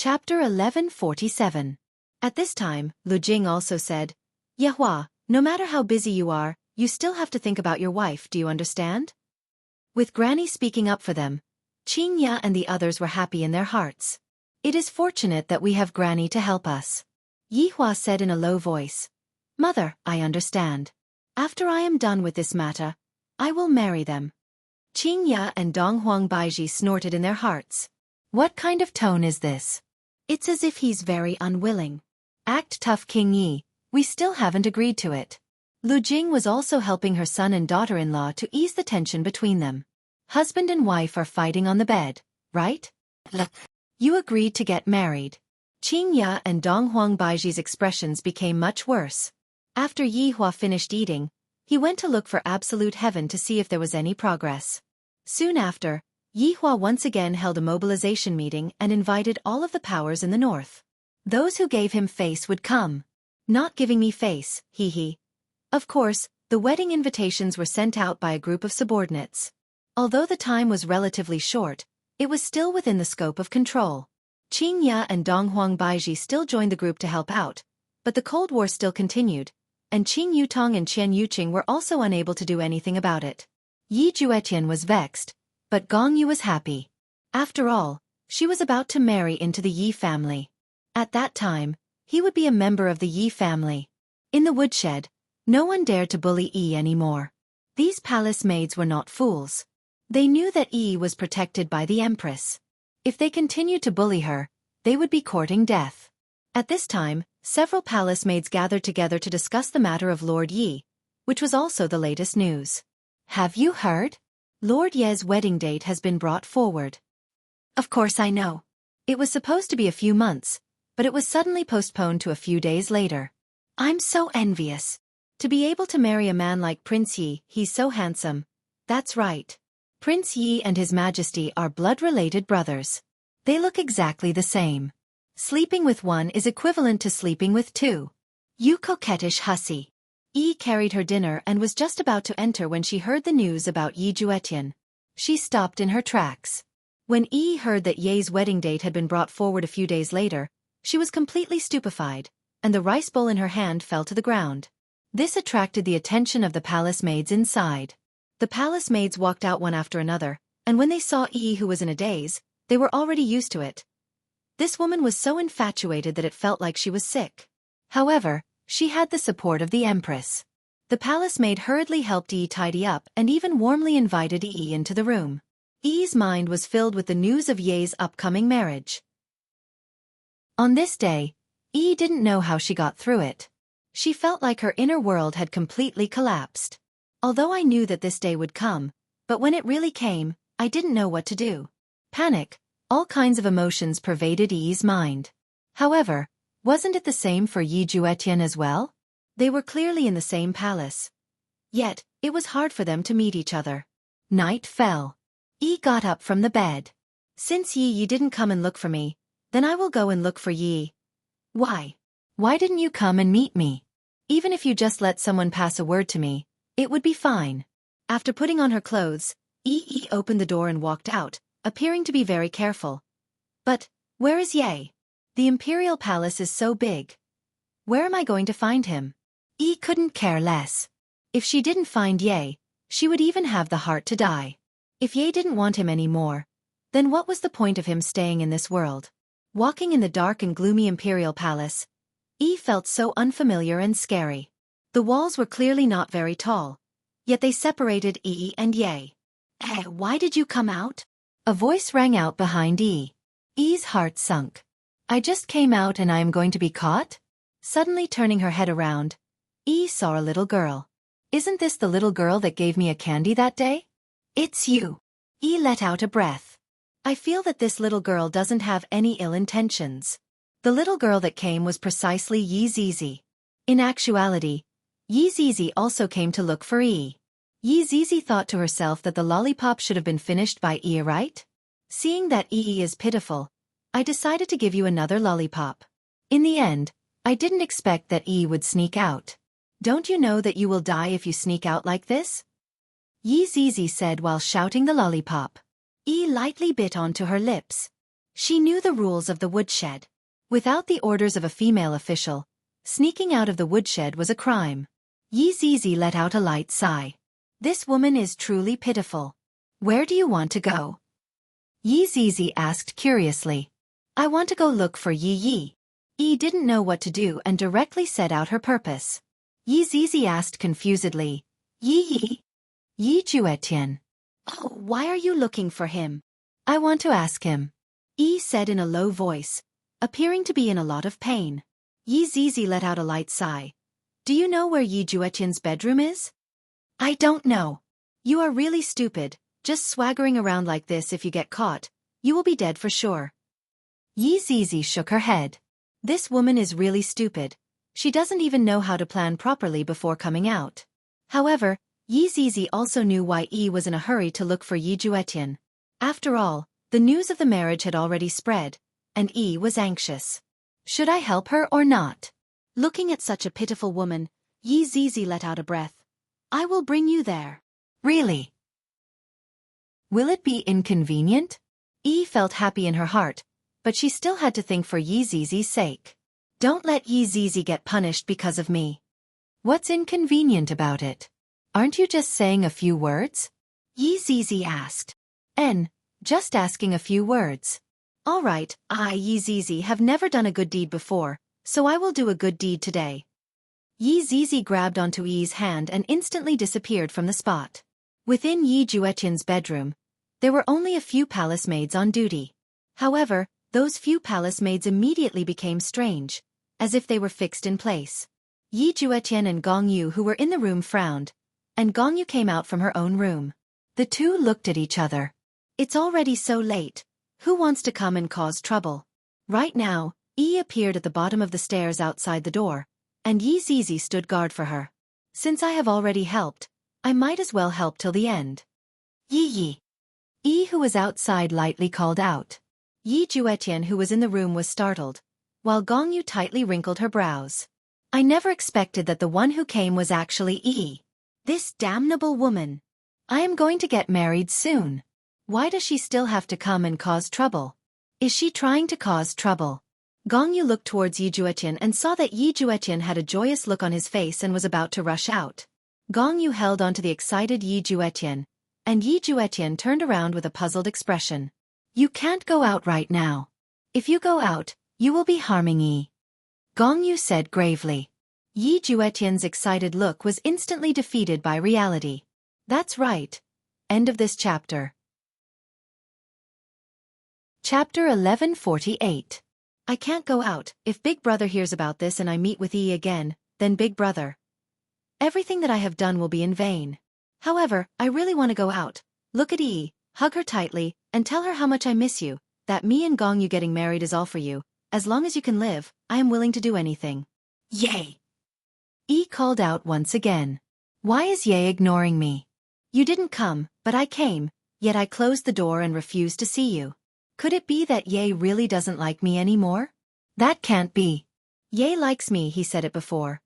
Chapter 1147. At this time, Lu Jing also said, Yehua, no matter how busy you are, you still have to think about your wife, do you understand? With Granny speaking up for them, Qing Ya and the others were happy in their hearts. It is fortunate that we have Granny to help us. Yehua said in a low voice, Mother, I understand. After I am done with this matter, I will marry them. Qing Ya and Dong Huang Baiji snorted in their hearts. What kind of tone is this? It's as if he's very unwilling. Act tough, King Yi, we still haven't agreed to it. Lu Jing was also helping her son and daughter-in-law to ease the tension between them. Husband and wife are fighting on the bed, right? Look. You agreed to get married. Qing Ya and Dong Huang Baiji's expressions became much worse. After Yehua finished eating, he went to look for absolute heaven to see if there was any progress. Soon after, Yehua once again held a mobilization meeting and invited all of the powers in the north. Those who gave him face would come. Not giving me face, hee. Of course, the wedding invitations were sent out by a group of subordinates. Although the time was relatively short, it was still within the scope of control. Qing Ya and Dong Huang Baiji still joined the group to help out, but the Cold War still continued, and Qing Yutong and Qian Yuqing were also unable to do anything about it. Yi Juetian was vexed, but Gong Yu was happy. After all, she was about to marry into the Yi family. At that time, he would be a member of the Yi family. In the woodshed, no one dared to bully Yi anymore. These palace maids were not fools. They knew that Yi was protected by the Empress. If they continued to bully her, they would be courting death. At this time, several palace maids gathered together to discuss the matter of Lord Yi, which was also the latest news. Have you heard? Lord Ye's wedding date has been brought forward. Of course I know. It was supposed to be a few months, but it was suddenly postponed to a few days later. I'm so envious. To be able to marry a man like Prince Yi, he's so handsome. That's right. Prince Yi and His Majesty are blood-related brothers. They look exactly the same. Sleeping with one is equivalent to sleeping with two. You coquettish hussy. Yi carried her dinner and was just about to enter when she heard the news about Yi Juetian. She stopped in her tracks. When Yi heard that Ye's wedding date had been brought forward a few days later, she was completely stupefied, and the rice bowl in her hand fell to the ground. This attracted the attention of the palace maids inside. The palace maids walked out one after another, and when they saw Yi, who was in a daze, they were already used to it. This woman was so infatuated that it felt like she was sick. However, she had the support of the Empress. The palace maid hurriedly helped Yi tidy up and even warmly invited Yi into the room. Yi's mind was filled with the news of Ye's upcoming marriage. On this day, Yi didn't know how she got through it. She felt like her inner world had completely collapsed. Although I knew that this day would come, but when it really came, I didn't know what to do. Panic, all kinds of emotions pervaded Yi's mind. However, wasn't it the same for Yi Juetian as well? They were clearly in the same palace. Yet, it was hard for them to meet each other. Night fell. Yi got up from the bed. Since Yi didn't come and look for me, then I will go and look for Yi. Why? Why didn't you come and meet me? Even if you just let someone pass a word to me, it would be fine. After putting on her clothes, Yi opened the door and walked out, appearing to be very careful. But, where is Ye? The imperial palace is so big. Where am I going to find him? Yi couldn't care less. If she didn't find Ye, she would even have the heart to die. If Ye didn't want him anymore, then what was the point of him staying in this world? Walking in the dark and gloomy imperial palace, Yi felt so unfamiliar and scary. The walls were clearly not very tall, yet they separated Yi and Ye. Hey, why did you come out? A voice rang out behind Yi. Yi's heart sunk. I just came out and I am going to be caught? Suddenly turning her head around, Yi saw a little girl. Isn't this the little girl that gave me a candy that day? It's you. Yi let out a breath. I feel that this little girl doesn't have any ill intentions. The little girl that came was precisely Yi Zizi. In actuality, Yi Zizi also came to look for Yi. Yi Zizi thought to herself that the lollipop should have been finished by Yi, right? Seeing that Yi is pitiful, I decided to give you another lollipop. In the end, I didn't expect that Yi would sneak out. Don't you know that you will die if you sneak out like this? Yi Zizi said while shouting the lollipop. Yi lightly bit onto her lips. She knew the rules of the woodshed. Without the orders of a female official, sneaking out of the woodshed was a crime. Yi Zizi let out a light sigh. This woman is truly pitiful. Where do you want to go? Yi Zizi asked curiously. I want to go look for Yi Yi. Yi didn't know what to do and directly set out her purpose. Yi Zizi asked confusedly, Yi Yi? Yi Juetian. Oh, why are you looking for him? I want to ask him. Yi said in a low voice, appearing to be in a lot of pain. Yi Zizi let out a light sigh. Do you know where Yi Juetian's bedroom is? I don't know. You are really stupid, just swaggering around like this. If you get caught, you will be dead for sure. Yi Zizi shook her head. This woman is really stupid. She doesn't even know how to plan properly before coming out. However, Yi Zizi also knew why Yi was in a hurry to look for Yi Juetian. After all, the news of the marriage had already spread, and Yi was anxious. Should I help her or not? Looking at such a pitiful woman, Yi Zizi let out a breath. I will bring you there. Really? Will it be inconvenient? Yi felt happy in her heart, but she still had to think for Yi Zizi's sake. Don't let Yi Zizi get punished because of me. What's inconvenient about it? Aren't you just saying a few words? Yi Zizi asked. Just asking a few words. All right, I, Yi Zizi, have never done a good deed before, so I will do a good deed today. Yi Zizi grabbed onto Yi's hand and instantly disappeared from the spot. Within Yi Juetian's bedroom, there were only a few palace maids on duty. However, those few palace maids immediately became strange, as if they were fixed in place. Yi Juetian and Gong Yu, who were in the room, frowned, and Gong Yu came out from her own room. The two looked at each other. It's already so late. Who wants to come and cause trouble? Right now, Yi appeared at the bottom of the stairs outside the door, and Yi Zizi stood guard for her. Since I have already helped, I might as well help till the end. Yi Yi. Yi, who was outside, lightly called out. Yi Juetian, who was in the room, was startled, while Gong Yu tightly wrinkled her brows. I never expected that the one who came was actually Yi. This damnable woman. I am going to get married soon. Why does she still have to come and cause trouble? Is she trying to cause trouble? Gong Yu looked towards Yi Juetian and saw that Yi Juetian had a joyous look on his face and was about to rush out. Gong Yu held on to the excited Yi Juetian, and Yi Juetian turned around with a puzzled expression. You can't go out right now. If you go out, you will be harming Yi. Gong Yu said gravely. Yi Juetian's excited look was instantly defeated by reality. That's right. End of this chapter. Chapter 1148. I can't go out. If Big Brother hears about this and I meet with Yi again, then Big Brother. Everything that I have done will be in vain. However, I really want to go out. Look at Yi, hug her tightly, and tell her how much I miss you, that me and Gong Yu getting married is all for you. As long as you can live, I am willing to do anything. Yay! Yi called out once again. Why is Ye ignoring me? You didn't come, but I came, yet I closed the door and refused to see you. Could it be that Ye really doesn't like me anymore? That can't be. Ye likes me, he said it before.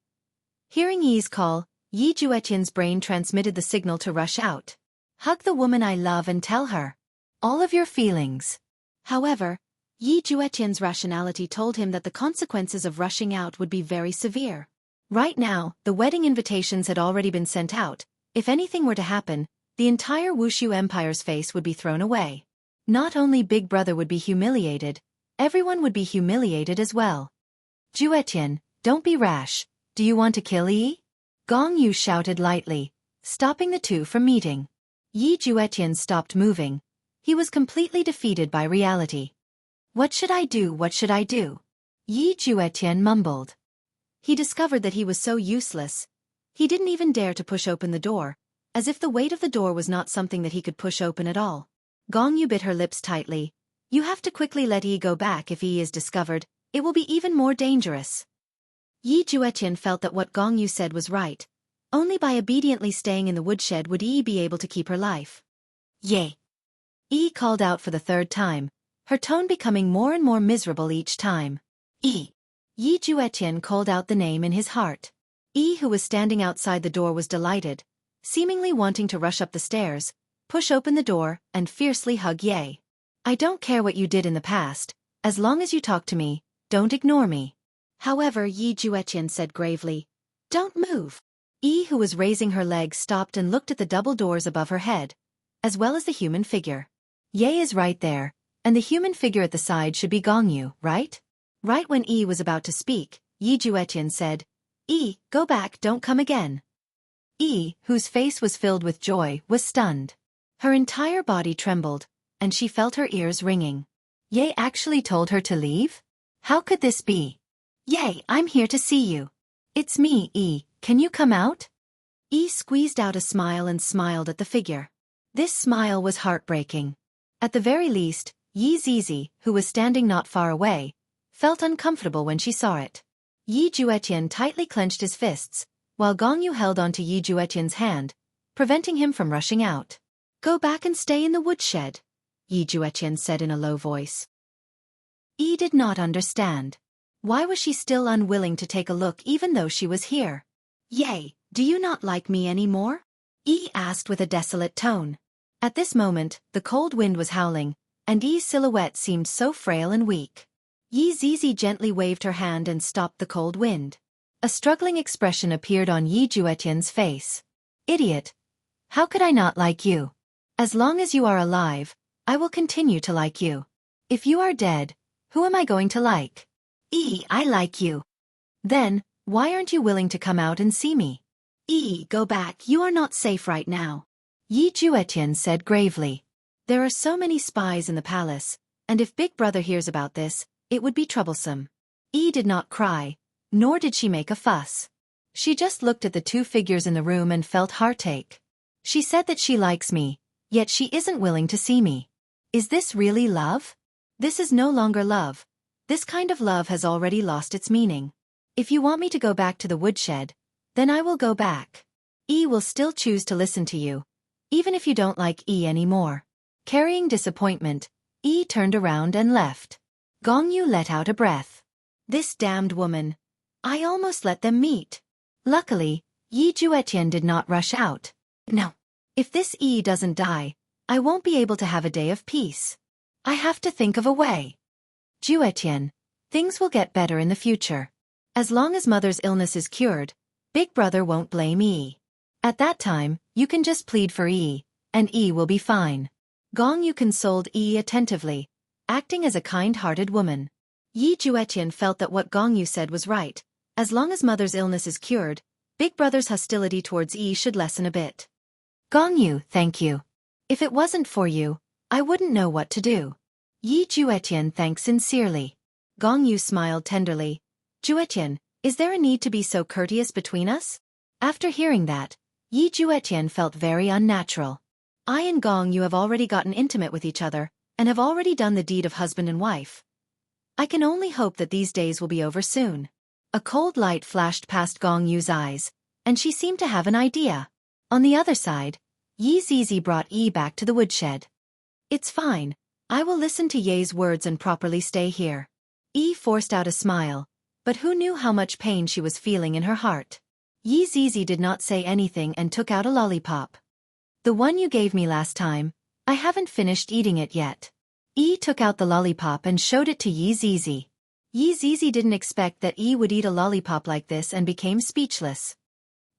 Hearing Yi's call, Yi Juetian's brain transmitted the signal to rush out. Hug the woman I love and tell her all of your feelings. However, Yi Juetian's rationality told him that the consequences of rushing out would be very severe. Right now, the wedding invitations had already been sent out. If anything were to happen, the entire Wuxia Empire's face would be thrown away. Not only Big Brother would be humiliated, everyone would be humiliated as well. Juetian, don't be rash. Do you want to kill Yi? Gong Yu shouted lightly, stopping the two from meeting. Yi Juetian stopped moving. He was completely defeated by reality. What should I do? What should I do? Yi Juetian mumbled. He discovered that he was so useless. He didn't even dare to push open the door, as if the weight of the door was not something that he could push open at all. Gong Yu bit her lips tightly. You have to quickly let Yi go back. If Yi is discovered, it will be even more dangerous. Yi Juetian felt that what Gong Yu said was right. Only by obediently staying in the woodshed would Yi be able to keep her life. Yay! Yi called out for the third time, her tone becoming more and more miserable each time. Yi! Yi Juetian called out the name in his heart. Yi, who was standing outside the door, was delighted, seemingly wanting to rush up the stairs, push open the door, and fiercely hug Ye. I don't care what you did in the past, as long as you talk to me, don't ignore me. However, Yi Juetian said gravely, don't move. Yi, who was raising her legs, stopped and looked at the double doors above her head, as well as the human figure. Ye is right there, and the human figure at the side should be Gongyu, right? Right when Yi was about to speak, Yi Juetian said, Yi, go back, don't come again. Yi, whose face was filled with joy, was stunned. Her entire body trembled, and she felt her ears ringing. Ye actually told her to leave? How could this be? Ye, I'm here to see you. It's me, Yi, can you come out? Yi squeezed out a smile and smiled at the figure. This smile was heartbreaking. At the very least, Yi Zizi, who was standing not far away, felt uncomfortable when she saw it. Yi Juetian tightly clenched his fists, while Gongyu held onto Yi Juetian's hand, preventing him from rushing out. Go back and stay in the woodshed, Yi Juetian said in a low voice. Yi did not understand. Why was she still unwilling to take a look even though she was here? Ye, do you not like me anymore? Yi asked with a desolate tone. At this moment, the cold wind was howling, and Yi's silhouette seemed so frail and weak. Yi Zizi gently waved her hand and stopped the cold wind. A struggling expression appeared on Yi Juetian's face. Idiot! How could I not like you? As long as you are alive, I will continue to like you. If you are dead, who am I going to like? I like you. Then, why aren't you willing to come out and see me? Go back, you are not safe right now. Yi Juetian said gravely. There are so many spies in the palace, and if Big Brother hears about this, it would be troublesome. Yi did not cry, nor did she make a fuss. She just looked at the two figures in the room and felt heartache. She said that she likes me, yet she isn't willing to see me. Is this really love? This is no longer love. This kind of love has already lost its meaning. If you want me to go back to the woodshed, then I will go back. Yi will still choose to listen to you, even if you don't like Yi anymore. Carrying disappointment, Yi turned around and left. Gongyu let out a breath. This damned woman. I almost let them meet. Luckily, Yi Juetian did not rush out. No. If this Yi doesn't die, I won't be able to have a day of peace. I have to think of a way. Juetian, things will get better in the future. As long as Mother's illness is cured, Big Brother won't blame Yi. At that time, you can just plead for Yi, and Yi will be fine. Gongyu consoled Yi attentively, acting as a kind-hearted woman. Yi Juetian felt that what Gongyu said was right. As long as Mother's illness is cured, Big Brother's hostility towards Yi should lessen a bit. Gongyu, thank you. If it wasn't for you, I wouldn't know what to do. Yi Juetian thanked sincerely. Gongyu smiled tenderly. Juetian, is there a need to be so courteous between us? After hearing that, Yi Juetian felt very unnatural. I and Gongyu have already gotten intimate with each other, and have already done the deed of husband and wife. I can only hope that these days will be over soon. A cold light flashed past Gongyu's eyes, and she seemed to have an idea. On the other side, Yi Zizi brought Yi back to the woodshed. It's fine. I will listen to Ye's words and properly stay here. Yi forced out a smile, but who knew how much pain she was feeling in her heart. Yi Zizi did not say anything and took out a lollipop. The one you gave me last time, I haven't finished eating it yet. Yi took out the lollipop and showed it to Yi Zizi. Yi Zizi didn't expect that Yi would eat a lollipop like this and became speechless.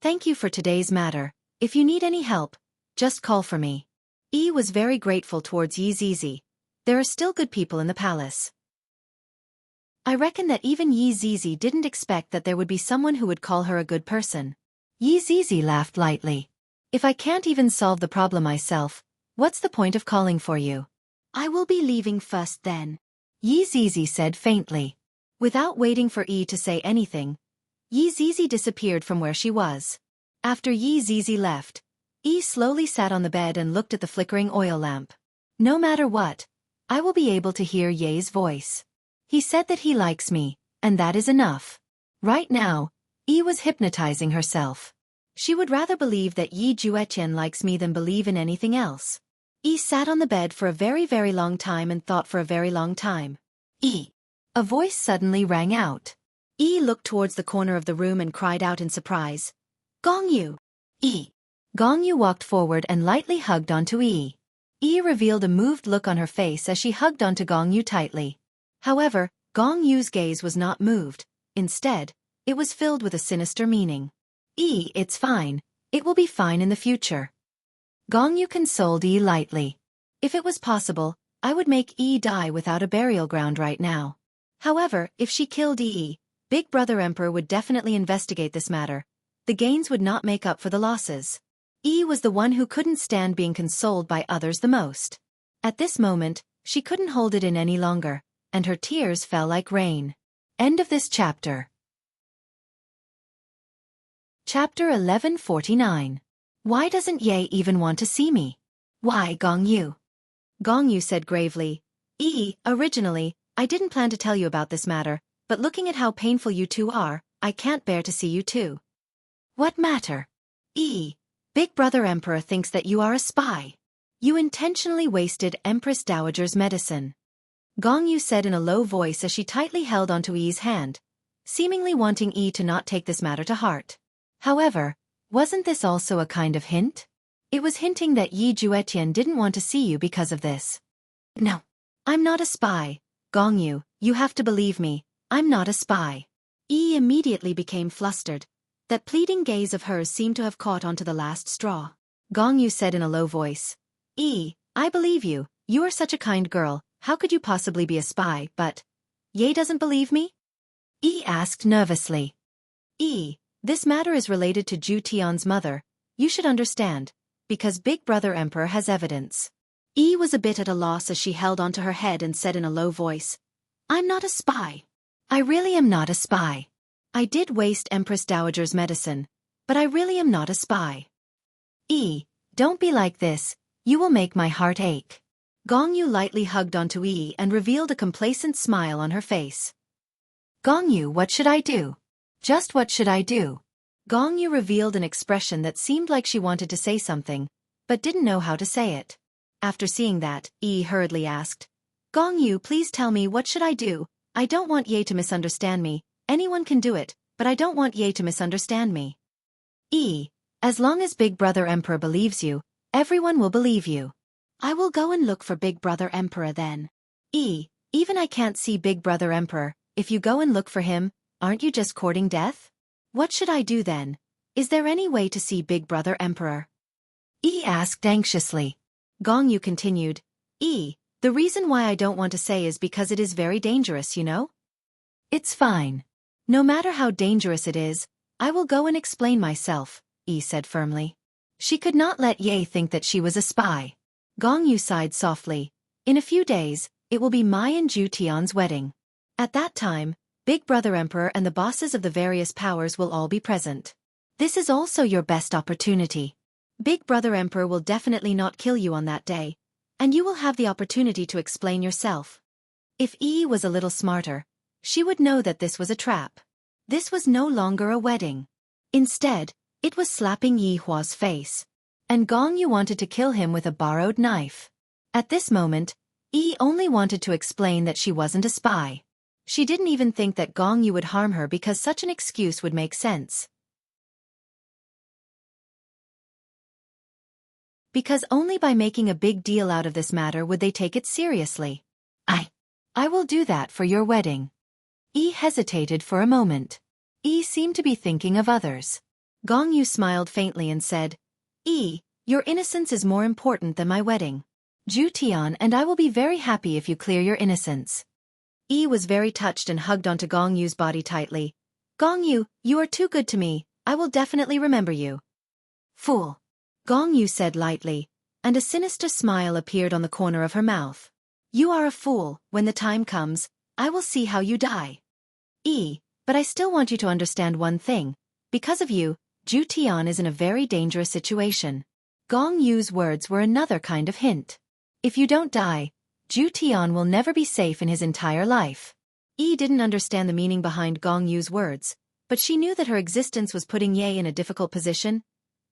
Thank you for today's matter. If you need any help, just call for me. Yi was very grateful towards Yi Zizi. There are still good people in the palace. I reckon that even Yi Zizi didn't expect that there would be someone who would call her a good person. Yi Zizi laughed lightly. If I can't even solve the problem myself, what's the point of calling for you? I will be leaving first then, Yi Zizi said faintly. Without waiting for Yi to say anything, Yi Zizi disappeared from where she was. After Yi Zizi left, Yi slowly sat on the bed and looked at the flickering oil lamp. No matter what, I will be able to hear Ye's voice. He said that he likes me, and that is enough. Right now, Yi was hypnotizing herself. She would rather believe that Yi Juetian likes me than believe in anything else. Yi sat on the bed for a very, very long time and thought for a very long time. Yi. A voice suddenly rang out. Yi looked towards the corner of the room and cried out in surprise. Gongyu! Yi! Gongyu walked forward and lightly hugged onto Yi. Yi revealed a moved look on her face as she hugged onto Gong Yu tightly. However, Gong Yu's gaze was not moved. Instead, it was filled with a sinister meaning. Yi, it's fine. It will be fine in the future. Gong Yu consoled Yi lightly. If it was possible, I would make Yi die without a burial ground right now. However, if she killed Yi, Big Brother Emperor would definitely investigate this matter. The gains would not make up for the losses. Yi was the one who couldn't stand being consoled by others the most. At this moment, she couldn't hold it in any longer, and her tears fell like rain. End of this chapter. Chapter 1149. Why doesn't Ye even want to see me? Why, Gong Yu? Gong Yu said gravely, Yi, originally, I didn't plan to tell you about this matter, but looking at how painful you two are, I can't bear to see you two. What matter? Yi, Big Brother Emperor thinks that you are a spy. You intentionally wasted Empress Dowager's medicine. Gong Yu said in a low voice as she tightly held onto Yi's hand, seemingly wanting Yi to not take this matter to heart. However, wasn't this also a kind of hint? It was hinting that Yi Juetian didn't want to see you because of this. No. I'm not a spy. Gong Yu, you have to believe me, I'm not a spy. Yi immediately became flustered. That pleading gaze of hers seemed to have caught onto the last straw. Gong Yu said in a low voice, Yi, I believe you, you are such a kind girl, how could you possibly be a spy, but... Ye doesn't believe me? Yi asked nervously. Yi, this matter is related to Ju Tian's mother, you should understand, because Big Brother Emperor has evidence. Yi was a bit at a loss as she held onto her head and said in a low voice, I'm not a spy. I really am not a spy. I did waste Empress Dowager's medicine, but I really am not a spy. Yi, don't be like this, you will make my heart ache. Gong Yu lightly hugged onto Yi and revealed a complacent smile on her face. Gong Yu, what should I do? Just what should I do? Gong Yu revealed an expression that seemed like she wanted to say something, but didn't know how to say it. After seeing that, Yi hurriedly asked, Gong Yu, please tell me what should I do? I don't want Ye to misunderstand me. Anyone can do it, but I don't want Ye to misunderstand me. Yi, as long as Big Brother Emperor believes you, everyone will believe you. I will go and look for Big Brother Emperor then. Yi, even I can't see Big Brother Emperor, if you go and look for him, aren't you just courting death? What should I do then? Is there any way to see Big Brother Emperor? Yi asked anxiously. Gong Yu continued, Yi, the reason why I don't want to say is because it is very dangerous, you know? It's fine. No matter how dangerous it is, I will go and explain myself, Yi said firmly. She could not let Ye think that she was a spy. Gong Yu sighed softly. In a few days, it will be Mai and Ju Tian's wedding. At that time, Big Brother Emperor and the bosses of the various powers will all be present. This is also your best opportunity. Big Brother Emperor will definitely not kill you on that day, and you will have the opportunity to explain yourself. If Yi was a little smarter, she would know that this was a trap. This was no longer a wedding. Instead, it was slapping Yi Hua's face. And Gong Yu wanted to kill him with a borrowed knife. At this moment, Yi only wanted to explain that she wasn't a spy. She didn't even think that Gong Yu would harm her because such an excuse would make sense. Because only by making a big deal out of this matter would they take it seriously. I will do that for your wedding. Yi hesitated for a moment. Yi seemed to be thinking of others. Gong Yu smiled faintly and said, Yi, your innocence is more important than my wedding. Ju Tian and I will be very happy if you clear your innocence. Yi was very touched and hugged onto Gong Yu's body tightly. Gong Yu, you are too good to me, I will definitely remember you. Fool. Gong Yu said lightly, and a sinister smile appeared on the corner of her mouth. You are a fool, when the time comes, I will see how you die. Yi, but I still want you to understand one thing. Because of you, Ju Tian is in a very dangerous situation. Gong Yu's words were another kind of hint. If you don't die, Ju Tian will never be safe in his entire life. Yi didn't understand the meaning behind Gong Yu's words, but she knew that her existence was putting Ye in a difficult position,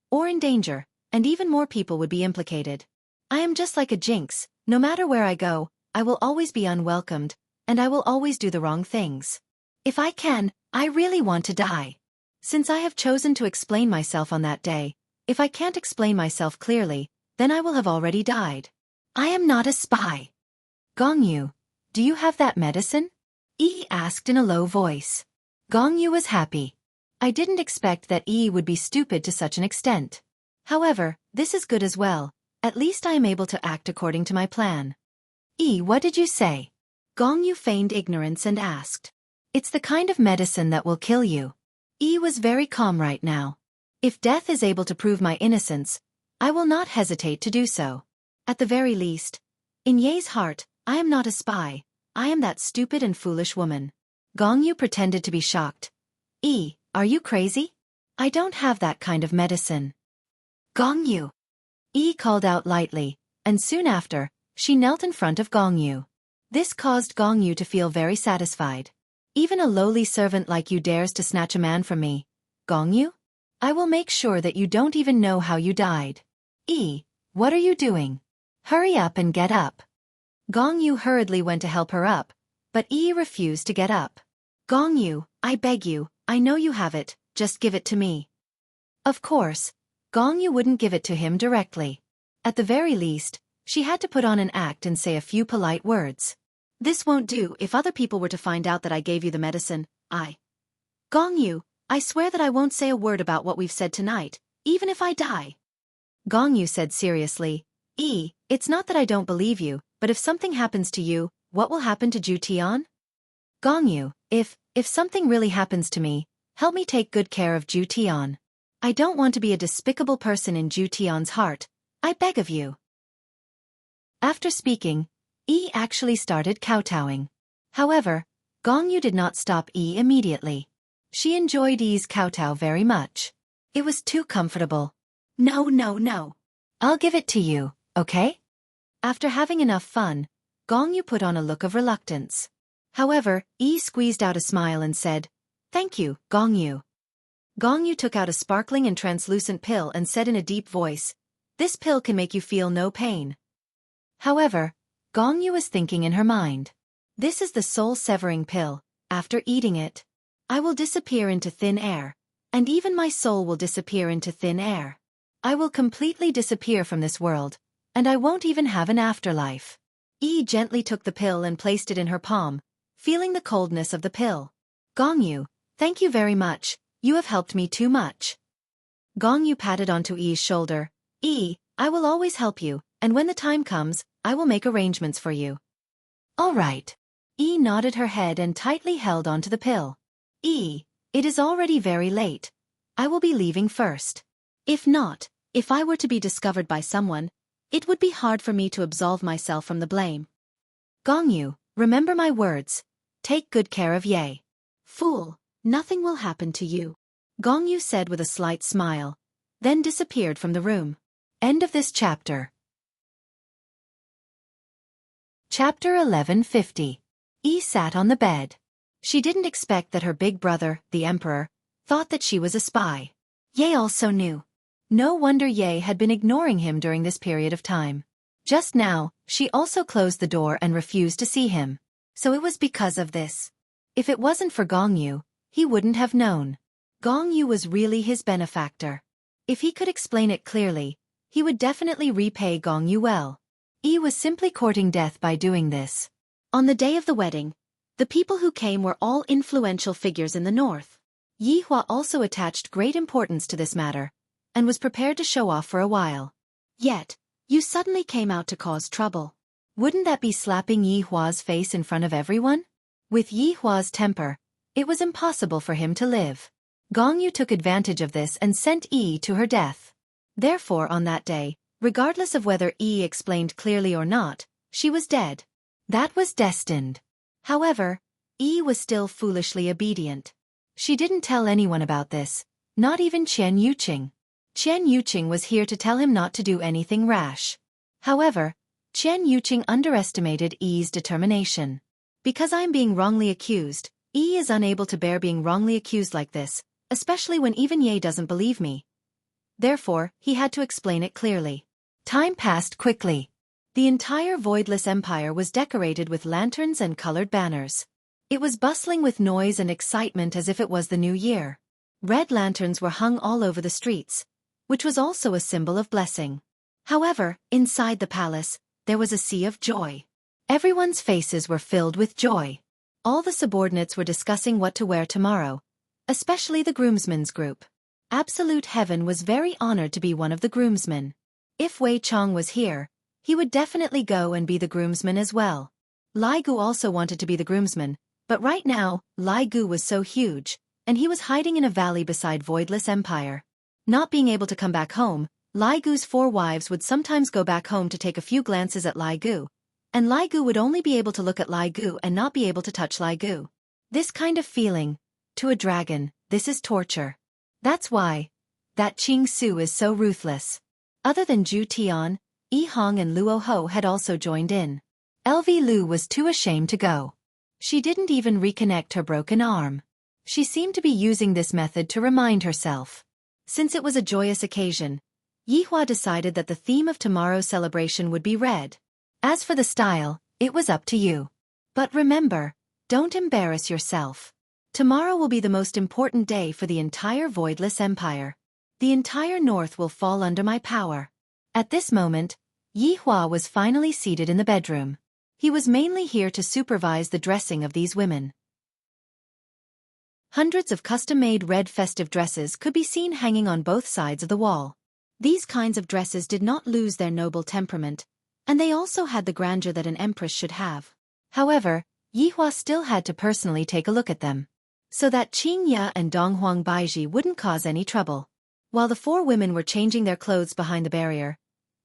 or in danger, and even more people would be implicated. I am just like a jinx, no matter where I go, I will always be unwelcomed, and I will always do the wrong things. If I can, I really want to die. Since I have chosen to explain myself on that day, if I can't explain myself clearly, then I will have already died. I am not a spy. Gongyu, do you have that medicine? Yi asked in a low voice. Gongyu was happy. I didn't expect that Yi would be stupid to such an extent. However, this is good as well. At least I am able to act according to my plan. Yi, what did you say? Gongyu feigned ignorance and asked. It's the kind of medicine that will kill you. Yi was very calm right now. If death is able to prove my innocence, I will not hesitate to do so. At the very least, in Ye's heart, I am not a spy. I am that stupid and foolish woman. Gongyu pretended to be shocked. Yi, are you crazy? I don't have that kind of medicine. Gongyu. Yi called out lightly, and soon after, she knelt in front of Gongyu. This caused Gongyu to feel very satisfied. Even a lowly servant like you dares to snatch a man from me. Gongyu? I will make sure that you don't even know how you died. Yi, what are you doing? Hurry up and get up. Gongyu hurriedly went to help her up, but Yi refused to get up. Gongyu, I beg you, I know you have it, just give it to me. Of course, Gongyu wouldn't give it to him directly. At the very least, she had to put on an act and say a few polite words. This won't do. If other people were to find out that I gave you the medicine, Gongyu, I swear that I won't say a word about what we've said tonight, even if I die. Gongyu said seriously, Yi, it's not that I don't believe you, but if something happens to you, what will happen to Ju Tian? Gongyu, if something really happens to me, help me take good care of Ju Tian. I don't want to be a despicable person in Ju Tian's heart, I beg of you. After speaking, Yi actually started kowtowing. However, Gongyu did not stop Yi immediately. She enjoyed Yi's kowtow very much. It was too comfortable. No. I'll give it to you, okay? After having enough fun, Gongyu put on a look of reluctance. However, Yi squeezed out a smile and said, Thank you, Gongyu. Gongyu took out a sparkling and translucent pill and said in a deep voice, This pill can make you feel no pain. However, Gongyu was thinking in her mind. This is the soul-severing pill. After eating it, I will disappear into thin air, and even my soul will disappear into thin air. I will completely disappear from this world, and I won't even have an afterlife. Yi gently took the pill and placed it in her palm, feeling the coldness of the pill. Gongyu, thank you very much, you have helped me too much. Gongyu patted onto Yi's shoulder. Yi, I will always help you, and when the time comes, I will make arrangements for you. All right. Yi nodded her head and tightly held onto the pill. Yi, it is already very late. I will be leaving first. If not, if I were to be discovered by someone, it would be hard for me to absolve myself from the blame. Gongyu, remember my words. Take good care of Ye. Fool, nothing will happen to you. Gongyu said with a slight smile, then disappeared from the room. End of this chapter. Chapter 1150. Yi sat on the bed. She didn't expect that her big brother, the emperor, thought that she was a spy. Ye also knew. No wonder Ye had been ignoring him during this period of time. Just now, she also closed the door and refused to see him. So it was because of this. If it wasn't for Gongyu, he wouldn't have known. Gongyu was really his benefactor. If he could explain it clearly, he would definitely repay Gongyu well. Yi was simply courting death by doing this. On the day of the wedding, the people who came were all influential figures in the north. Yi Hua also attached great importance to this matter, and was prepared to show off for a while. Yet, you suddenly came out to cause trouble. Wouldn't that be slapping Yi Hua's face in front of everyone? With Yi Hua's temper, it was impossible for him to live. Gongyu took advantage of this and sent Yi to her death. Therefore on that day, regardless of whether Yi explained clearly or not, she was dead. That was destined. However, Yi was still foolishly obedient. She didn't tell anyone about this, not even Qian Yuqing. Qian Yuqing was here to tell him not to do anything rash. However, Qian Yuqing underestimated Yi's determination. Because I'm being wrongly accused, Yi is unable to bear being wrongly accused like this, especially when even Ye doesn't believe me. Therefore, he had to explain it clearly. Time passed quickly. The entire voidless empire was decorated with lanterns and colored banners. It was bustling with noise and excitement as if it was the new year. Red lanterns were hung all over the streets, which was also a symbol of blessing. However, inside the palace, there was a sea of joy. Everyone's faces were filled with joy. All the subordinates were discussing what to wear tomorrow, especially the groomsmen's group. Absolute Heaven was very honored to be one of the groomsmen. If Wei Chong was here, he would definitely go and be the groomsman as well. Lai Gu also wanted to be the groomsman, but right now, Lai Gu was so huge, and he was hiding in a valley beside Voidless Empire. Not being able to come back home, Lai Gu's 4 wives would sometimes go back home to take a few glances at Lai Gu, and Lai Gu would only be able to look at Lai Gu and not be able to touch Lai Gu. This kind of feeling, to a dragon, this is torture. That's why that Qing Su is so ruthless. Other than Zhu Tian, Yi Hong and Luo Ho had also joined in. LV Lu was too ashamed to go. She didn't even reconnect her broken arm. She seemed to be using this method to remind herself. Since it was a joyous occasion, Yi Hua decided that the theme of tomorrow's celebration would be red. As for the style, it was up to you. But remember, don't embarrass yourself. Tomorrow will be the most important day for the entire Voidless Empire. The entire North will fall under my power. At this moment, Yi Hua was finally seated in the bedroom. He was mainly here to supervise the dressing of these women. Hundreds of custom-made red festive dresses could be seen hanging on both sides of the wall. These kinds of dresses did not lose their noble temperament, and they also had the grandeur that an empress should have. However, Yi Hua still had to personally take a look at them, so that Qing Ya and Donghuang Baiji wouldn't cause any trouble. While the 4 women were changing their clothes behind the barrier,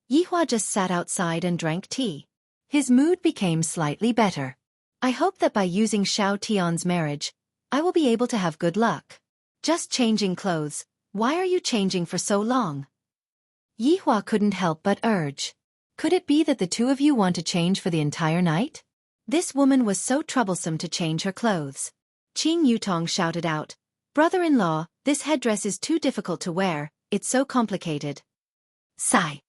Yi Hua just sat outside and drank tea. His mood became slightly better. I hope that by using Xiao Tian's marriage, I will be able to have good luck. Just changing clothes, why are you changing for so long? Yi Hua couldn't help but urge. Could it be that the 2 of you want to change for the entire night? This woman was so troublesome to change her clothes. Qing Yutong shouted out, "Brother-in-law, this headdress is too difficult to wear, it's so complicated." Sigh.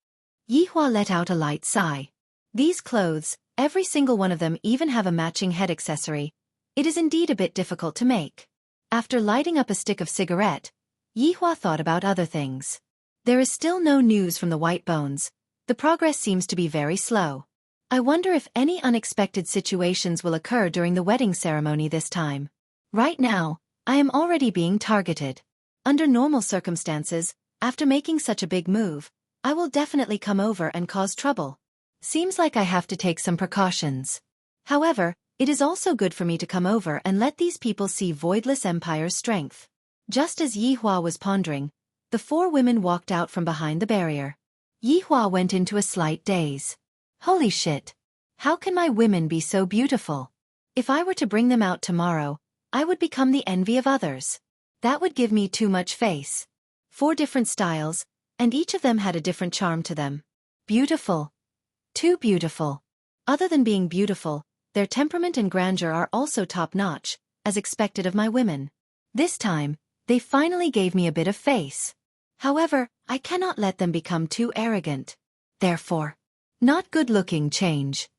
Yi Hua let out a light sigh. These clothes, every single one of them even have a matching head accessory. It is indeed a bit difficult to make. After lighting up a stick of cigarette, Yi Hua thought about other things. There is still no news from the White Bones. The progress seems to be very slow. I wonder if any unexpected situations will occur during the wedding ceremony this time. Right now, I am already being targeted. Under normal circumstances, after making such a big move, I will definitely come over and cause trouble. Seems like I have to take some precautions. However, it is also good for me to come over and let these people see Voidless Empire's strength. Just as Yi Hua was pondering, the 4 women walked out from behind the barrier. Yi Hua went into a slight daze. Holy shit! How can my women be so beautiful? If I were to bring them out tomorrow, I would become the envy of others. That would give me too much face. 4 different styles, and each of them had a different charm to them. Beautiful. Too beautiful. Other than being beautiful, their temperament and grandeur are also top-notch, as expected of my women. This time, they finally gave me a bit of face. However, I cannot let them become too arrogant. Therefore, not good-looking change.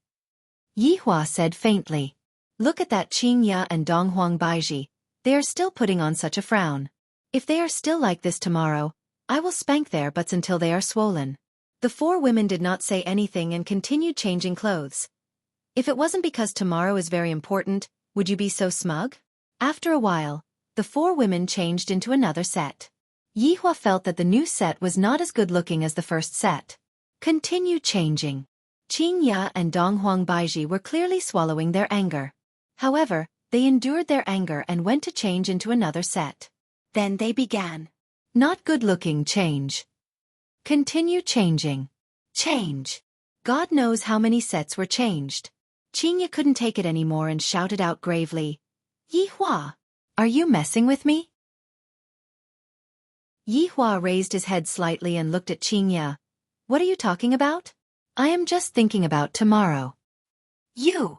Yi Hua said faintly. Look at that Qing Ya and Donghuang Baiji. They are still putting on such a frown. If they are still like this tomorrow, I will spank their butts until they are swollen. The 4 women did not say anything and continued changing clothes. If it wasn't because tomorrow is very important, would you be so smug? After a while, the 4 women changed into another set. Yi Hua felt that the new set was not as good-looking as the first set. Continue changing. Qing Ya and Donghuang Baiji were clearly swallowing their anger. However, they endured their anger and went to change into another set. Then they began. Not good-looking change. Continue changing. Change. God knows how many sets were changed. Qing Ya couldn't take it anymore and shouted out gravely, "Yi Hua, are you messing with me?" Yi Hua raised his head slightly and looked at Qing Ya. "What are you talking about?" "I am just thinking about tomorrow." "You!"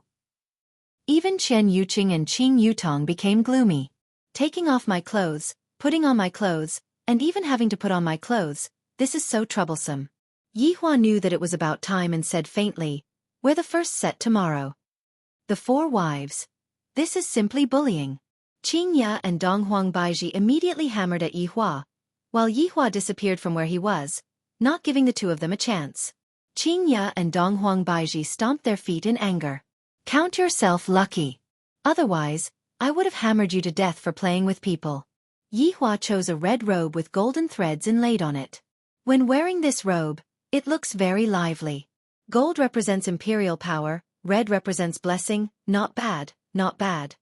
Even Chen Yuqing and Qing Yutong became gloomy. Taking off my clothes, putting on my clothes, and even having to put on my clothes, this is so troublesome. Yi Hua knew that it was about time and said faintly, "Wear the first set tomorrow." The 4 wives. This is simply bullying. Qing Ya and Donghuang Baiji immediately hammered at Yi Hua, while Yi Hua disappeared from where he was, not giving the 2 of them a chance. Qingya and Donghuang Baiji stomped their feet in anger. Count yourself lucky. Otherwise, I would have hammered you to death for playing with people. Yihua chose a red robe with golden threads inlaid on it. When wearing this robe, it looks very lively. Gold represents imperial power, red represents blessing. Not bad, not bad.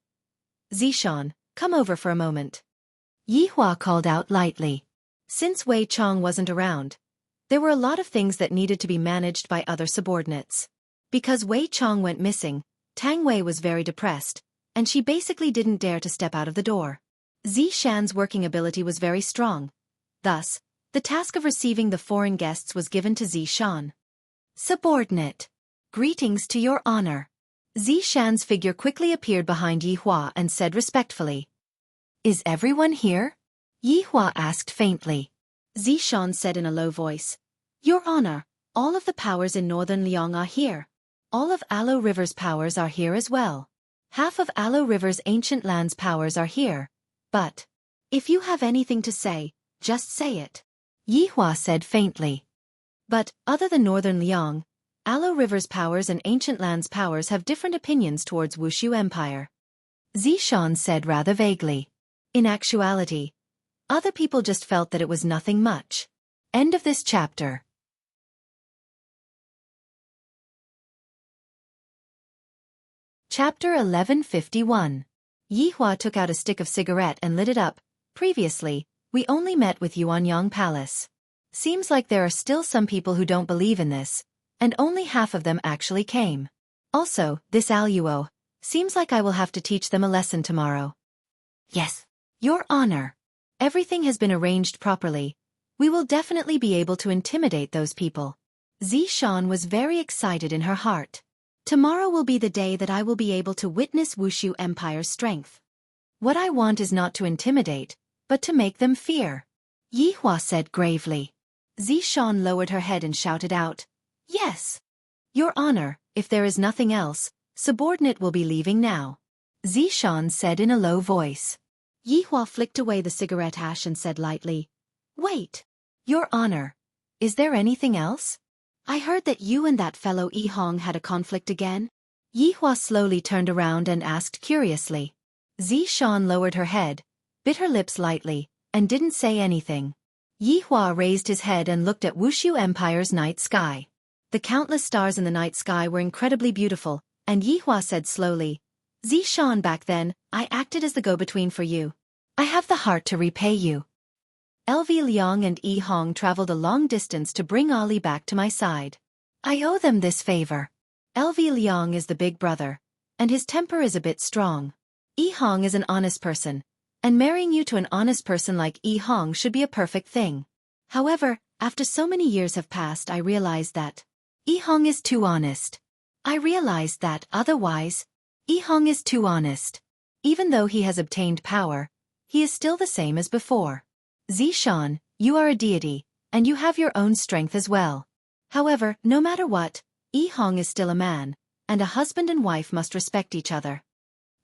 Zishan, come over for a moment. Yihua called out lightly. Since Wei Chong wasn't around, there were a lot of things that needed to be managed by other subordinates. Because Wei Chong went missing, Tang Wei was very depressed, and she basically didn't dare to step out of the door. Zishan's working ability was very strong. Thus, the task of receiving the foreign guests was given to Zishan. Subordinate. Greetings to your honor. Zishan's figure quickly appeared behind Yihua and said respectfully. Is everyone here? Yihua asked faintly. Zishan said in a low voice. Your honor, all of the powers in northern Liang are here. All of Alo River's powers are here as well. Half of Alo River's ancient land's powers are here. But, if you have anything to say, just say it. Yihua said faintly. But, other than northern Liang, Alo River's powers and ancient land's powers have different opinions towards Wuxia Empire. Zishan said rather vaguely. In actuality, other people just felt that it was nothing much. End of this chapter. Chapter 1151. Yihua took out a stick of cigarette and lit it up. Previously, we only met with Yuanyang Palace. Seems like there are still some people who don't believe in this, and only half of them actually came. Also, this Aluo, seems like I will have to teach them a lesson tomorrow. Yes, your honor. Everything has been arranged properly. We will definitely be able to intimidate those people. Zishan was very excited in her heart. Tomorrow will be the day that I will be able to witness Wuxia Empire's strength. What I want is not to intimidate, but to make them fear. Yihua said gravely. Zishan lowered her head and shouted out. Yes. Your honor, if there is nothing else, subordinate will be leaving now. Zishan said in a low voice. Yihua flicked away the cigarette ash and said lightly. Wait. Your honor. Is there anything else? I heard that you and that fellow Yi Hong had a conflict again. Yihua slowly turned around and asked curiously. Zishan lowered her head, bit her lips lightly, and didn't say anything. Yihua raised his head and looked at Wuxia Empire's night sky. The countless stars in the night sky were incredibly beautiful, and Yihua said slowly, Zishan, back then, I acted as the go-between for you. I have the heart to repay you. LV Liang and Yi Hong traveled a long distance to bring Ali back to my side. I owe them this favor. LV Liang is the big brother, and his temper is a bit strong. Yi Hong is an honest person, and marrying you to an honest person like Yi Hong should be a perfect thing. However, after so many years have passed, I realized that Yi Hong is too honest. I realized that, otherwise, Yi Hong is too honest. Even though he has obtained power, he is still the same as before. Zishan, you are a deity, and you have your own strength as well. However, no matter what, Yi Hong is still a man, and a husband and wife must respect each other.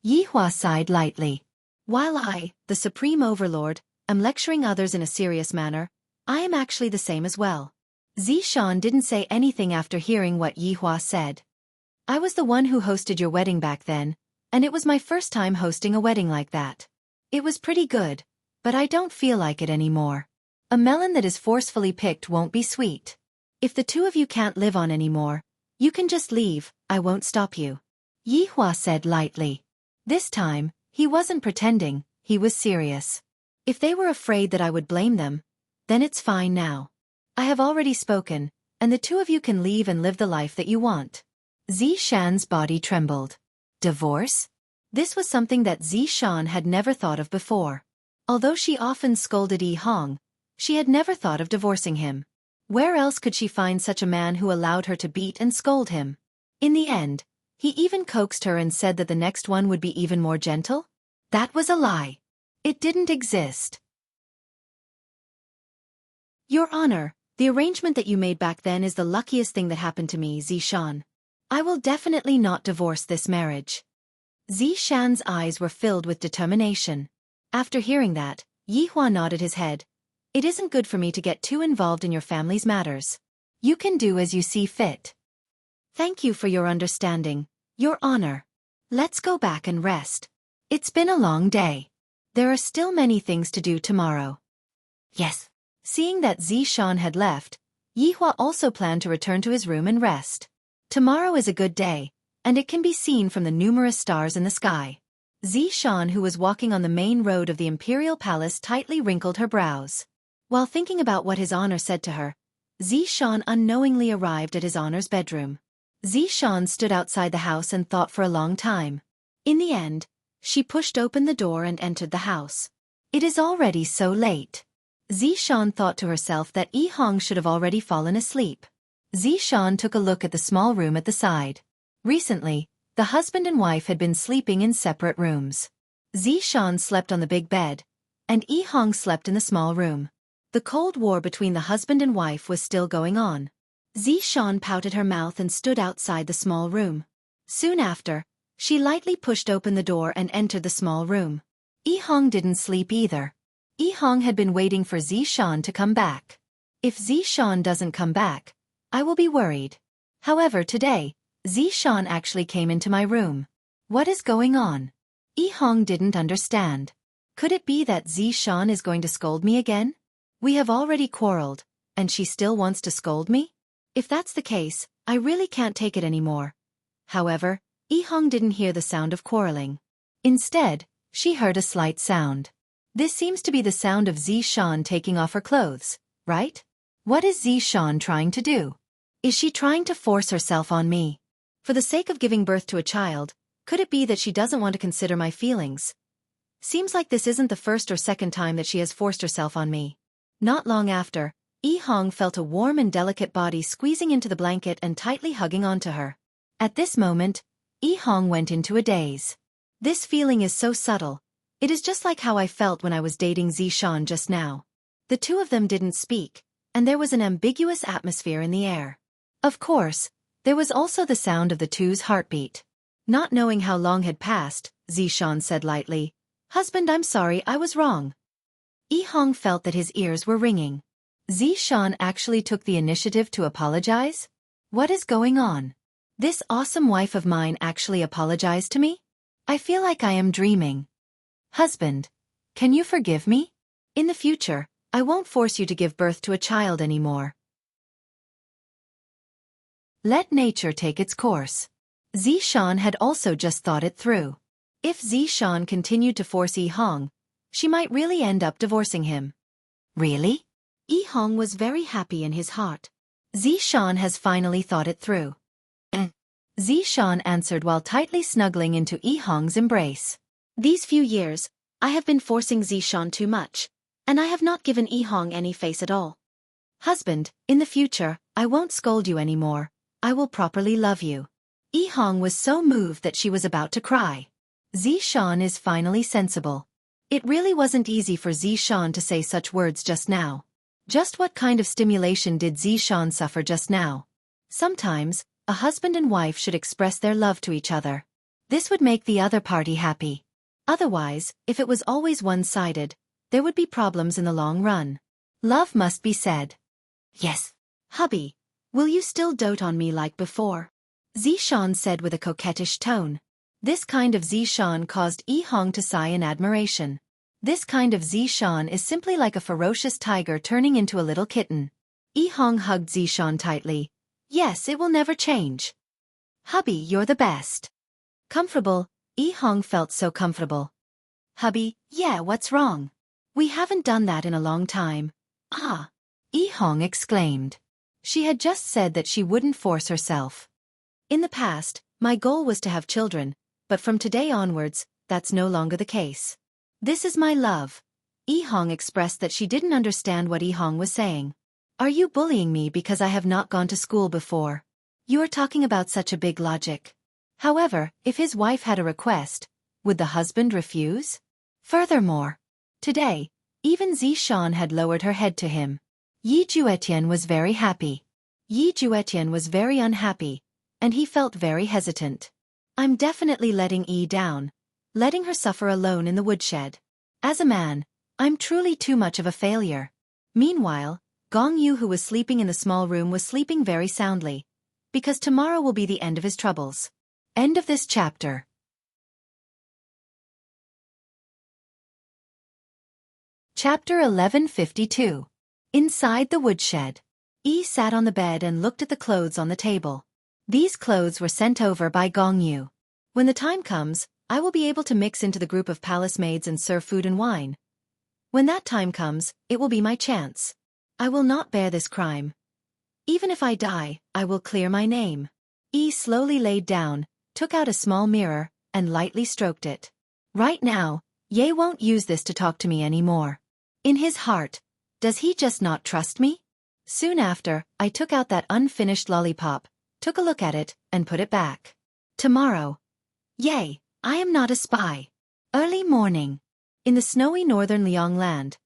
Yihua sighed lightly. While I, the Supreme Overlord, am lecturing others in a serious manner, I am actually the same as well. Zishan didn't say anything after hearing what Yihua said. I was the one who hosted your wedding back then, and it was my first time hosting a wedding like that. It was pretty good. But I don't feel like it anymore. A melon that is forcefully picked won't be sweet. If the two of you can't live on anymore, you can just leave, I won't stop you. Yihua said lightly. This time, he wasn't pretending, he was serious. If they were afraid that I would blame them, then it's fine now. I have already spoken, and the two of you can leave and live the life that you want. Zishan's body trembled. Divorce? This was something that Zishan had never thought of before. Although she often scolded Yi Hong, she had never thought of divorcing him. Where else could she find such a man who allowed her to beat and scold him? In the end, he even coaxed her and said that the next one would be even more gentle? That was a lie. It didn't exist. Your honor, the arrangement that you made back then is the luckiest thing that happened to me, Zishan. I will definitely not divorce this marriage. Zishan's eyes were filled with determination. After hearing that, Yihua nodded his head. It isn't good for me to get too involved in your family's matters. You can do as you see fit. Thank you for your understanding, Your Honor. Let's go back and rest. It's been a long day. There are still many things to do tomorrow. Yes. Seeing that Xiaofan had left, Yihua also planned to return to his room and rest. Tomorrow is a good day, and it can be seen from the numerous stars in the sky. Xiaofan, who was walking on the main road of the imperial palace, tightly wrinkled her brows. While thinking about what his honor said to her, Xiaofan unknowingly arrived at his honor's bedroom. Xiaofan stood outside the house and thought for a long time. In the end, she pushed open the door and entered the house. It is already so late. Xiaofan thought to herself that Yihong should have already fallen asleep. Xiaofan took a look at the small room at the side. Recently, the husband and wife had been sleeping in separate rooms. Xiaofan slept on the big bed, and Yihong slept in the small room. The Cold War between the husband and wife was still going on. Xiaofan pouted her mouth and stood outside the small room. Soon after, she lightly pushed open the door and entered the small room. Yihong didn't sleep either. Yihong had been waiting for Xiaofan to come back. If Xiaofan doesn't come back, I will be worried. However, today, Xiaofan actually came into my room. What is going on? Yihong didn't understand. Could it be that Xiaofan is going to scold me again? We have already quarreled, and she still wants to scold me? If that's the case, I really can't take it anymore. However, Yihong didn't hear the sound of quarreling. Instead, she heard a slight sound. This seems to be the sound of Xiaofan taking off her clothes, right? What is Xiaofan trying to do? Is she trying to force herself on me? For the sake of giving birth to a child, could it be that she doesn't want to consider my feelings? Seems like this isn't the first or second time that she has forced herself on me. Not long after, Yihong felt a warm and delicate body squeezing into the blanket and tightly hugging onto her. At this moment, Yihong went into a daze. This feeling is so subtle. It is just like how I felt when I was dating Xiaofan just now. The two of them didn't speak, and there was an ambiguous atmosphere in the air. Of course, there was also the sound of the two's heartbeat. Not knowing how long had passed, Xiaofan said lightly, "Husband, I'm sorry, I was wrong." Yihong felt that his ears were ringing. Xiaofan actually took the initiative to apologize? What is going on? This awesome wife of mine actually apologized to me? I feel like I am dreaming. Husband, can you forgive me? In the future, I won't force you to give birth to a child anymore. Let nature take its course. Xiaofan had also just thought it through. If Xiaofan continued to force Yihong, she might really end up divorcing him. Really? Yihong was very happy in his heart. Xiaofan has finally thought it through. Xiaofan answered while tightly snuggling into Yihong's embrace. These few years, I have been forcing Xiaofan too much, and I have not given Yihong any face at all. Husband, in the future, I won't scold you anymore. I will properly love you. Yihong was so moved that she was about to cry. Xiaofan is finally sensible. It really wasn't easy for Xiaofan to say such words just now. Just what kind of stimulation did Xiaofan suffer just now? Sometimes, a husband and wife should express their love to each other. This would make the other party happy. Otherwise, if it was always one-sided, there would be problems in the long run. Love must be said. Yes. Hubby, will you still dote on me like before? Xiaofan said with a coquettish tone. This kind of Xiaofan caused Yihong to sigh in admiration. This kind of Xiaofan is simply like a ferocious tiger turning into a little kitten. Yihong hugged Xiaofan tightly. Yes, it will never change. Hubby, you're the best. Comfortable, Yihong felt so comfortable. Hubby, yeah, what's wrong? We haven't done that in a long time. Ah! Yihong exclaimed. She had just said that she wouldn't force herself. In the past, my goal was to have children, but from today onwards, that's no longer the case. This is my love. Yihong expressed that she didn't understand what Yihong was saying. Are you bullying me because I have not gone to school before? You are talking about such a big logic. However, if his wife had a request, would the husband refuse? Furthermore, today, even Xiaofan had lowered her head to him. Yi Juetian was very happy. Yi Juetian was very unhappy, and he felt very hesitant. I'm definitely letting Yi down, letting her suffer alone in the woodshed. As a man, I'm truly too much of a failure. Meanwhile, Gong Yu, who was sleeping in the small room, was sleeping very soundly, because tomorrow will be the end of his troubles. End of this chapter. Chapter 1152. Inside the woodshed. Yi sat on the bed and looked at the clothes on the table. These clothes were sent over by Gong Yu. When the time comes, I will be able to mix into the group of palace maids and serve food and wine. When that time comes, it will be my chance. I will not bear this crime. Even if I die, I will clear my name. Yi slowly laid down, took out a small mirror, and lightly stroked it. Right now, Ye won't use this to talk to me anymore. In his heart, does he just not trust me? Soon after, I took out that unfinished lollipop, took a look at it, and put it back. Tomorrow. Yay, I am not a spy. Early morning. In the snowy northern Liang land,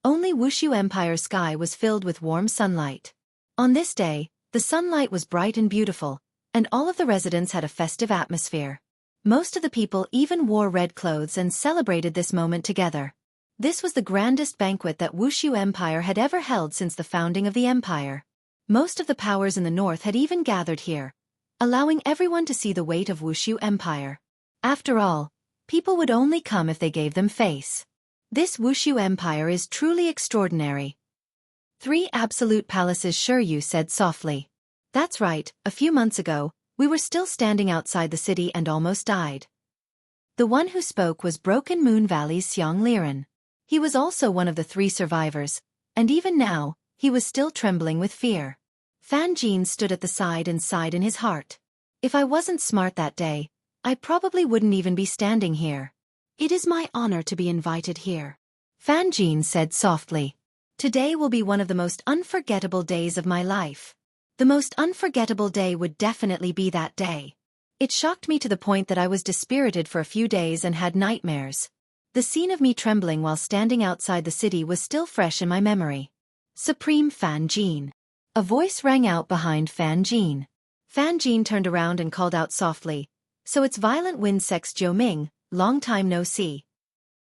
only Wuxia Empire's sky was filled with warm sunlight. On this day, the sunlight was bright and beautiful, and all of the residents had a festive atmosphere. Most of the people even wore red clothes and celebrated this moment together. This was the grandest banquet that Wuxia Empire had ever held since the founding of the empire. Most of the powers in the north had even gathered here, allowing everyone to see the weight of Wuxia Empire. After all, people would only come if they gave them face. This Wuxia Empire is truly extraordinary. 3 absolute palaces, Sure, you said softly. That's right, a few months ago, we were still standing outside the city and almost died. The one who spoke was Broken Moon Valley's Xiang Liren. He was also one of the 3 survivors, and even now, he was still trembling with fear. Fan Jin stood at the side and sighed in his heart. If I wasn't smart that day, I probably wouldn't even be standing here. It is my honor to be invited here. Fan Jin said softly. Today will be one of the most unforgettable days of my life. The most unforgettable day would definitely be that day. It shocked me to the point that I was dispirited for a few days and had nightmares. The scene of me trembling while standing outside the city was still fresh in my memory. Supreme Fan Jin. A voice rang out behind Fan Jin. Fan Jin turned around and called out softly, "So it's Violent Wind Sect's Jiu Ming, long time no see."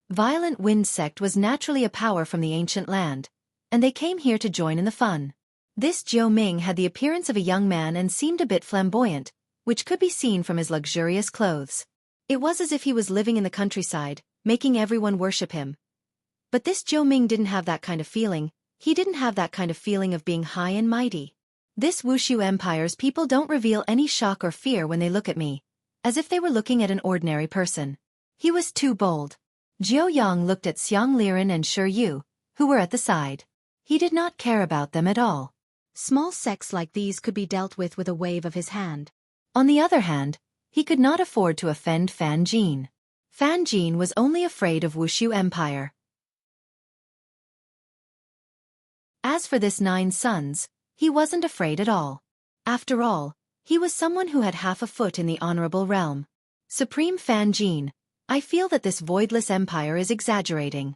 Violent Wind Sect was naturally a power from the ancient land, and they came here to join in the fun. This Jiu Ming had the appearance of a young man and seemed a bit flamboyant, which could be seen from his luxurious clothes. It was as if he was living in the countryside, making everyone worship him. But this Jiu Ming didn't have that kind of feeling. He didn't have that kind of feeling of being high and mighty. This Wuxia Empire's people don't reveal any shock or fear when they look at me, as if they were looking at an ordinary person. He was too bold. Jiu Yang looked at Xiang Liren and Shi Yu, who were at the side. He did not care about them at all. Small sects like these could be dealt with a wave of his hand. On the other hand, he could not afford to offend Fan Jin. Fan Jin was only afraid of Wuxia Empire. As for this 9 sons, he wasn't afraid at all. After all, he was someone who had half a foot in the honorable realm. Supreme Fan Jin, I feel that this voidless empire is exaggerating.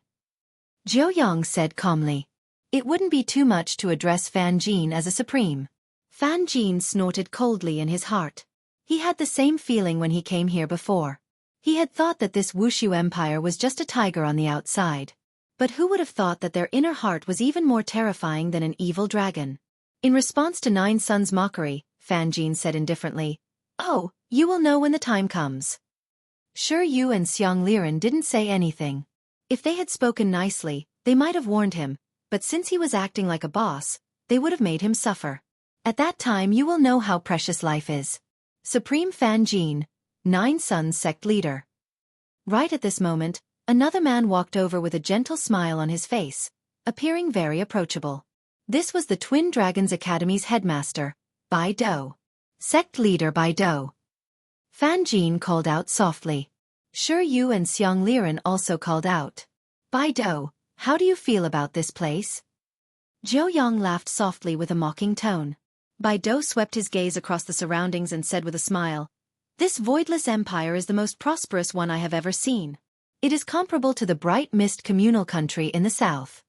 Jiu Yang said calmly. It wouldn't be too much to address Fan Jin as a supreme. Fan Jin snorted coldly in his heart. He had the same feeling when he came here before. He had thought that this Wuxia Empire was just a tiger on the outside. But who would have thought that their inner heart was even more terrifying than an evil dragon? In response to 9 sons' mockery, Fan Jin said indifferently, "Oh, you will know when the time comes." Shi Yu and Xiang Liren didn't say anything. If they had spoken nicely, they might have warned him, but since he was acting like a boss, they would have made him suffer. At that time you will know how precious life is. Supreme Fan Jin, 9 sons sect leader. Right at this moment, another man walked over with a gentle smile on his face, appearing very approachable. This was the Twin Dragons Academy's headmaster, Bai Dou. Sect leader Bai Dou. Fan Jin called out softly. Shi Yu and Xiang Liren also called out. Bai Dou, how do you feel about this place? Jiu Yang laughed softly with a mocking tone. Bai Dou swept his gaze across the surroundings and said with a smile, "This voidless empire is the most prosperous one I have ever seen. It is comparable to the Bright Mist communal country in the south.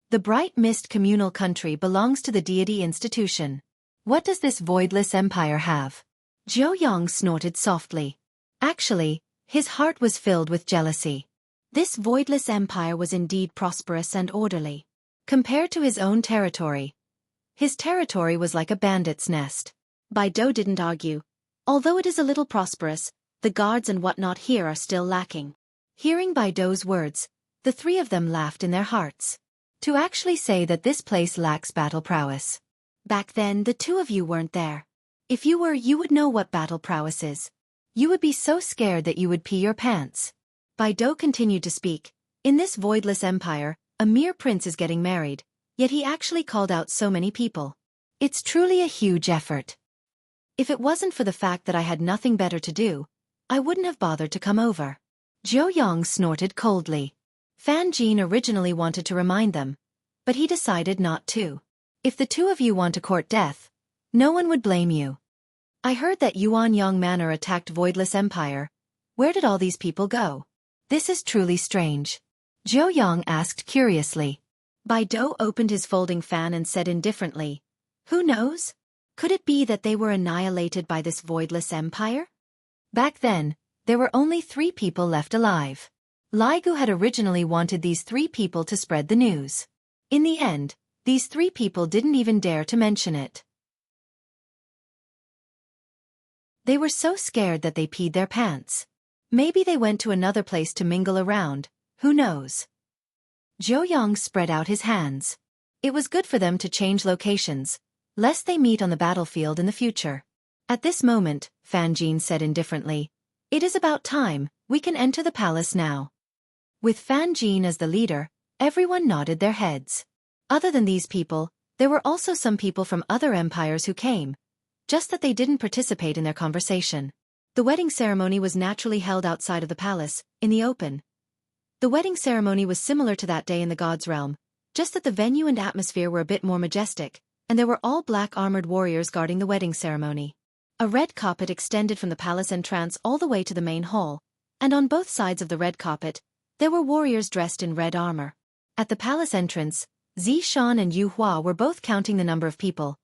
The Bright Mist communal country belongs to the deity institution. What does this voidless empire have?" Jiu Yang snorted softly. Actually, his heart was filled with jealousy. This voidless empire was indeed prosperous and orderly. Compared to his own territory, his territory was like a bandit's nest. Baidu didn't argue. Although it is a little prosperous, the guards and whatnot here are still lacking. Hearing Baidu's words, the three of them laughed in their hearts. To actually say that this place lacks battle prowess. Back then, the two of you weren't there. If you were, you would know what battle prowess is. You would be so scared that you would pee your pants. Baidu continued to speak. In this voidless empire, a mere prince is getting married, yet he actually called out so many people. It's truly a huge effort. If it wasn't for the fact that I had nothing better to do, I wouldn't have bothered to come over. Zhou Yang snorted coldly. Fan Jin originally wanted to remind them, but he decided not to. If the two of you want to court death, no one would blame you. I heard that Yuanyang Manor attacked Voidless Empire. Where did all these people go? This is truly strange. Zhou Yang asked curiously. Baidu opened his folding fan and said indifferently, "Who knows? Could it be that they were annihilated by this Voidless Empire?" Back then, there were only 3 people left alive. Li Gu had originally wanted these 3 people to spread the news. In the end, these 3 people didn't even dare to mention it. They were so scared that they peed their pants. Maybe they went to another place to mingle around, who knows? Zhou Yang spread out his hands. It was good for them to change locations, lest they meet on the battlefield in the future. At this moment, Fan Jin said indifferently, "It is about time, we can enter the palace now." With Fan Jin as the leader, everyone nodded their heads. Other than these people, there were also some people from other empires who came, just that they didn't participate in their conversation. The wedding ceremony was naturally held outside of the palace, in the open. The wedding ceremony was similar to that day in the God's realm, just that the venue and atmosphere were a bit more majestic, and there were all black armored warriors guarding the wedding ceremony. A red carpet extended from the palace entrance all the way to the main hall, and on both sides of the red carpet, there were warriors dressed in red armor. At the palace entrance, Zishan and Yu Hua were both counting the number of people,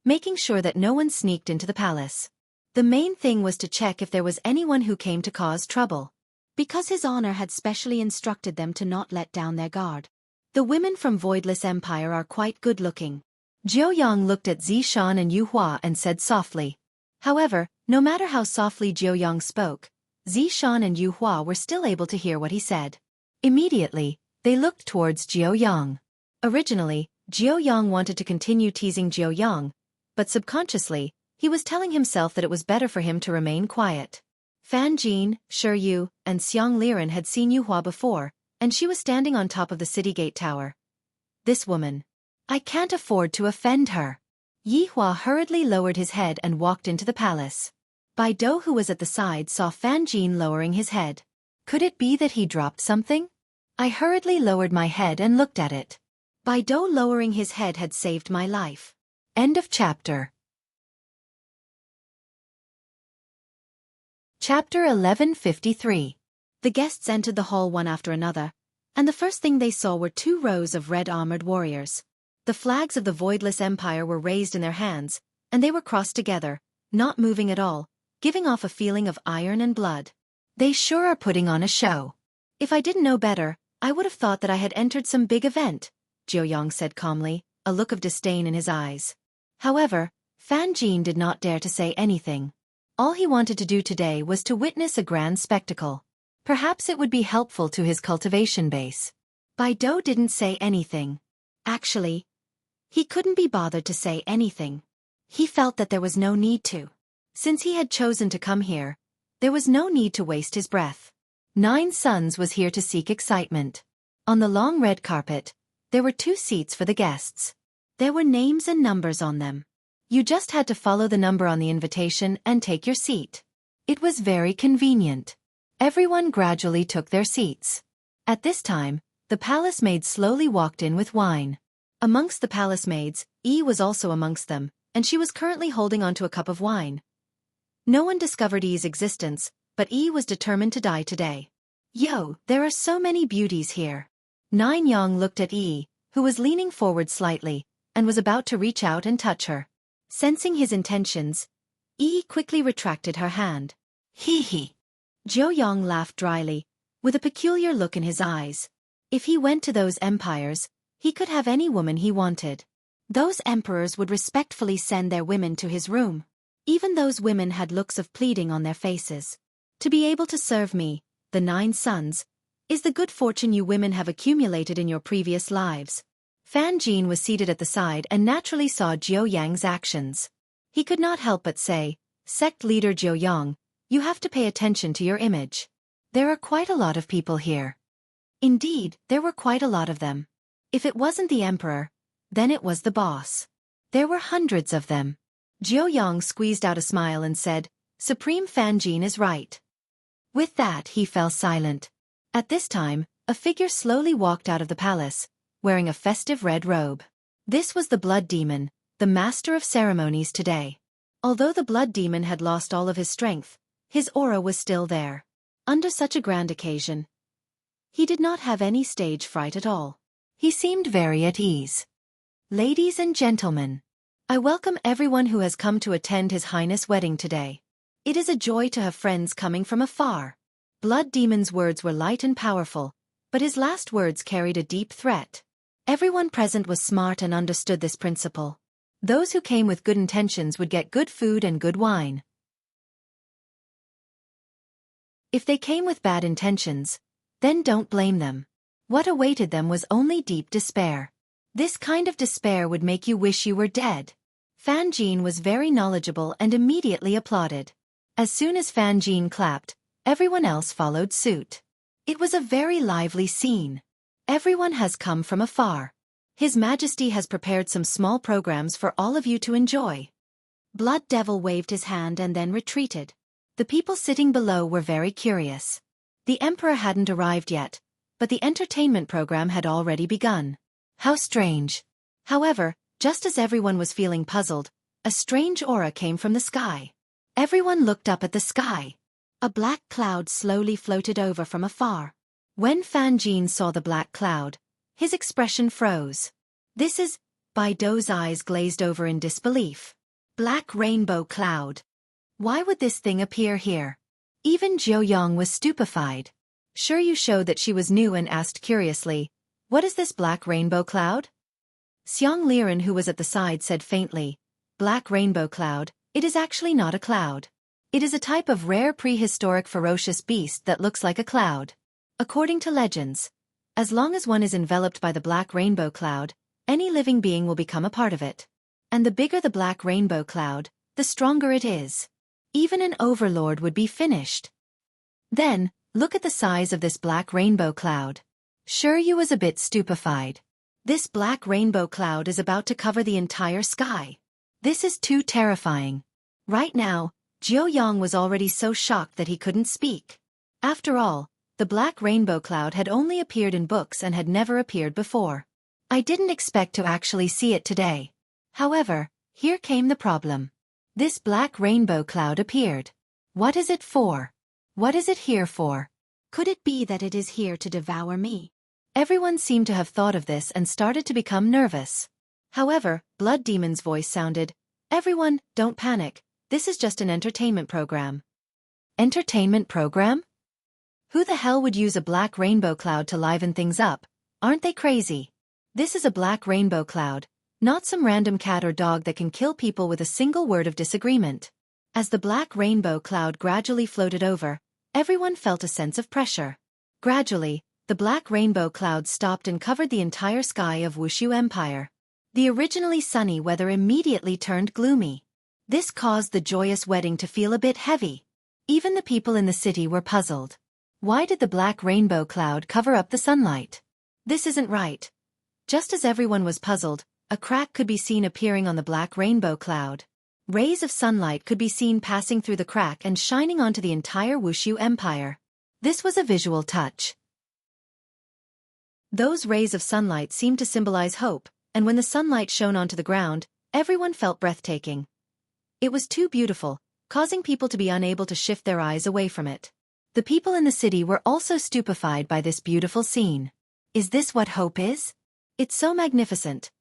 making sure that no one sneaked into the palace. The main thing was to check if there was anyone who came to cause trouble, because His Honor had specially instructed them to not let down their guard. The women from Voidless Empire are quite good-looking. Zhou Yang looked at Zishan and Yu Hua and said softly. However, no matter how softly Zhou Yang spoke, Zishan and Yu Hua were still able to hear what he said. Immediately, they looked towards Zhou Yang. Originally, Zhou Yang wanted to continue teasing Zhou Yang, but subconsciously, he was telling himself that it was better for him to remain quiet. Fan Jin, Shi Yu, and Xiang Liren had seen Yu Hua before, and she was standing on top of the city gate tower. This woman. I can't afford to offend her. Yi Hua hurriedly lowered his head and walked into the palace. Baidu, who was at the side, saw Fan Jin lowering his head. Could it be that he dropped something? I hurriedly lowered my head and looked at it. Baidu lowering his head had saved my life. End of chapter. Chapter 1153. The guests entered the hall one after another, and the first thing they saw were 2 rows of red-armored warriors. The flags of the Voidless Empire were raised in their hands, and they were crossed together, not moving at all, giving off a feeling of iron and blood. They sure are putting on a show. If I didn't know better, I would have thought that I had entered some big event, Zhou Yang said calmly, a look of disdain in his eyes. However, Fan Jin did not dare to say anything. All he wanted to do today was to witness a grand spectacle. Perhaps it would be helpful to his cultivation base. Baidu didn't say anything. Actually, he couldn't be bothered to say anything. He felt that there was no need to. Since he had chosen to come here, there was no need to waste his breath. 9 Suns was here to seek excitement. On the long red carpet, there were 2 seats for the guests. There were names and numbers on them. You just had to follow the number on the invitation and take your seat. It was very convenient. Everyone gradually took their seats. At this time, the palace maid slowly walked in with wine. Amongst the palace maids, Yi was also amongst them, and she was currently holding onto a cup of wine. No one discovered Yi's existence, but Yi was determined to die today. Yo, there are so many beauties here. Nine Yang looked at Yi, who was leaning forward slightly, and was about to reach out and touch her. Sensing his intentions, Yi quickly retracted her hand. Hee hee. Zhou Yang laughed dryly, with a peculiar look in his eyes. If he went to those empires, He could have any woman he wanted. Those emperors would respectfully send their women to his room. Even those women had looks of pleading on their faces. To be able to serve me, the 9 sons, is the good fortune you women have accumulated in your previous lives. Fan Jin was seated at the side and naturally saw Jiu Yang's actions. He could not help but say, "Sect leader Jiu Yang, you have to pay attention to your image. There are quite a lot of people here." Indeed, there were quite a lot of them. If it wasn't the emperor, then it was the boss. There were hundreds of them. Jiu Yang squeezed out a smile and said, "Supreme Fan Jin is right." With that he fell silent. At this time, a figure slowly walked out of the palace, wearing a festive red robe. This was the blood demon, the master of ceremonies today. Although the blood demon had lost all of his strength, his aura was still there. Under such a grand occasion, he did not have any stage fright at all. He seemed very at ease. "Ladies and gentlemen, I welcome everyone who has come to attend His Highness' wedding today. It is a joy to have friends coming from afar." Blood Demon's words were light and powerful, but his last words carried a deep threat. Everyone present was smart and understood this principle. Those who came with good intentions would get good food and good wine. If they came with bad intentions, then don't blame them. What awaited them was only deep despair. This kind of despair would make you wish you were dead. Fan Jin was very knowledgeable and immediately applauded. As soon as Fan Jin clapped, everyone else followed suit. It was a very lively scene. Everyone has come from afar. His Majesty has prepared some small programs for all of you to enjoy. Blood Devil waved his hand and then retreated. The people sitting below were very curious. The Emperor hadn't arrived yet, but the entertainment program had already begun. How strange. However, just as everyone was feeling puzzled, a strange aura came from the sky. Everyone looked up at the sky. A black cloud slowly floated over from afar. When Fan Jin saw the black cloud, his expression froze. "This is..." Baido's eyes glazed over in disbelief. "Black rainbow cloud. Why would this thing appear here?" Even Jiu Yang was stupefied. Sure you showed that she was new and asked curiously, "What is this black rainbow cloud?" Xiang Liren, who was at the side, said faintly, "Black rainbow cloud, it is actually not a cloud. It is a type of rare prehistoric ferocious beast that looks like a cloud. According to legends, as long as one is enveloped by the black rainbow cloud, any living being will become a part of it. And the bigger the black rainbow cloud, the stronger it is. Even an overlord would be finished. Then, look at the size of this black rainbow cloud." Sure you was a bit stupefied. This black rainbow cloud is about to cover the entire sky. This is too terrifying. Right now, Jiu Yang was already so shocked that he couldn't speak. After all, the black rainbow cloud had only appeared in books and had never appeared before. I didn't expect to actually see it today. However, here came the problem. This black rainbow cloud appeared. What is it for? What is it here for? Could it be that it is here to devour me? Everyone seemed to have thought of this and started to become nervous. However, Blood Demon's voice sounded, "Everyone, don't panic. This is just an entertainment program." Entertainment program? Who the hell would use a black rainbow cloud to liven things up? Aren't they crazy? This is a black rainbow cloud, not some random cat or dog that can kill people with a single word of disagreement. As the black rainbow cloud gradually floated over, everyone felt a sense of pressure. Gradually, the black rainbow cloud stopped and covered the entire sky of Wuxia Empire. The originally sunny weather immediately turned gloomy. This caused the joyous wedding to feel a bit heavy. Even the people in the city were puzzled. Why did the black rainbow cloud cover up the sunlight? This isn't right. Just as everyone was puzzled, a crack could be seen appearing on the black rainbow cloud. Rays of sunlight could be seen passing through the crack and shining onto the entire Wuxia Empire. This was a visual touch. Those rays of sunlight seemed to symbolize hope, and when the sunlight shone onto the ground, everyone felt breathtaking. It was too beautiful, causing people to be unable to shift their eyes away from it. The people in the city were also stupefied by this beautiful scene. Is this what hope is? It's so magnificent.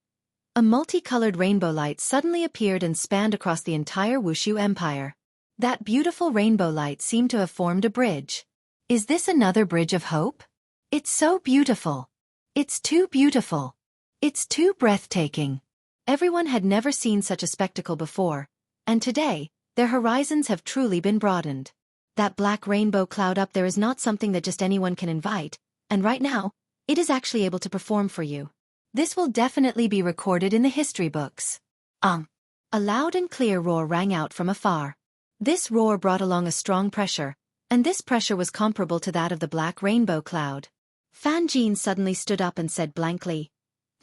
A multicolored rainbow light suddenly appeared and spanned across the entire Wuxia Empire. That beautiful rainbow light seemed to have formed a bridge. Is this another bridge of hope? It's so beautiful. It's too beautiful. It's too breathtaking. Everyone had never seen such a spectacle before, and today, their horizons have truly been broadened. That black rainbow cloud up there is not something that just anyone can invite, and right now, it is actually able to perform for you. This will definitely be recorded in the history books. A loud and clear roar rang out from afar. This roar brought along a strong pressure, and this pressure was comparable to that of the black rainbow cloud. Fan Jin suddenly stood up and said blankly,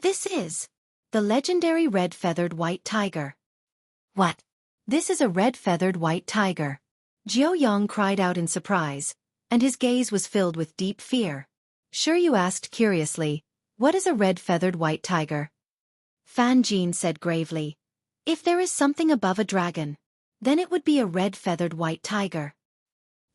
"This is the legendary red-feathered white tiger." "What? This is a red-feathered white tiger?" Jiao Yang cried out in surprise, and his gaze was filled with deep fear. "Sure," you asked curiously, "what is a red-feathered white tiger?" Fan Jin said gravely, "If there is something above a dragon, then it would be a red-feathered white tiger."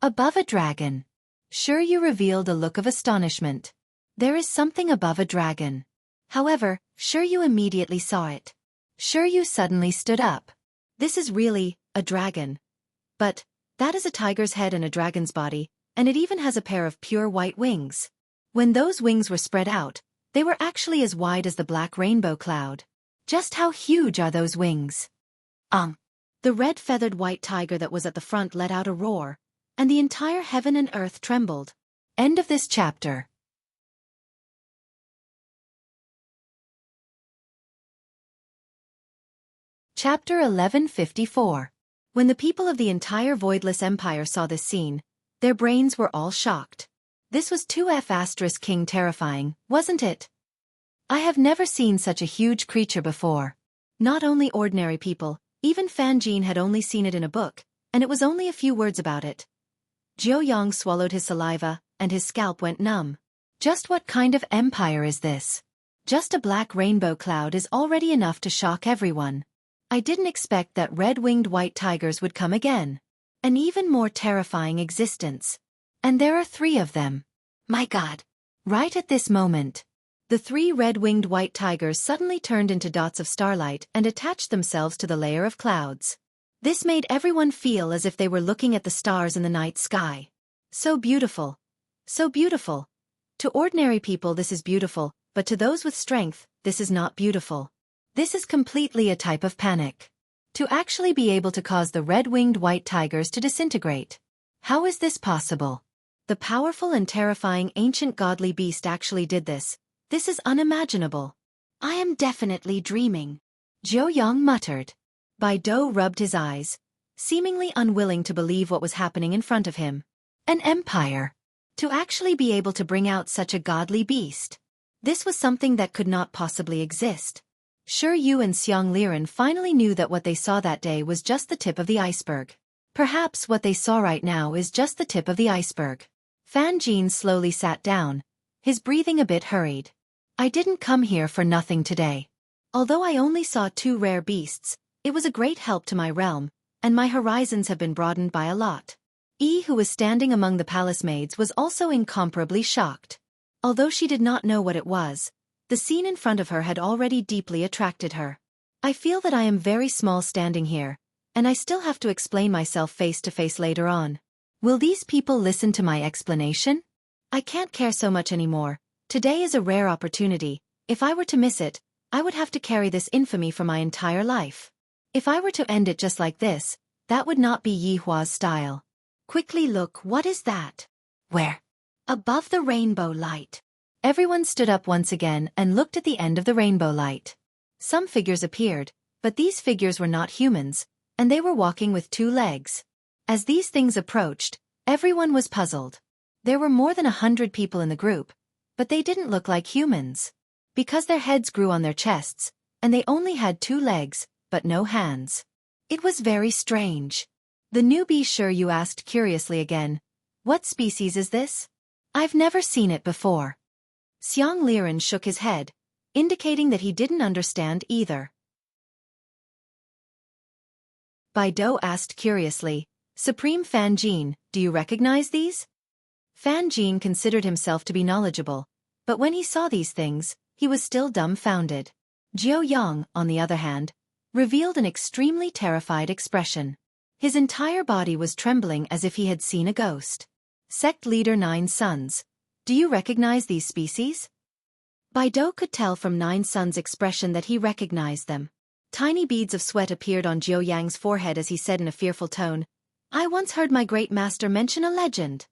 "Above a dragon?" Sure, you revealed a look of astonishment. "There is something above a dragon." However, Sure, you immediately saw it. Sure, you suddenly stood up. "This is really a dragon. But that is a tiger's head and a dragon's body, and it even has a pair of pure white wings." When those wings were spread out, they were actually as wide as the black rainbow cloud. Just how huge are those wings? The red-feathered white tiger that was at the front let out a roar, and the entire heaven and earth trembled. End of this chapter. Chapter 1154. When the people of the entire Voidless Empire saw this scene, their brains were all shocked. This was too **king terrifying, wasn't it? I have never seen such a huge creature before. Not only ordinary people, even Fan Jin had only seen it in a book, and it was only a few words about it. Jiao Yang swallowed his saliva, and his scalp went numb. Just what kind of empire is this? Just a black rainbow cloud is already enough to shock everyone. I didn't expect that red-winged white tigers would come again. An even more terrifying existence. And there are 3 of them. My God! Right at this moment, the 3 red-winged white tigers suddenly turned into dots of starlight and attached themselves to the layer of clouds. This made everyone feel as if they were looking at the stars in the night sky. So beautiful. So beautiful. To ordinary people this is beautiful, but to those with strength, this is not beautiful. This is completely a type of panic. To actually be able to cause the red-winged white tigers to disintegrate. How is this possible? The powerful and terrifying ancient godly beast actually did this. This is unimaginable. I am definitely dreaming. Jiao Yang muttered. Bai Dou rubbed his eyes, seemingly unwilling to believe what was happening in front of him. An empire. To actually be able to bring out such a godly beast. This was something that could not possibly exist. Sure, Yu and Xiang Liren finally knew that what they saw that day was just the tip of the iceberg. Perhaps what they saw right now is just the tip of the iceberg. Fan Jin slowly sat down, his breathing a bit hurried. I didn't come here for nothing today. Although I only saw 2 rare beasts, it was a great help to my realm, and my horizons have been broadened by a lot. Yi, who was standing among the palace maids, was also incomparably shocked. Although she did not know what it was, the scene in front of her had already deeply attracted her. I feel that I am very small standing here, and I still have to explain myself face to face later on. Will these people listen to my explanation? I can't care so much anymore. Today is a rare opportunity. If I were to miss it, I would have to carry this infamy for my entire life. If I were to end it just like this, that would not be Yi Hua's style. Quickly look, what is that? Where? Above the rainbow light. Everyone stood up once again and looked at the end of the rainbow light. Some figures appeared, but these figures were not humans, and they were walking with 2 legs. As these things approached, everyone was puzzled. There were more than 100 people in the group, but they didn't look like humans. Because their heads grew on their chests, and they only had 2 legs, but no hands. It was very strange. The newbie Sure Yu asked curiously again, what species is this? I've never seen it before. Xiang Liren shook his head, indicating that he didn't understand either. Bai Dou asked curiously, Supreme Fan Jin, do you recognize these? Fan Jin considered himself to be knowledgeable, but when he saw these things, he was still dumbfounded. Jiao Yang, on the other hand, revealed an extremely terrified expression. His entire body was trembling as if he had seen a ghost. Sect Leader 9 Sons, do you recognize these species? Baido could tell from Nine Sun's expression that he recognized them. Tiny beads of sweat appeared on Jiu Yang's forehead as he said in a fearful tone, "I once heard my great master mention a legend."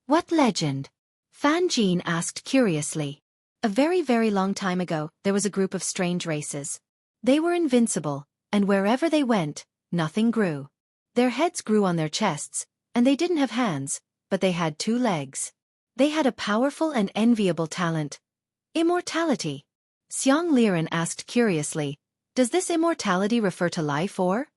"What legend?" Fan Jin asked curiously. "A very, very long time ago, there was a group of strange races. They were invincible, and wherever they went, nothing grew. Their heads grew on their chests, and they didn't have hands, but they had 2 legs. They had a powerful and enviable talent. Immortality." Xiang Liren asked curiously, "Does this immortality refer to life or?"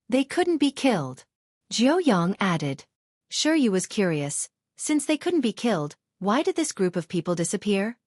"They couldn't be killed." Jiu Yang added. Sure, you was curious. Since they couldn't be killed, why did this group of people disappear?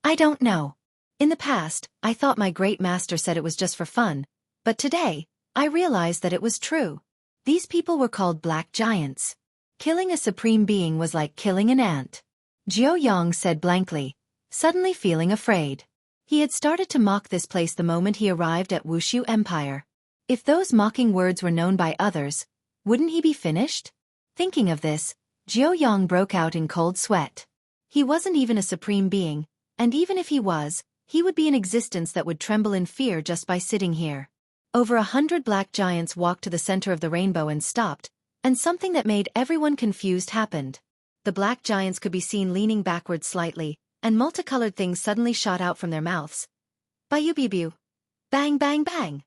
"I don't know. In the past, I thought my great master said it was just for fun, but today, I realized that it was true. These people were called Black Giants. Killing a supreme being was like killing an ant." Jiu Yang said blankly, suddenly feeling afraid. He had started to mock this place the moment he arrived at Wuxia Empire. If those mocking words were known by others, wouldn't he be finished? Thinking of this, Jiu Yang broke out in cold sweat. He wasn't even a supreme being, and even if he was, he would be an existence that would tremble in fear just by sitting here. Over 100 black giants walked to the center of the rainbow and stopped, and something that made everyone confused happened. The black giants could be seen leaning backwards slightly, and multicolored things suddenly shot out from their mouths. Bayu-biu-biu. Bang bang bang.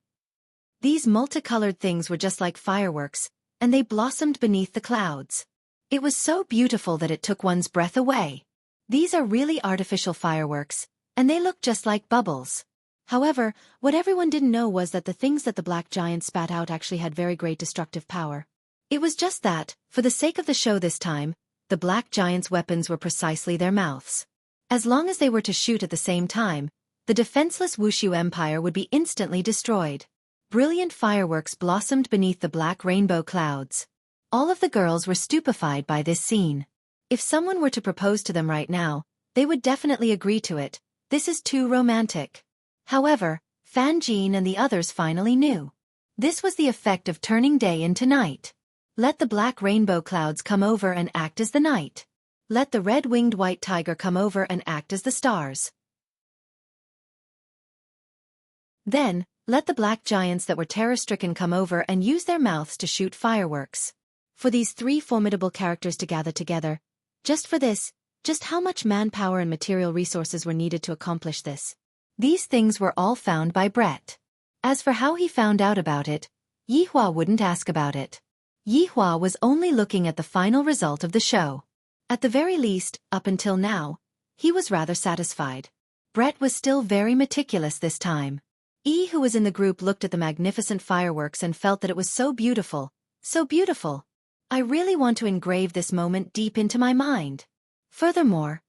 These multicolored things were just like fireworks, and they blossomed beneath the clouds. It was so beautiful that it took one's breath away. These are really artificial fireworks, and they look just like bubbles. However, what everyone didn't know was that the things that the black giants spat out actually had very great destructive power. It was just that, for the sake of the show this time, the black giants' weapons were precisely their mouths. As long as they were to shoot at the same time, the defenseless Wuxia Empire would be instantly destroyed. Brilliant fireworks blossomed beneath the black rainbow clouds. All of the girls were stupefied by this scene. If someone were to propose to them right now, they would definitely agree to it. This is too romantic. However, Fan Jin and the others finally knew. This was the effect of turning day into night. Let the black rainbow clouds come over and act as the night. Let the red-winged white tiger come over and act as the stars. Then, let the black giants that were terror-stricken come over and use their mouths to shoot fireworks. For these 3 formidable characters to gather together, just for this, just how much manpower and material resources were needed to accomplish this? These things were all found by Brett. As for how he found out about it, Yihua wouldn't ask about it. Yihua was only looking at the final result of the show. At the very least, up until now, he was rather satisfied. Brett was still very meticulous this time. Who was in the group looked at the magnificent fireworks and felt that it was so beautiful, so beautiful. I really want to engrave this moment deep into my mind. Furthermore,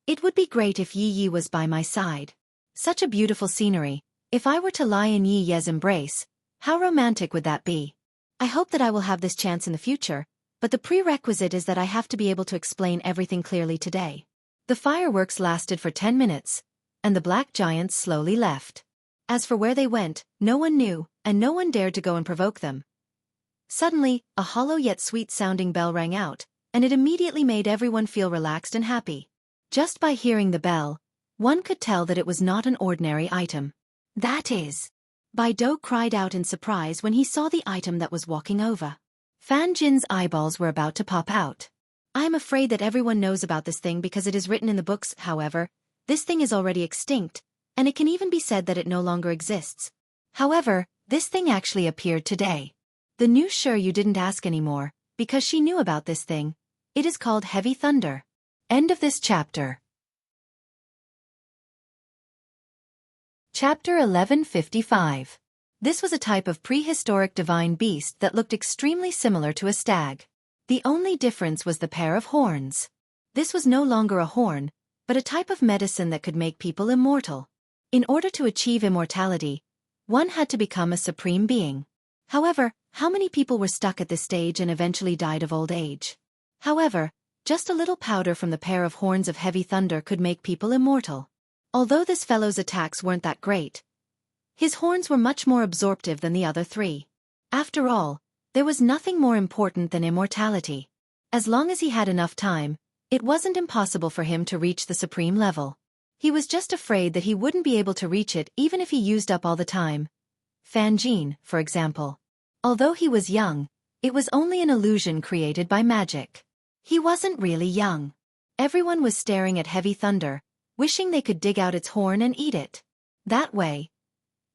it would be great if Yi was by my side. Such a beautiful scenery. If I were to lie in Yi's embrace, how romantic would that be? I hope that I will have this chance in the future, but the prerequisite is that I have to be able to explain everything clearly today. The fireworks lasted for 10 minutes, and the black giants slowly left. As for where they went, no one knew, and no one dared to go and provoke them. Suddenly, a hollow yet sweet-sounding bell rang out, and it immediately made everyone feel relaxed and happy. Just by hearing the bell, one could tell that it was not an ordinary item. That is, Baido cried out in surprise when he saw the item that was walking over. Fan Jin's eyeballs were about to pop out. I am afraid that everyone knows about this thing because it is written in the books. However, this thing is already extinct, and it can even be said that it no longer exists. However, this thing actually appeared today. The news sure you didn't ask anymore, because she knew about this thing. It is called Heavy Thunder. End of this chapter. Chapter 1155. This was a type of prehistoric divine beast that looked extremely similar to a stag. The only difference was the pair of horns. This was no longer a horn, but a type of medicine that could make people immortal. In order to achieve immortality, one had to become a supreme being. However, how many people were stuck at this stage and eventually died of old age? However, just a little powder from the pair of horns of Heavy Thunder could make people immortal. Although this fellow's attacks weren't that great, his horns were much more absorptive than the other 3. After all, there was nothing more important than immortality. As long as he had enough time, it wasn't impossible for him to reach the supreme level. He was just afraid that he wouldn't be able to reach it even if he used up all the time. Fan Jin, for example. Although he was young, it was only an illusion created by magic. He wasn't really young. Everyone was staring at Heavy Thunder, wishing they could dig out its horn and eat it. That way,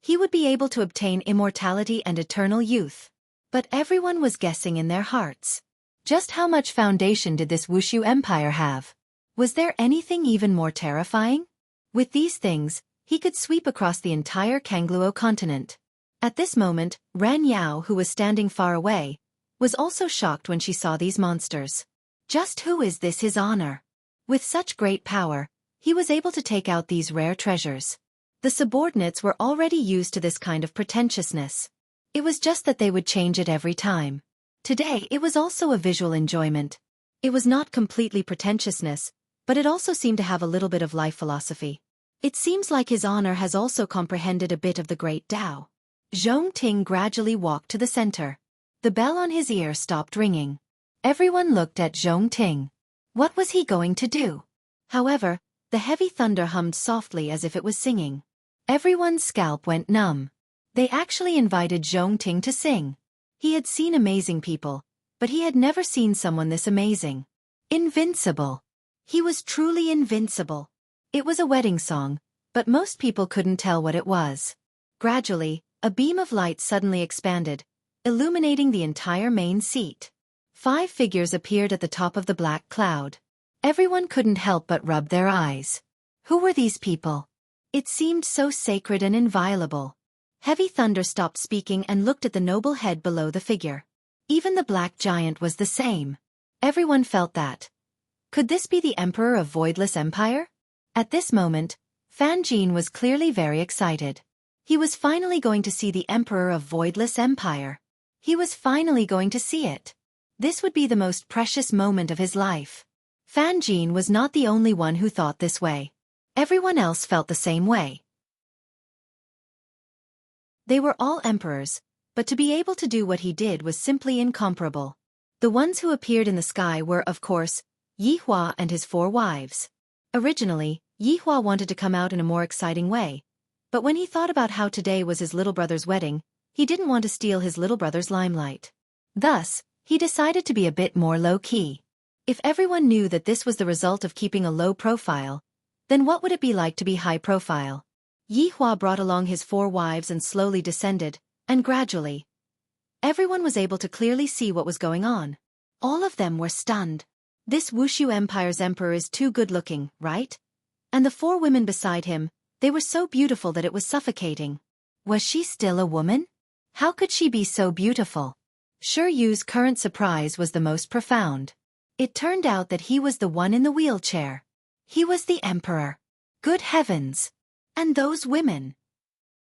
he would be able to obtain immortality and eternal youth. But everyone was guessing in their hearts. Just how much foundation did this Wuxia Empire have? Was there anything even more terrifying? With these things, he could sweep across the entire Kangluo continent. At this moment, Ran Yao, who was standing far away, was also shocked when she saw these monsters. Just who is this His Honor? With such great power, he was able to take out these rare treasures. The subordinates were already used to this kind of pretentiousness. It was just that they would change it every time. Today it was also a visual enjoyment. It was not completely pretentiousness, but it also seemed to have a little bit of life philosophy. It seems like His Honor has also comprehended a bit of the great Tao. Zhong Ting gradually walked to the center. The bell on his ear stopped ringing. Everyone looked at Zhong Ting. What was he going to do? However, the Heavy Thunder hummed softly as if it was singing. Everyone's scalp went numb. They actually invited Zhong Ting to sing. He had seen amazing people, but he had never seen someone this amazing. Invincible. He was truly invincible. It was a wedding song, but most people couldn't tell what it was. Gradually, a beam of light suddenly expanded, illuminating the entire main seat. 5 figures appeared at the top of the black cloud. Everyone couldn't help but rub their eyes. Who were these people? It seemed so sacred and inviolable. Heavy Thunder stopped speaking and looked at the noble head below the figure. Even the black giant was the same. Everyone felt that. Could this be the Emperor of Voidless Empire? At this moment, Fan Jin was clearly very excited. He was finally going to see the Emperor of Voidless Empire. He was finally going to see it. This would be the most precious moment of his life. Fan Jin was not the only one who thought this way. Everyone else felt the same way. They were all emperors, but to be able to do what he did was simply incomparable. The ones who appeared in the sky were, of course, Yi Hua and his 4 wives. Originally, Yi Hua wanted to come out in a more exciting way, but when he thought about how today was his little brother's wedding, he didn't want to steal his little brother's limelight. Thus, he decided to be a bit more low-key. If everyone knew that this was the result of keeping a low profile, then what would it be like to be high profile? Yi Hua brought along his 4 wives and slowly descended, and gradually, everyone was able to clearly see what was going on. All of them were stunned. This Wuxia Empire's emperor is too good-looking, right? And the 4 women beside him, they were so beautiful that it was suffocating. Was she still a woman? How could she be so beautiful? Shi Yu's current surprise was the most profound. It turned out that he was the one in the wheelchair. He was the emperor. Good heavens! And those women!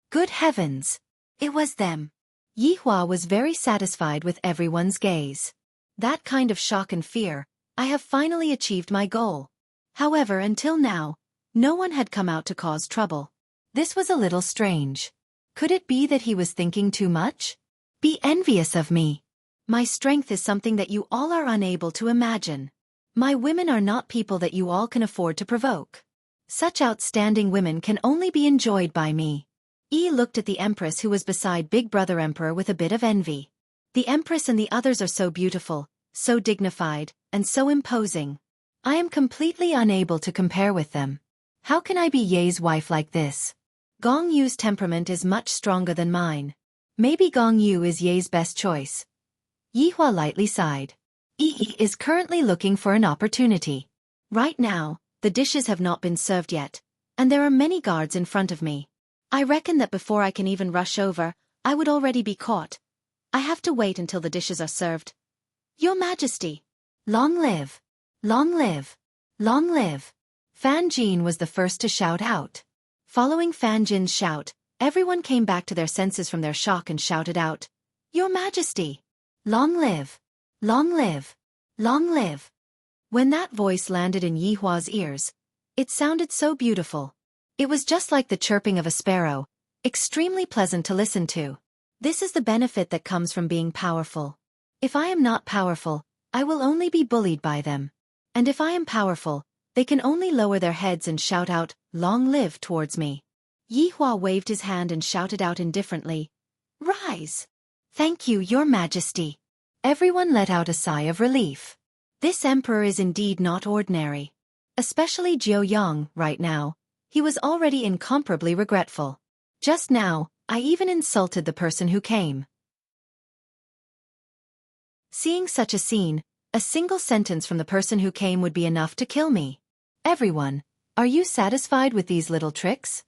Good heavens! It was them. Yi Hua was very satisfied with everyone's gaze. That kind of shock and fear, I have finally achieved my goal. However, until now, no one had come out to cause trouble. This was a little strange. Could it be that he was thinking too much? Be envious of me. My strength is something that you all are unable to imagine. My women are not people that you all can afford to provoke. Such outstanding women can only be enjoyed by me. Yi looked at the Empress who was beside Big Brother Emperor with a bit of envy. The Empress and the others are so beautiful, so dignified, and so imposing. I am completely unable to compare with them. How can I be Ye's wife like this? Gong Yu's temperament is much stronger than mine. Maybe Gong Yu is Ye's best choice. Yi Hua lightly sighed. Yi is currently looking for an opportunity. Right now, the dishes have not been served yet, and there are many guards in front of me. I reckon that before I can even rush over, I would already be caught. I have to wait until the dishes are served. Your Majesty! Long live! Long live! Long live! Fan Jin was the first to shout out. Following Fan Jin's shout, everyone came back to their senses from their shock and shouted out, Your Majesty! Long live! Long live! Long live! When that voice landed in Yi Hua's ears, it sounded so beautiful. It was just like the chirping of a sparrow, extremely pleasant to listen to. This is the benefit that comes from being powerful. If I am not powerful, I will only be bullied by them. And if I am powerful, They can only lower their heads and shout out, "Long live," towards me. Yi Hua waved his hand and shouted out indifferently, "Rise!" "Thank you, Your Majesty." Everyone let out a sigh of relief. This emperor is indeed not ordinary. Especially Jiao Yang, right now. He was already incomparably regretful. Just now, I even insulted the person who came. Seeing such a scene, a single sentence from the person who came would be enough to kill me. Everyone, are you satisfied with these little tricks?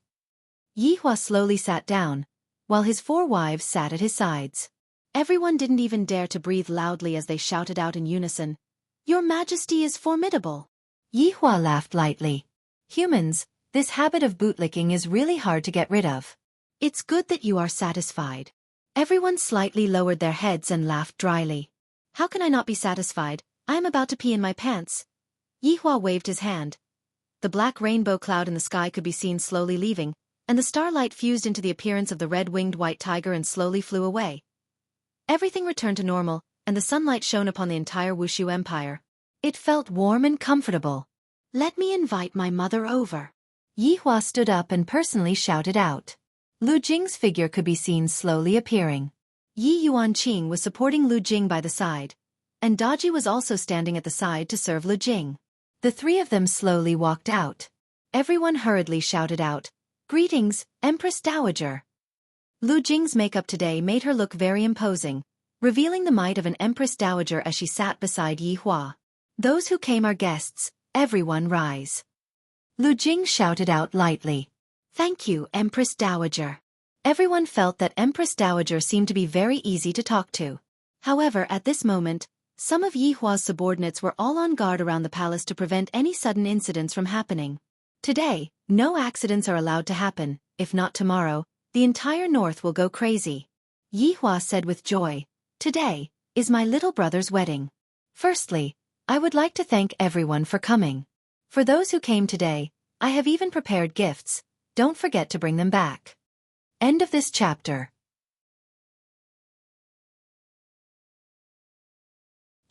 Yi Hua slowly sat down, while his 4 wives sat at his sides. Everyone didn't even dare to breathe loudly as they shouted out in unison, "Your Majesty is formidable." Yi Hua laughed lightly. Humans, this habit of bootlicking is really hard to get rid of. It's good that you are satisfied. Everyone slightly lowered their heads and laughed dryly. How can I not be satisfied? I am about to pee in my pants. Yi Hua waved his hand. The black rainbow cloud in the sky could be seen slowly leaving, and the starlight fused into the appearance of the red-winged white tiger and slowly flew away. Everything returned to normal, and the sunlight shone upon the entire Wuxia Empire. It felt warm and comfortable. "Let me invite my mother over." Yi Hua stood up and personally shouted out. Lu Jing's figure could be seen slowly appearing. Yi Yuanqing was supporting Lu Jing by the side, and Daji was also standing at the side to serve Lu Jing. The 3 of them slowly walked out. Everyone hurriedly shouted out, "Greetings, Empress Dowager." Lu Jing's makeup today made her look very imposing, revealing the might of an Empress Dowager as she sat beside Yi Hua. "Those who came are guests, everyone rise." Lu Jing shouted out lightly, "Thank you, Empress Dowager." Everyone felt that Empress Dowager seemed to be very easy to talk to. However, at this moment, some of Yi Hua's subordinates were all on guard around the palace to prevent any sudden incidents from happening. Today, no accidents are allowed to happen. If not tomorrow, the entire north will go crazy. Yi Hua said with joy, "Today is my little brother's wedding. Firstly, I would like to thank everyone for coming. For those who came today, I have even prepared gifts. Don't forget to bring them back." End of this chapter.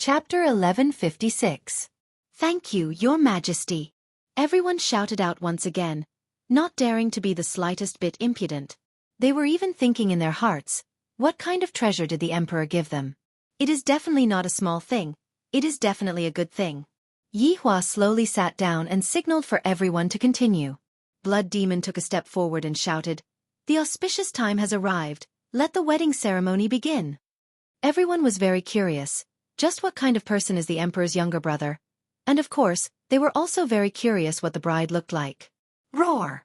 Chapter 1156. Thank you, Your Majesty. Everyone shouted out once again, not daring to be the slightest bit impudent. They were even thinking in their hearts, what kind of treasure did the emperor give them? It is definitely not a small thing. It is definitely a good thing. Yi Hua slowly sat down and signaled for everyone to continue. Blood Demon took a step forward and shouted, "The auspicious time has arrived, let the wedding ceremony begin." Everyone was very curious, just what kind of person is the emperor's younger brother? And of course, they were also very curious what the bride looked like. Roar!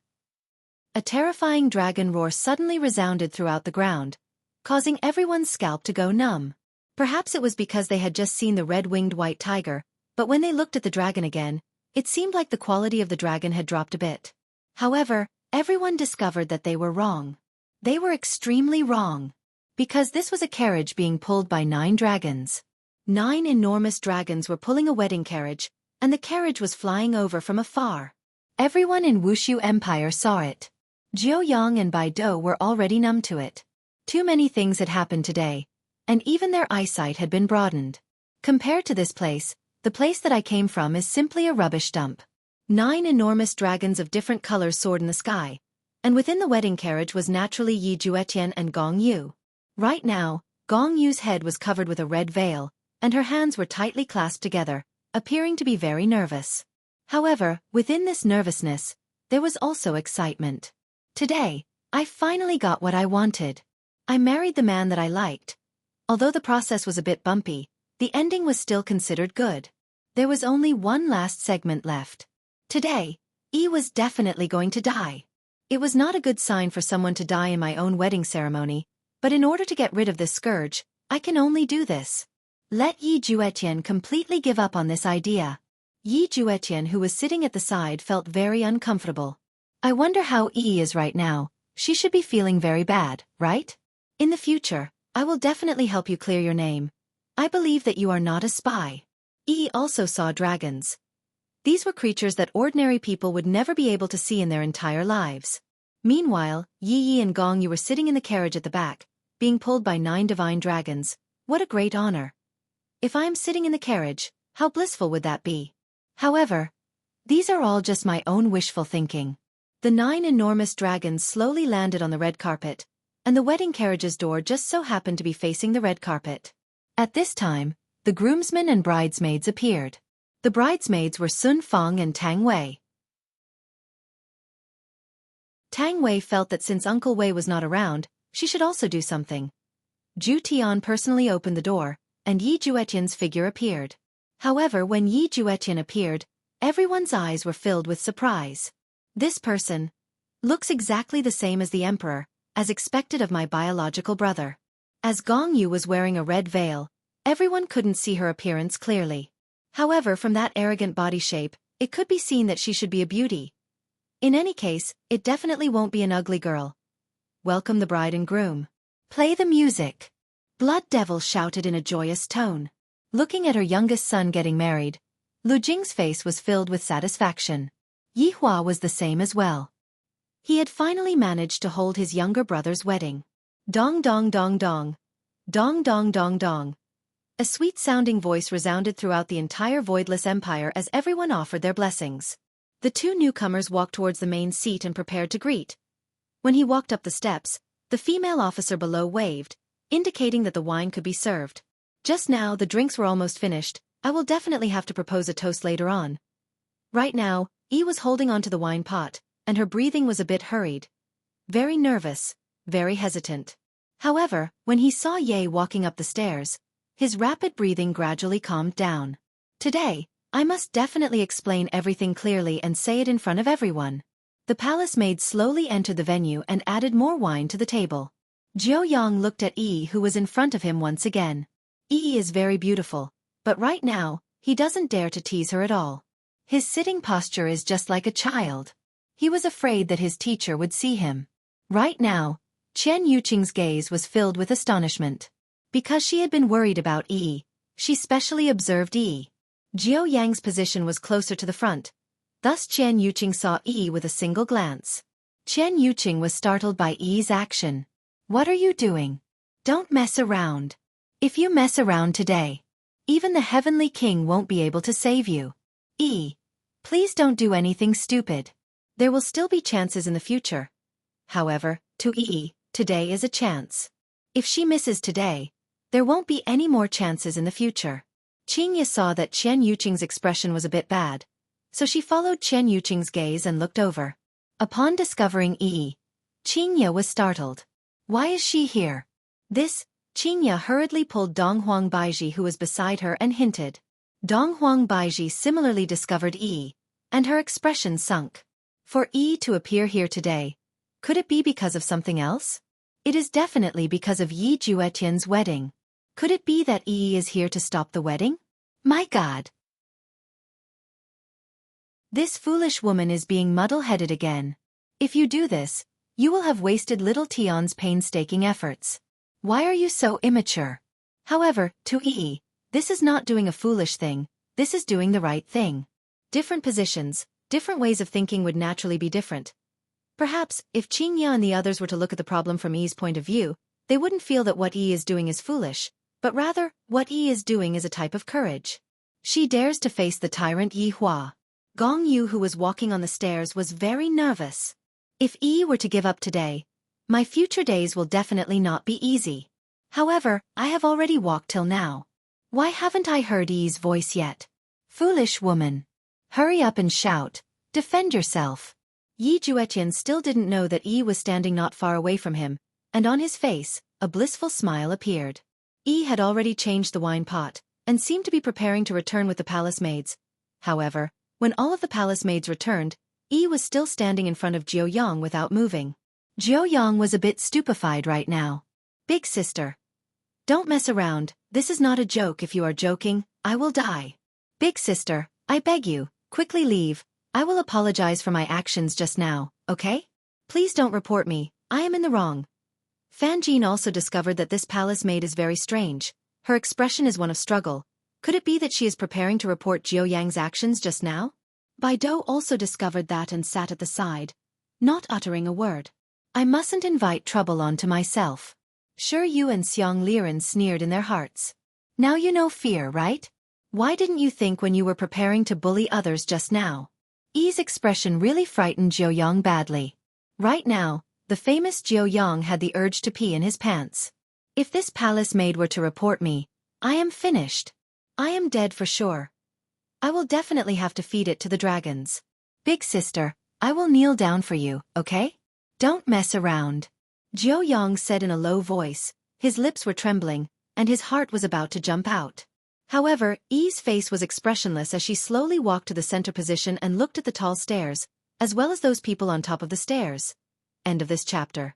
A terrifying dragon roar suddenly resounded throughout the ground, causing everyone's scalp to go numb. Perhaps it was because they had just seen the red-winged white tiger, but when they looked at the dragon again, it seemed like the quality of the dragon had dropped a bit. However, everyone discovered that they were wrong. They were extremely wrong. Because this was a carriage being pulled by 9 dragons. 9 enormous dragons were pulling a wedding carriage, and the carriage was flying over from afar. Everyone in Wuxia Empire saw it. Jiao Yang and Bai Dou were already numb to it. Too many things had happened today, and even their eyesight had been broadened. Compared to this place, the place that I came from is simply a rubbish dump. 9 enormous dragons of different colors soared in the sky, and within the wedding carriage was naturally Yi Juetian and Gong Yu. Right now, Gong Yu's head was covered with a red veil, and her hands were tightly clasped together, appearing to be very nervous. However, within this nervousness, there was also excitement. Today, I finally got what I wanted. I married the man that I liked. Although the process was a bit bumpy, the ending was still considered good. There was only one last segment left. Today, Yi was definitely going to die. It was not a good sign for someone to die in my own wedding ceremony, but in order to get rid of this scourge, I can only do this. Let Yi Juetian completely give up on this idea. Yi Juetian, who was sitting at the side, felt very uncomfortable. I wonder how Yi is right now. She should be feeling very bad, right? In the future, I will definitely help you clear your name. I believe that you are not a spy. Yi also saw dragons. These were creatures that ordinary people would never be able to see in their entire lives. Meanwhile, Yi and Gong Yu were sitting in the carriage at the back, being pulled by 9 divine dragons. What a great honor. If I am sitting in the carriage, how blissful would that be? However, These are all just my own wishful thinking. The 9 enormous dragons slowly landed on the red carpet, and the wedding carriage's door just so happened to be facing the red carpet. At this time, the groomsmen and bridesmaids appeared. The bridesmaids were Sun Feng and Tang Wei. Tang Wei felt that since Uncle Wei was not around, she should also do something. Zhu Tian personally opened the door, and Yi Juetian's figure appeared. However, when Yi Juetian appeared, everyone's eyes were filled with surprise. This person looks exactly the same as the emperor, as expected of my biological brother. As Gong Yu was wearing a red veil, everyone couldn't see her appearance clearly. However, from that arrogant body shape, it could be seen that she should be a beauty. In any case, it definitely won't be an ugly girl. Welcome the bride and groom. Play the music. Blood Devil shouted in a joyous tone. Looking at her youngest son getting married, Lu Jing's face was filled with satisfaction. Yi Hua was the same as well. He had finally managed to hold his younger brother's wedding. Dong dong dong dong. Dong dong dong dong. A sweet-sounding voice resounded throughout the entire voidless empire as everyone offered their blessings. The 2 newcomers walked towards the main seat and prepared to greet. When he walked up the steps, the female officer below waved, indicating that the wine could be served. Just now, the drinks were almost finished. I will definitely have to propose a toast later on. Right now, Yi was holding onto the wine pot, and her breathing was a bit hurried. Very nervous, very hesitant. However, when he saw Ye walking up the stairs, his rapid breathing gradually calmed down. Today, I must definitely explain everything clearly and say it in front of everyone. The palace maid slowly entered the venue and added more wine to the table. Jiao Yang looked at Yi, who was in front of him once again. Yi is very beautiful, but right now, he doesn't dare to tease her at all. His sitting posture is just like a child. He was afraid that his teacher would see him. Right now, Chen Yuqing's gaze was filled with astonishment. Because she had been worried about Yi, she specially observed Yi. Jiao Yang's position was closer to the front. Thus Chen Yuqing saw Yi with a single glance. Chen Yuqing was startled by Yi's action. What are you doing? Don't mess around. If you mess around today, even the Heavenly King won't be able to save you. Yi, please don't do anything stupid. There will still be chances in the future. However, to Yi, today is a chance. If she misses today, there won't be any more chances in the future. Qingye saw that Chen Yuqing's expression was a bit bad, so she followed Chen Yuqing's gaze and looked over. Upon discovering Yi, Qingye was startled. Why is she here? Qingye hurriedly pulled Dong Huang Baiji, who was beside her, and hinted. Dong Huang Baiji similarly discovered Yi, and her expression sunk. For Yi to appear here today, could it be because of something else? It is definitely because of Yi Juetian's wedding. Could it be that Yi is here to stop the wedding? My God! This foolish woman is being muddle-headed again. If you do this, you will have wasted little Tian's painstaking efforts. Why are you so immature? However, to Yi, this is not doing a foolish thing, this is doing the right thing. Different positions, different ways of thinking would naturally be different. Perhaps, if Qingye and the others were to look at the problem from Yi's point of view, they wouldn't feel that what Yi is doing is foolish, but rather, what Yi is doing is a type of courage. She dares to face the tyrant Yi Hua. Gong Yu, who was walking on the stairs, was very nervous. If Yi were to give up today, my future days will definitely not be easy. However, I have already walked till now. Why haven't I heard Yi's voice yet? Foolish woman. Hurry up and shout, defend yourself. Yi Juetian still didn't know that Yi was standing not far away from him, and on his face, a blissful smile appeared. Yi had already changed the wine pot, and seemed to be preparing to return with the palace maids. However, when all of the palace maids returned, Yi was still standing in front of Jiao Yang without moving. Jiao Yang was a bit stupefied right now. Big sister. Don't mess around, this is not a joke. If you are joking, I will die. Big sister, I beg you, quickly leave. I will apologize for my actions just now, okay? Please don't report me, I am in the wrong. Fan Jin also discovered that this palace maid is very strange. Her expression is one of struggle. Could it be that she is preparing to report Jiao Yang's actions just now? Baido also discovered that and sat at the side, not uttering a word. I mustn't invite trouble onto myself. Sure, Yu and Xiang Liren sneered in their hearts. Now you know fear, right? Why didn't you think when you were preparing to bully others just now? Yi's expression really frightened Jiuyang badly. Right now, the famous Jiuyang had the urge to pee in his pants. If this palace maid were to report me, I am finished. I am dead for sure. I will definitely have to feed it to the dragons. Big sister, I will kneel down for you, okay? Don't mess around. Jiuyang said in a low voice. His lips were trembling, and his heart was about to jump out. However, Yi's face was expressionless as she slowly walked to the center position and looked at the tall stairs, as well as those people on top of the stairs. End of this chapter.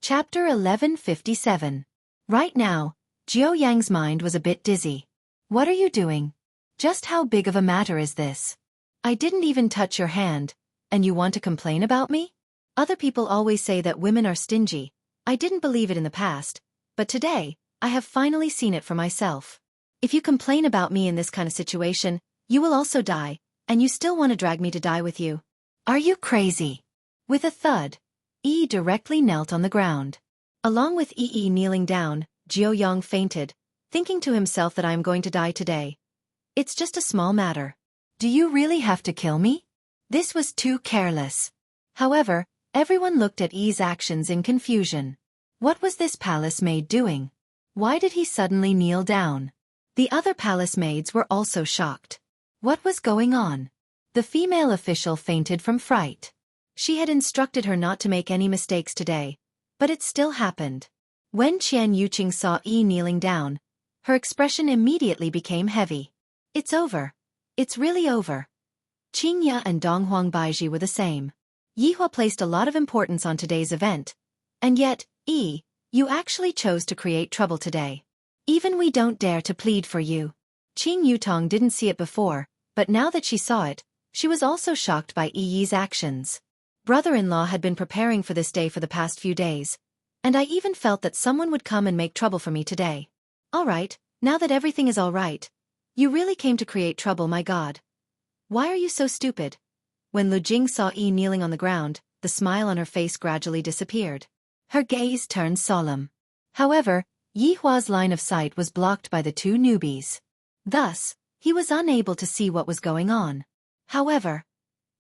Chapter 1157. Right now, Jiuyang's mind was a bit dizzy. What are you doing? Just how big of a matter is this? I didn't even touch your hand, and you want to complain about me? Other people always say that women are stingy. I didn't believe it in the past, but today, I have finally seen it for myself. If you complain about me in this kind of situation, you will also die, and you still want to drag me to die with you. Are you crazy? With a thud, Yi directly knelt on the ground. Along with Yi kneeling down, Jiuyang fainted, thinking to himself that I am going to die today. It's just a small matter. Do you really have to kill me? This was too careless. However, everyone looked at Yi's actions in confusion. What was this palace maid doing? Why did he suddenly kneel down? The other palace maids were also shocked. What was going on? The female official fainted from fright. She had instructed her not to make any mistakes today, but it still happened. When Qian Yuqing saw Yi kneeling down, her expression immediately became heavy. It's over. It's really over. Qingya and Donghuang Baiji were the same. Yihua placed a lot of importance on today's event. And yet, Yi, you actually chose to create trouble today. Even we don't dare to plead for you. Qing Yutong didn't see it before, but now that she saw it, she was also shocked by Yi's actions. Brother-in-law had been preparing for this day for the past few days, and I even felt that someone would come and make trouble for me today. Alright, now that everything is alright. You really came to create trouble, my god. Why are you so stupid? When Lu Jing saw Yi kneeling on the ground, the smile on her face gradually disappeared. Her gaze turned solemn. However, Yihua's line of sight was blocked by the two newbies. Thus, he was unable to see what was going on. However,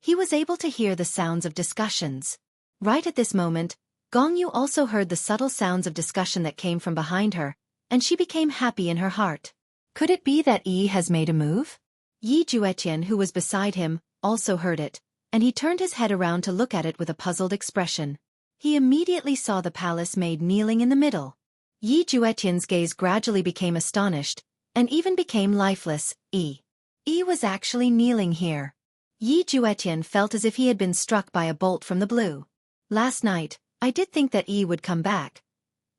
he was able to hear the sounds of discussions. Right at this moment, Gongyu also heard the subtle sounds of discussion that came from behind her, and she became happy in her heart. Could it be that Yi has made a move? Yi Juetian, who was beside him, also heard it, and he turned his head around to look at it with a puzzled expression. He immediately saw the palace maid kneeling in the middle. Yi Juetian's gaze gradually became astonished, and even became lifeless. Yi was actually kneeling here. Yi Juetian felt as if he had been struck by a bolt from the blue. Last night, I did think that Yi would come back.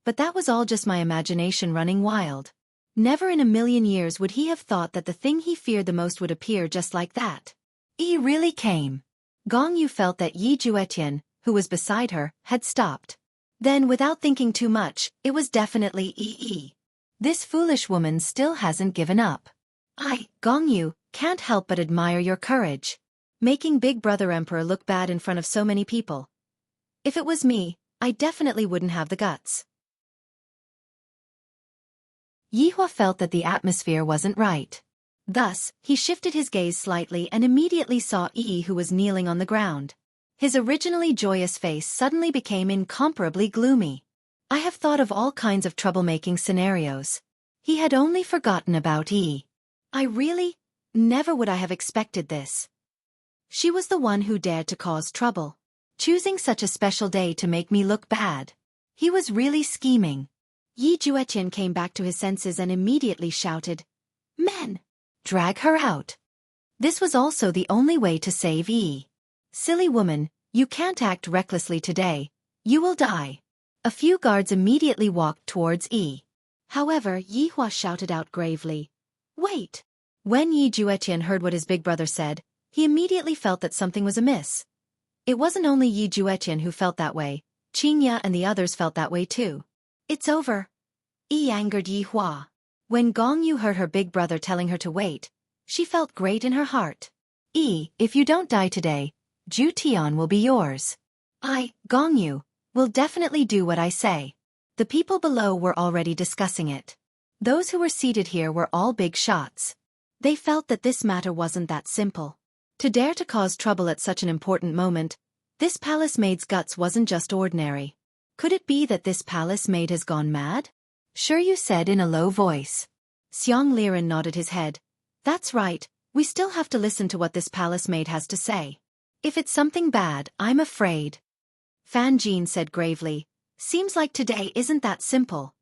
But that was all just my imagination running wild. Never in a million years would he have thought that the thing he feared the most would appear just like that. Yi really came. Gongyu felt that Yi Juetian, who was beside her, had stopped. Then without thinking too much, it was definitely Yi. This foolish woman still hasn't given up. Gongyu, can't help but admire your courage. Making Big Brother Emperor look bad in front of so many people. If it was me, I definitely wouldn't have the guts. Yihua felt that the atmosphere wasn't right. Thus, he shifted his gaze slightly and immediately saw Yi, who was kneeling on the ground. His originally joyous face suddenly became incomparably gloomy. I have thought of all kinds of troublemaking scenarios. He had only forgotten about Yi. Never would I have expected this. She was the one who dared to cause trouble, choosing such a special day to make me look bad. He was really scheming. Yi Juetian came back to his senses and immediately shouted, "Men! Drag her out!" This was also the only way to save Yi. Silly woman, you can't act recklessly today. You will die. A few guards immediately walked towards Yi. However, Yihua shouted out gravely, "Wait!" When Yi Juetian heard what his big brother said, he immediately felt that something was amiss. It wasn't only Yi Juetian who felt that way, Qingya and the others felt that way too. It's over. Yi angered Yihua. When Gongyu heard her big brother telling her to wait, she felt great in her heart. Yi, if you don't die today, Ju Tian will be yours. Gongyu, will definitely do what I say. The people below were already discussing it. Those who were seated here were all big shots. They felt that this matter wasn't that simple. To dare to cause trouble at such an important moment, this palace maid's guts wasn't just ordinary. Could it be that this palace maid has gone mad? Sure, you said in a low voice. Xiang Liren nodded his head. That's right, we still have to listen to what this palace maid has to say. If it's something bad, I'm afraid. Fan Jin said gravely. Seems like today isn't that simple.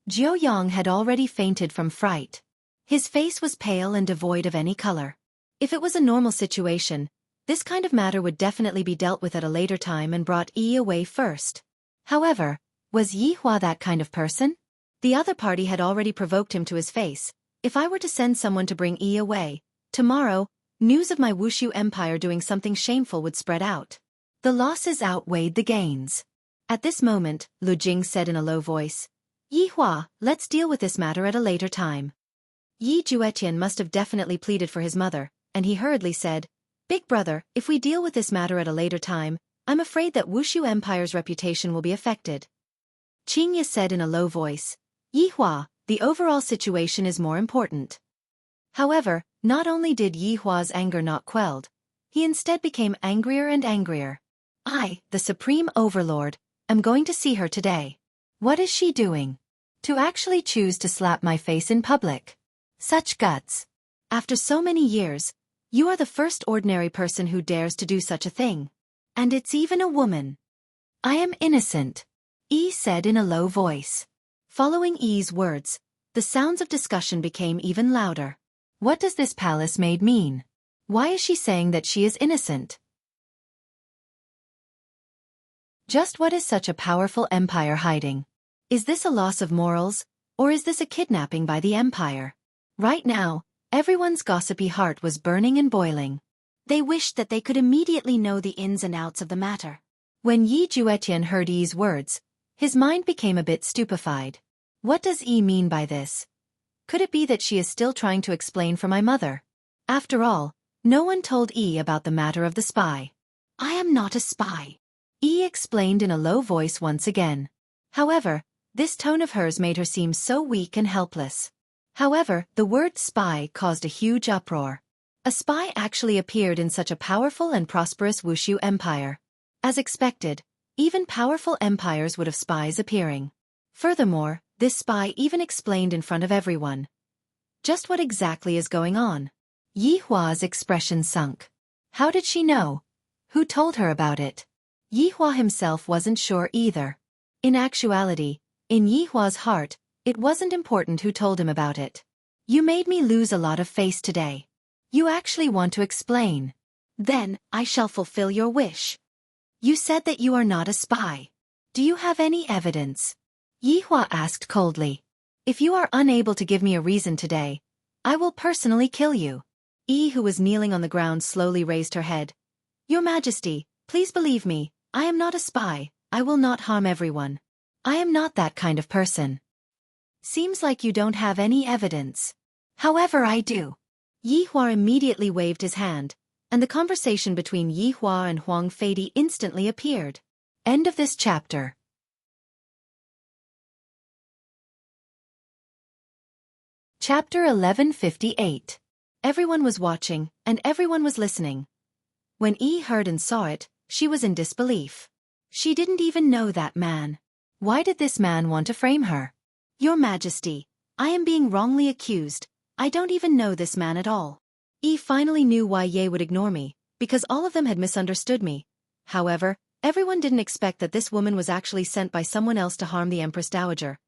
Jiao Yang had already fainted from fright. His face was pale and devoid of any color. If it was a normal situation, this kind of matter would definitely be dealt with at a later time and brought Yi away first. However, was Yi Hua that kind of person? The other party had already provoked him to his face. If I were to send someone to bring Yi away, tomorrow, news of my Wuxia empire doing something shameful would spread out. The losses outweighed the gains. At this moment, Lu Jing said in a low voice, Yi Hua, let's deal with this matter at a later time. Yi Juetian must have definitely pleaded for his mother, and he hurriedly said, Big brother, if we deal with this matter at a later time, I'm afraid that Wuxia Empire's reputation will be affected. Qingye said in a low voice, Yi Hua, the overall situation is more important. However, not only did Yi Hua's anger not quelled, he instead became angrier and angrier. I, the Supreme Overlord, am going to see her today. What is she doing? To actually choose to slap my face in public. Such guts. After so many years, you are the first ordinary person who dares to do such a thing. And it's even a woman. I am innocent, Yi said in a low voice. Following Yi's words, the sounds of discussion became even louder. What does this palace maid mean? Why is she saying that she is innocent? Just what is such a powerful empire hiding? Is this a loss of morals, or is this a kidnapping by the empire? Right now, everyone's gossipy heart was burning and boiling. They wished that they could immediately know the ins and outs of the matter. When Yi Juetian heard Yi's words, his mind became a bit stupefied. What does Yi mean by this? Could it be that she is still trying to explain for my mother? After all, no one told Yi about the matter of the spy. I am not a spy, Yi explained in a low voice once again. However, this tone of hers made her seem so weak and helpless. However, the word spy caused a huge uproar. A spy actually appeared in such a powerful and prosperous Wuxia empire. As expected, even powerful empires would have spies appearing. Furthermore, this spy even explained in front of everyone. Just what exactly is going on? Yi Hua's expression sunk. How did she know? Who told her about it? Yi Hua himself wasn't sure either. In actuality, in Yi Hua's heart, it wasn't important who told him about it. You made me lose a lot of face today. You actually want to explain. Then, I shall fulfill your wish. You said that you are not a spy. Do you have any evidence? Yi Hua asked coldly. If you are unable to give me a reason today, I will personally kill you. Yi, who was kneeling on the ground, slowly raised her head. Your Majesty, please believe me, I am not a spy. I will not harm everyone. I am not that kind of person. Seems like you don't have any evidence. However, I do. Yi Hua immediately waved his hand, and the conversation between Yi Hua and Huang Feidi instantly appeared. End of this chapter. Chapter 1158. Everyone was watching, and everyone was listening. When Yi heard and saw it, she was in disbelief. She didn't even know that man. Why did this man want to frame her? Your Majesty, I am being wrongly accused. I don't even know this man at all. Yi finally knew why Ye would ignore me, because all of them had misunderstood me. However, everyone didn't expect that this woman was actually sent by someone else to harm the Empress Dowager.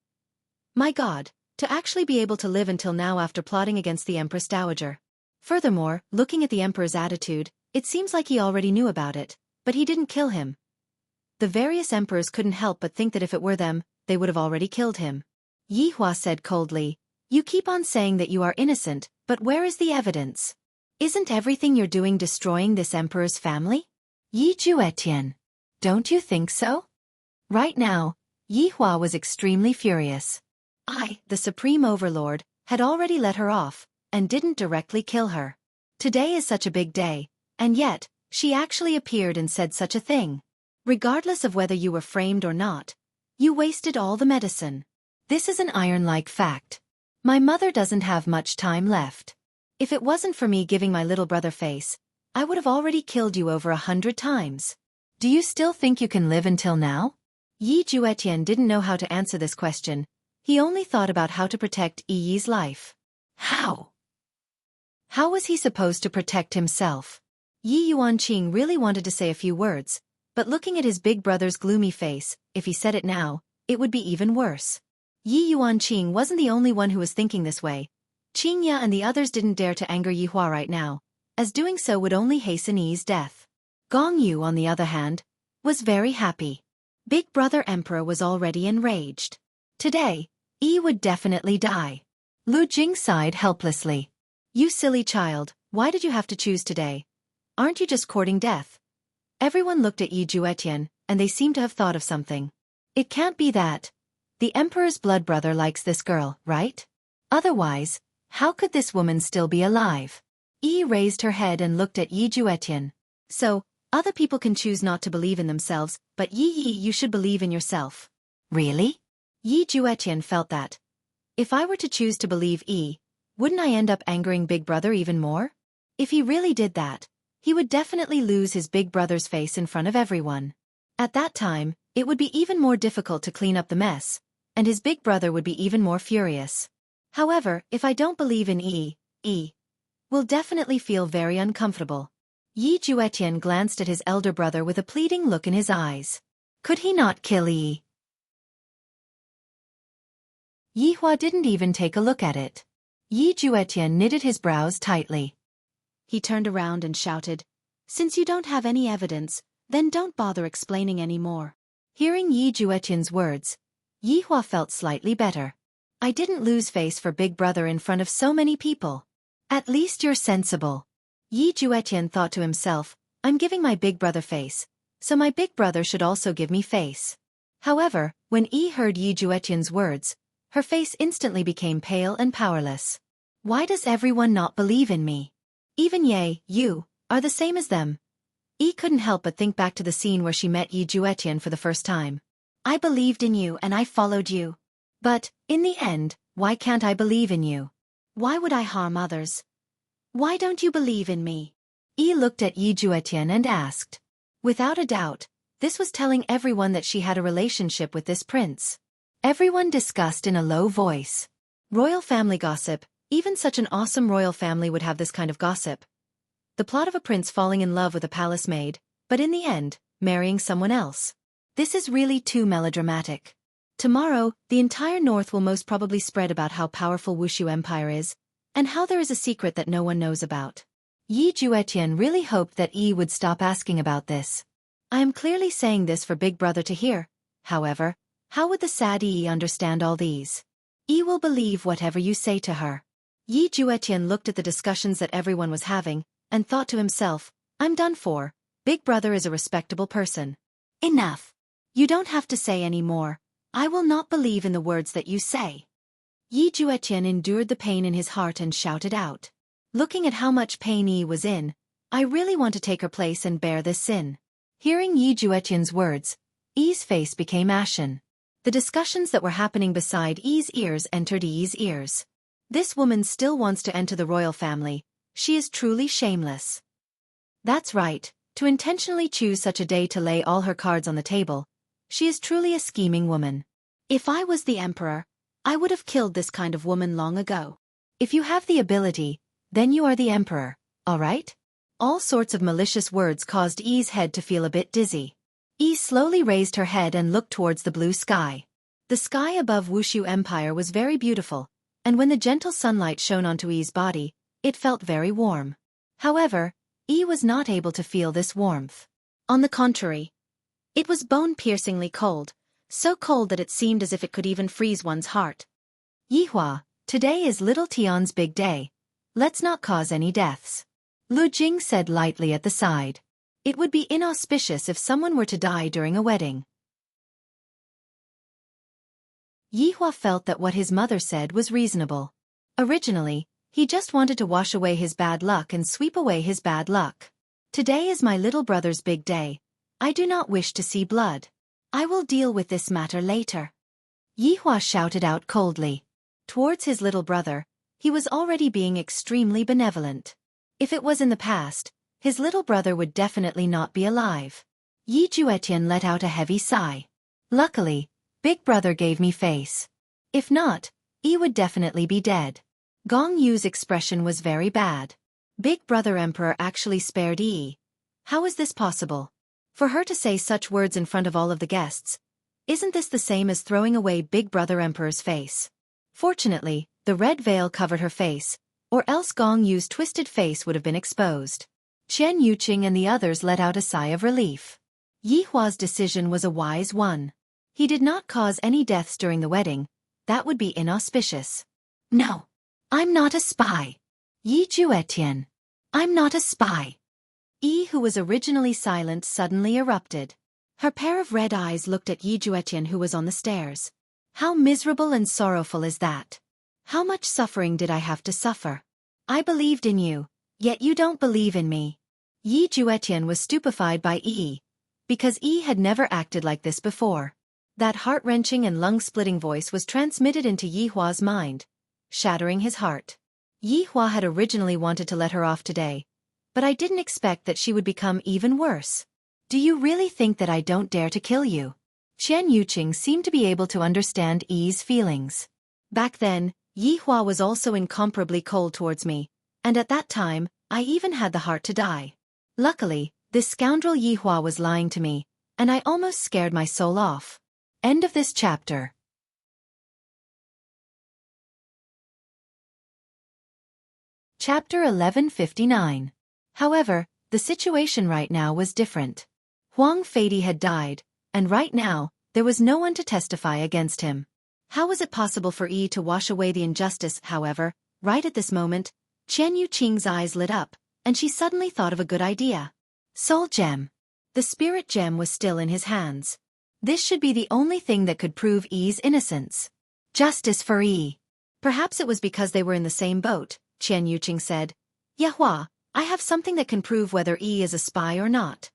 My God, to actually be able to live until now after plotting against the Empress Dowager. Furthermore, looking at the Emperor's attitude, it seems like he already knew about it, but he didn't kill him. The various emperors couldn't help but think that if it were them, they would have already killed him. Yi Hua said coldly, You keep on saying that you are innocent, but where is the evidence? Isn't everything you're doing destroying this emperor's family? Yi Juetian. Don't you think so? Right now, Yi Hua was extremely furious. I, the Supreme Overlord, had already let her off, and didn't directly kill her. Today is such a big day, and yet, she actually appeared and said such a thing. Regardless of whether you were framed or not, you wasted all the medicine. This is an iron-like fact. My mother doesn't have much time left. If it wasn't for me giving my little brother face, I would have already killed you over 100 times. Do you still think you can live until now? Yi Juetian didn't know how to answer this question. He only thought about how to protect Yi's life. How? How was he supposed to protect himself? Yi Yuanqing really wanted to say a few words, but looking at his big brother's gloomy face, if he said it now, it would be even worse. Yi Yuanqing wasn't the only one who was thinking this way. Qingya and the others didn't dare to anger Yihua right now, as doing so would only hasten Yi's death. Gong Yu, on the other hand, was very happy. Big Brother Emperor was already enraged. Today, Yi would definitely die. Lu Jing sighed helplessly. You silly child, why did you have to choose today? Aren't you just courting death? Everyone looked at Yi Juetian, and they seemed to have thought of something. It can't be that. The Emperor's blood brother likes this girl, right? Otherwise, how could this woman still be alive? Yi raised her head and looked at Yi Juetian. So, other people can choose not to believe in themselves, but Yi, you should believe in yourself. Really? Yi Juetian felt that. If I were to choose to believe Yi, wouldn't I end up angering Big Brother even more? If he really did that, he would definitely lose his big brother's face in front of everyone. At that time, it would be even more difficult to clean up the mess, and his big brother would be even more furious. However, if I don't believe in Yi will definitely feel very uncomfortable. Yi Juetian glanced at his elder brother with a pleading look in his eyes. Could he not kill Yi? Yihua didn't even take a look at it. Yi Juetian knitted his brows tightly. He turned around and shouted, Since you don't have any evidence, then don't bother explaining any more. Hearing Yi Juetian's words, Yihua felt slightly better. I didn't lose face for Big Brother in front of so many people. At least you're sensible. Yi Juetian thought to himself, I'm giving my big brother face, so my big brother should also give me face. However, when Yi heard Yi Juetian's words, her face instantly became pale and powerless. Why does everyone not believe in me? Even you are the same as them. Yi couldn't help but think back to the scene where she met Yi Juetian for the first time. I believed in you and I followed you. But, in the end, why can't I believe in you? Why would I harm others? Why don't you believe in me? Yi looked at Yi Juetian and asked. Without a doubt, this was telling everyone that she had a relationship with this prince. Everyone discussed in a low voice. Royal family gossip, even such an awesome royal family would have this kind of gossip. The plot of a prince falling in love with a palace maid, but in the end, marrying someone else. This is really too melodramatic. Tomorrow, the entire north will most probably spread about how powerful Wuxia Empire is, and how there is a secret that no one knows about. Yi Juetian really hoped that Yi would stop asking about this. I am clearly saying this for Big Brother to hear. However, how would the sad Yi understand all these? Yi will believe whatever you say to her. Yi Juetian looked at the discussions that everyone was having, and thought to himself, I'm done for. Big Brother is a respectable person. Enough. You don't have to say any more. I will not believe in the words that you say. Yi Juetian endured the pain in his heart and shouted out. Looking at how much pain Yi was in, I really want to take her place and bear this sin. Hearing Yi Juetian's words, Yi's face became ashen. The discussions that were happening beside Yi's ears entered Yi's ears. This woman still wants to enter the royal family. She is truly shameless. That's right, to intentionally choose such a day to lay all her cards on the table. She is truly a scheming woman. If I was the emperor, I would have killed this kind of woman long ago. If you have the ability, then you are the emperor, all right? All sorts of malicious words caused Yi's head to feel a bit dizzy. Yi slowly raised her head and looked towards the blue sky. The sky above Wuxia Empire was very beautiful, and when the gentle sunlight shone onto Yi's body, it felt very warm. However, Yi was not able to feel this warmth. On the contrary, it was bone-piercingly cold, so cold that it seemed as if it could even freeze one's heart. Yihua, today is little Tian's big day. Let's not cause any deaths. Lu Jing said lightly at the side. It would be inauspicious if someone were to die during a wedding. Yihua felt that what his mother said was reasonable. Originally, he just wanted to wash away his bad luck and sweep away his bad luck. Today is my little brother's big day. I do not wish to see blood. I will deal with this matter later. Yihua shouted out coldly. Towards his little brother, he was already being extremely benevolent. If it was in the past, his little brother would definitely not be alive. Yi Juetian let out a heavy sigh. Luckily, Big Brother gave me face. If not, Yi would definitely be dead. Gong Yu's expression was very bad. Big Brother Emperor actually spared Yi. How is this possible? For her to say such words in front of all of the guests, isn't this the same as throwing away Big Brother Emperor's face? Fortunately, the red veil covered her face, or else Gong Yu's twisted face would have been exposed. Chen Yuqing and the others let out a sigh of relief. Yi Hua's decision was a wise one. He did not cause any deaths during the wedding. That would be inauspicious. No, I'm not a spy. Yi Juetian. I'm not a spy. Yi, who was originally silent, suddenly erupted. Her pair of red eyes looked at Yi Juetian, who was on the stairs. How miserable and sorrowful is that? How much suffering did I have to suffer? I believed in you, yet you don't believe in me. Yi Juetian was stupefied by Yi, because Yi had never acted like this before. That heart-wrenching and lung-splitting voice was transmitted into Yi Hua's mind, shattering his heart. Yi Hua had originally wanted to let her off today, but I didn't expect that she would become even worse. Do you really think that I don't dare to kill you? Chen Yuqing seemed to be able to understand Yi's feelings. Back then, Yi Hua was also incomparably cold towards me, and at that time, I even had the heart to die. Luckily, this scoundrel Yi Hua was lying to me, and I almost scared my soul off. End of this chapter. Chapter 1159. However, the situation right now was different. Huang Feidi had died, and right now, there was no one to testify against him. How was it possible for Yi to wash away the injustice? However, right at this moment, Chen Yuqing's eyes lit up, and she suddenly thought of a good idea. Soul Gem. The spirit gem was still in his hands. This should be the only thing that could prove Yi's innocence. Justice for Yi. Perhaps it was because they were in the same boat, Chen Yuqing said. Yahua, I have something that can prove whether Yi is a spy or not.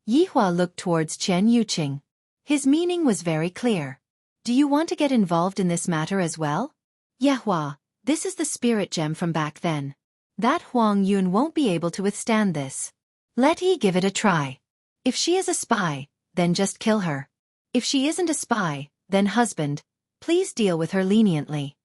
Yi Hua looked towards Chen Yuqing. His meaning was very clear. Do you want to get involved in this matter as well? Yahua, this is the spirit gem from back then. That Huang Yun won't be able to withstand this. Let Yi give it a try. If she is a spy, then just kill her. If she isn't a spy, then husband, please deal with her leniently.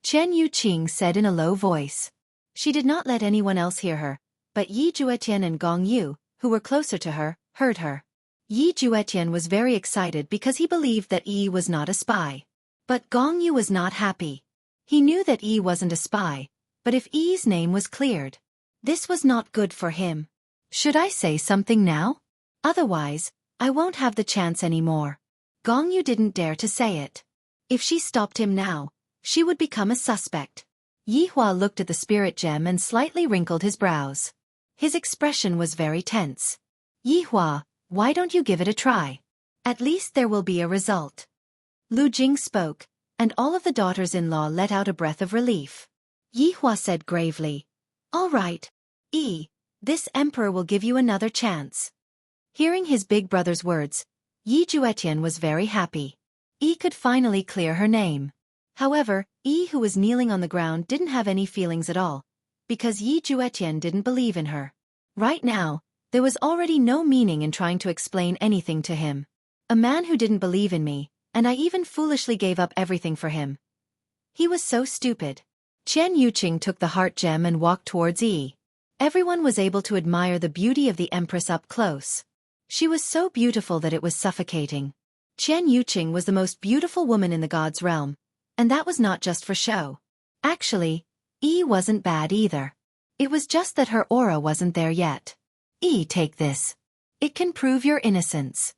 Chen Yuqing said in a low voice. She did not let anyone else hear her, but Yi Juetian and Gong Yu, who were closer to her, heard her. Yi Juetian was very excited because he believed that Yi was not a spy. But Gong Yu was not happy. He knew that Yi wasn't a spy, but if Yi's name was cleared, this was not good for him. Should I say something now? Otherwise, I won't have the chance anymore. Gong Yu didn't dare to say it. If she stopped him now, she would become a suspect. Yi Hua looked at the spirit gem and slightly wrinkled his brows. His expression was very tense. Yi Hua, why don't you give it a try? At least there will be a result. Lu Jing spoke, and all of the daughters-in-law let out a breath of relief. Yi Hua said gravely, All right, Yi, this emperor will give you another chance. Hearing his big brother's words, Yi Juetian was very happy. Yi could finally clear her name. However, Yi, who was kneeling on the ground, didn't have any feelings at all, because Yi Juetian didn't believe in her. Right now, there was already no meaning in trying to explain anything to him. A man who didn't believe in me, and I even foolishly gave up everything for him. He was so stupid. Chen Yuqing took the heart gem and walked towards Yi. Everyone was able to admire the beauty of the empress up close. She was so beautiful that it was suffocating. Chen Yuqing was the most beautiful woman in the god's realm, and that was not just for show. Actually, Yi wasn't bad either. It was just that her aura wasn't there yet. Yi, take this. It can prove your innocence.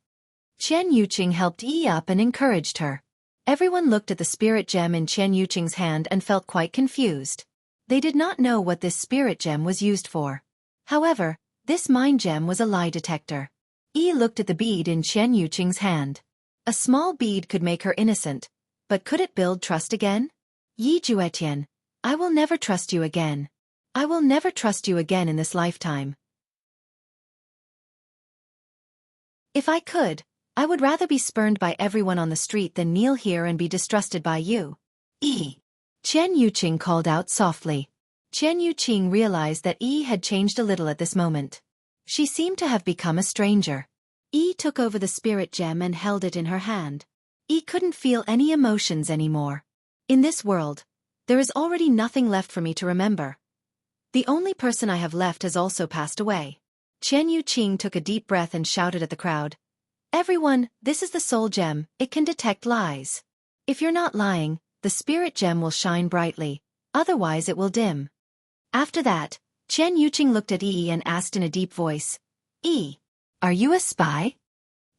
Chen Yuqing helped Yi up and encouraged her. Everyone looked at the spirit gem in Chen Yuqing's hand and felt quite confused. They did not know what this spirit gem was used for. However, this mind gem was a lie detector. Yi looked at the bead in Chen Yuqing's hand. A small bead could make her innocent, but could it build trust again? Yi Juetian, I will never trust you again. I will never trust you again in this lifetime. If I could, I would rather be spurned by everyone on the street than kneel here and be distrusted by you. Yi. Qian Yuqing called out softly. Qian Yuqing realized that Yi had changed a little at this moment. She seemed to have become a stranger. Yi took over the spirit gem and held it in her hand. Yi couldn't feel any emotions anymore. In this world, there is already nothing left for me to remember. The only person I have left has also passed away. Qian Yuqing took a deep breath and shouted at the crowd. Everyone, this is the soul gem, it can detect lies. If you're not lying, the spirit gem will shine brightly, otherwise it will dim. After that, Qian Yuqing looked at Yi and asked in a deep voice, Yi, are you a spy?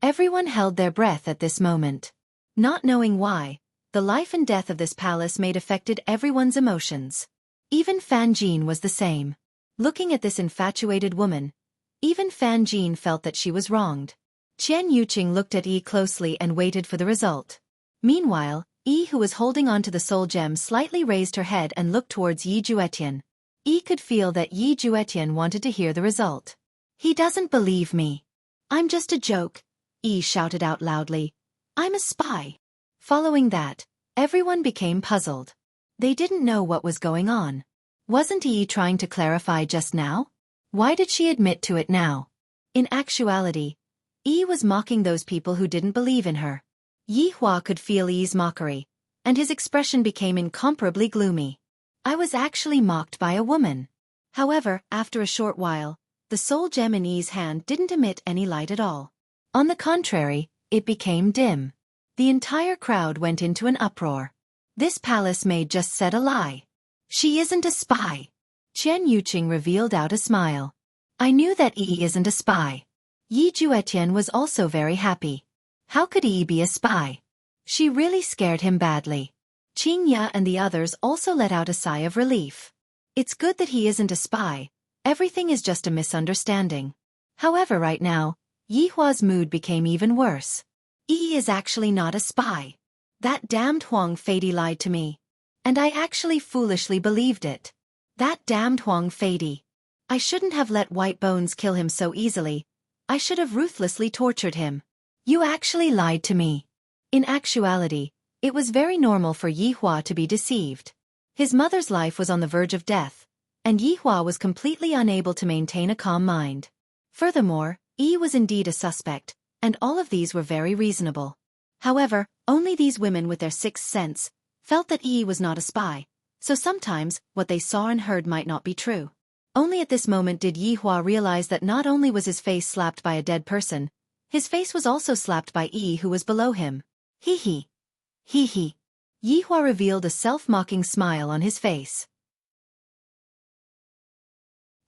Everyone held their breath at this moment. Not knowing why, the life and death of this palace maid affected everyone's emotions. Even Fan Jin was the same. Looking at this infatuated woman, even Fan Jin felt that she was wronged. Qian Yuqing looked at Yi closely and waited for the result. Meanwhile, Yi, who was holding on to the soul gem, slightly raised her head and looked towards Yi Juetian. Yi could feel that Yi Juetian wanted to hear the result. He doesn't believe me. I'm just a joke, Yi shouted out loudly. I'm a spy. Following that, everyone became puzzled. They didn't know what was going on. Wasn't Yi trying to clarify just now? Why did she admit to it now? In actuality, Yi was mocking those people who didn't believe in her. Yi Hua could feel Yi's mockery, and his expression became incomparably gloomy. I was actually mocked by a woman. However, after a short while, the soul gem in Yi's hand didn't emit any light at all. On the contrary, it became dim. The entire crowd went into an uproar. This palace maid just said a lie. She isn't a spy. Qian Yuqing revealed out a smile. I knew that Yi isn't a spy. Yi Juetian was also very happy. How could Yi be a spy? She really scared him badly. Qing Ya and the others also let out a sigh of relief. It's good that he isn't a spy. Everything is just a misunderstanding. However, right now, Yi Hua's mood became even worse. Yi is actually not a spy. That damned Huang Feidi lied to me. And I actually foolishly believed it. That damned Huang Feidi. I shouldn't have let White Bones kill him so easily. I should have ruthlessly tortured him. You actually lied to me. In actuality, it was very normal for Yi Hua to be deceived. His mother's life was on the verge of death, and Yi Hua was completely unable to maintain a calm mind. Furthermore, Yi was indeed a suspect, and all of these were very reasonable. However, only these women with their sixth sense felt that Yi was not a spy, so sometimes what they saw and heard might not be true. Only at this moment did Yi Hua realize that not only was his face slapped by a dead person, his face was also slapped by Yi, who was below him. Hee hee. Hee hee. Yi Hua revealed a self-mocking smile on his face.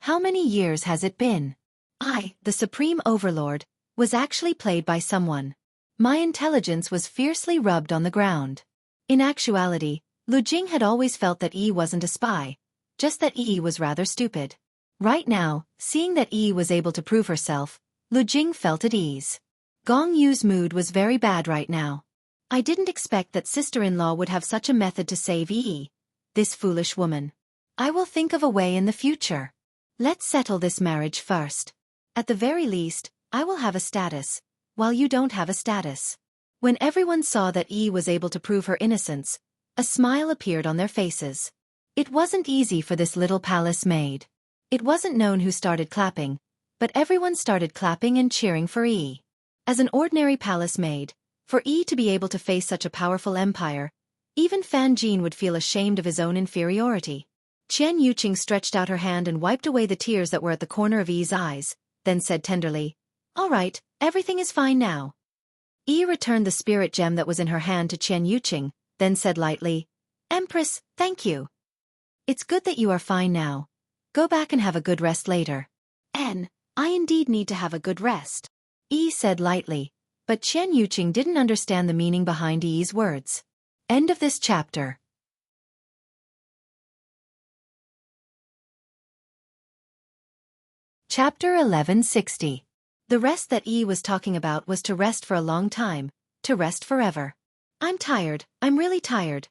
How many years has it been? I, the Supreme Overlord, was actually played by someone. My intelligence was fiercely rubbed on the ground. In actuality, Lu Jing had always felt that Yi wasn't a spy, just that Yi was rather stupid. Right now, seeing that Yi was able to prove herself, Lu Jing felt at ease. Gong Yu's mood was very bad right now. I didn't expect that sister-in-law would have such a method to save Yi. This foolish woman. I will think of a way in the future. Let's settle this marriage first. At the very least, I will have a status, while you don't have a status. When everyone saw that Yi was able to prove her innocence, a smile appeared on their faces. It wasn't easy for this little palace maid. It wasn't known who started clapping, but everyone started clapping and cheering for Yi. As an ordinary palace maid, for Yi to be able to face such a powerful empire, even Fan Jin would feel ashamed of his own inferiority. Qian Yuqing stretched out her hand and wiped away the tears that were at the corner of Yi's eyes, then said tenderly, All right, everything is fine now. Yi returned the spirit gem that was in her hand to Qian Yuqing, then said lightly, Empress, thank you. It's good that you are fine now. Go back and have a good rest later. I indeed need to have a good rest. Yi said lightly, but Qian Yuqing didn't understand the meaning behind Yi's words. End of this chapter. Chapter 1160. The rest that Yi was talking about was to rest for a long time, to rest forever. I'm tired, I'm really tired.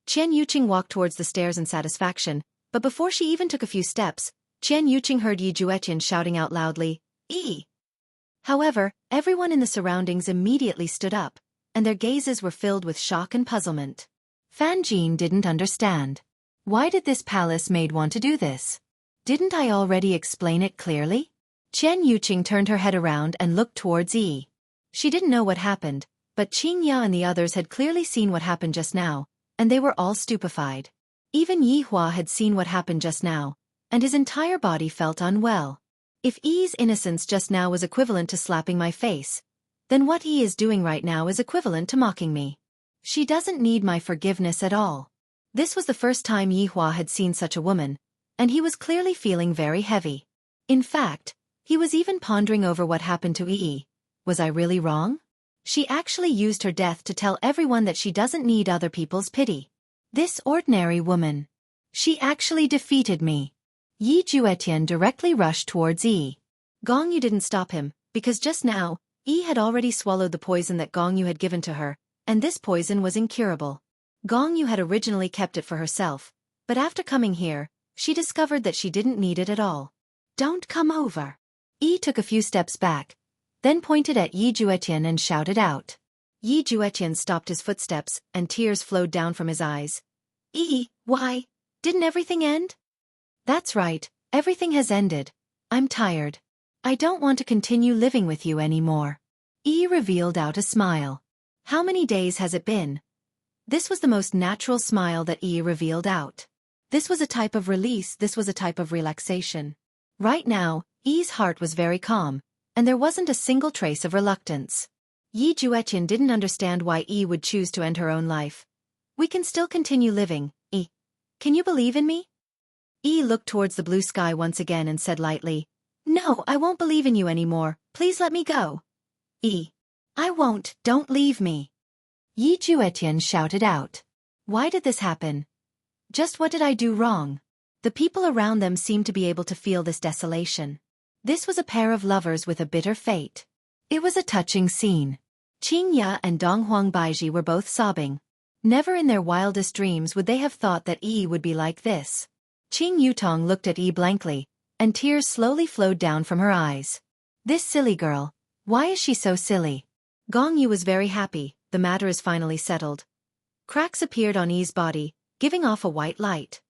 Qian Yuqing walked towards the stairs in satisfaction, but before she even took a few steps, Qian Yuqing heard Yi Juetian shouting out loudly, Yi! However, everyone in the surroundings immediately stood up, and their gazes were filled with shock and puzzlement. Fan Jin didn't understand. Why did this palace maid want to do this? Didn't I already explain it clearly? Chen Yuqing turned her head around and looked towards Yi. She didn't know what happened, but Qing Ya and the others had clearly seen what happened just now, and they were all stupefied. Even Yi Hua had seen what happened just now, and his entire body felt unwell. If Yi's innocence just now was equivalent to slapping my face, then what Yi is doing right now is equivalent to mocking me. She doesn't need my forgiveness at all. This was the first time Yi Hua had seen such a woman, and he was clearly feeling very heavy. In fact, he was even pondering over what happened to Yi. Was I really wrong? She actually used her death to tell everyone that she doesn't need other people's pity. This ordinary woman. She actually defeated me. Yi Juetian directly rushed towards Yi. Gong Yu didn't stop him, because just now, Yi had already swallowed the poison that Gong Yu had given to her, and this poison was incurable. Gong Yu had originally kept it for herself, but after coming here, she discovered that she didn't need it at all. Don't come over. Yi took a few steps back, then pointed at Yi Juetian and shouted out. Yi Juetian stopped his footsteps, and tears flowed down from his eyes. Yi, why? Didn't everything end? That's right, everything has ended. I'm tired. I don't want to continue living with you anymore. Yi revealed out a smile. How many days has it been? This was the most natural smile that Yi revealed out. This was a type of release, this was a type of relaxation. Right now, Yi's heart was very calm, and there wasn't a single trace of reluctance. Yi Juetian didn't understand why Yi would choose to end her own life. We can still continue living, Yi. Can you believe in me? Yi looked towards the blue sky once again and said lightly, No, I won't believe in you anymore, please let me go. Yi. I won't, don't leave me. Yi Juetian shouted out. Why did this happen? Just what did I do wrong? The people around them seemed to be able to feel this desolation. This was a pair of lovers with a bitter fate. It was a touching scene. Qing Ya and Dong Huang Baiji were both sobbing. Never in their wildest dreams would they have thought that Yi would be like this. Qing Yutong looked at Yi blankly, and tears slowly flowed down from her eyes. This silly girl. Why is she so silly? Gong Yu was very happy, the matter is finally settled. Cracks appeared on Yi's body, giving off a white light.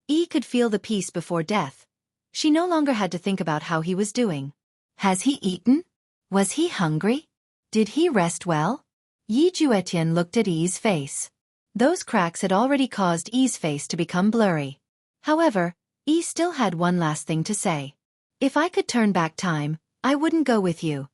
Yi could feel the peace before death. She no longer had to think about how he was doing. Has he eaten? Was he hungry? Did he rest well? Yi Juetian looked at Yi's face. Those cracks had already caused Yi's face to become blurry. However, Yi still had one last thing to say. If I could turn back time, I wouldn't go with you.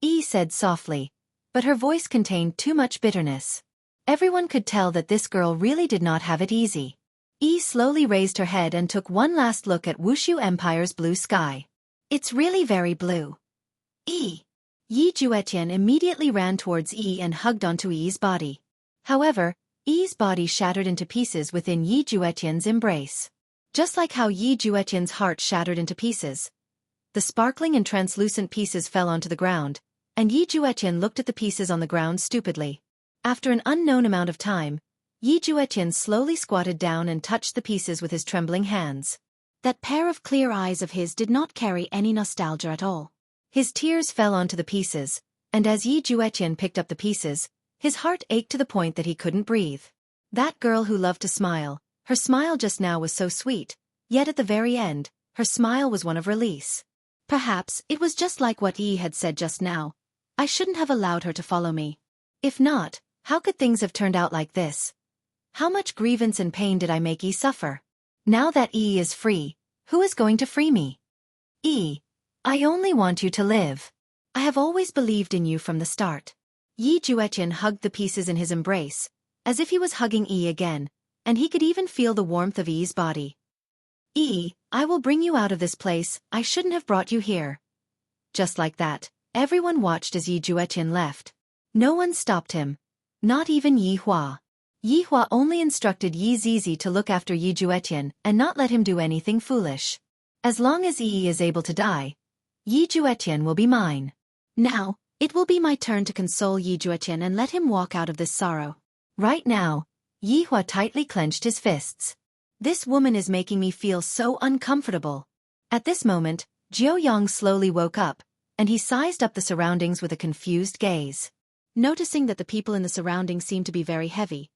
Yi said softly, but her voice contained too much bitterness. Everyone could tell that this girl really did not have it easy. Yi slowly raised her head and took one last look at Wuxia Empire's blue sky. It's really very blue. Yi. Yi Juetian immediately ran towards Yi and hugged onto Yi's body. However, Yi's body shattered into pieces within Yi Juetian's embrace. Just like how Yi Juetian's heart shattered into pieces. The sparkling and translucent pieces fell onto the ground, and Yi Juetian looked at the pieces on the ground stupidly. After an unknown amount of time, Yi Juetian slowly squatted down and touched the pieces with his trembling hands. That pair of clear eyes of his did not carry any nostalgia at all. His tears fell onto the pieces, and as Yi Juetian picked up the pieces, his heart ached to the point that he couldn't breathe. That girl who loved to smile, her smile just now was so sweet, yet at the very end, her smile was one of release. Perhaps it was just like what Yi had said just now. I shouldn't have allowed her to follow me. If not, how could things have turned out like this? How much grievance and pain did I make Yi suffer? Now that Yi is free, who is going to free me? Yi, I only want you to live. I have always believed in you from the start. Yi Juetian hugged the pieces in his embrace, as if he was hugging Yi again, and he could even feel the warmth of Yi's body. Yi, I will bring you out of this place, I shouldn't have brought you here. Just like that, everyone watched as Yi Juetian left. No one stopped him. Not even Yi Hua. Yi Hua only instructed Yi Zizi to look after Yi Juetian and not let him do anything foolish. As long as Yi is able to die, Yi Juetian will be mine. Now, it will be my turn to console Yi Juetian and let him walk out of this sorrow. Right now, Yi Hua tightly clenched his fists. This woman is making me feel so uncomfortable. At this moment, Jiao Yang slowly woke up, and he sized up the surroundings with a confused gaze. noticing that the people in the surroundings seemed to be very heavy.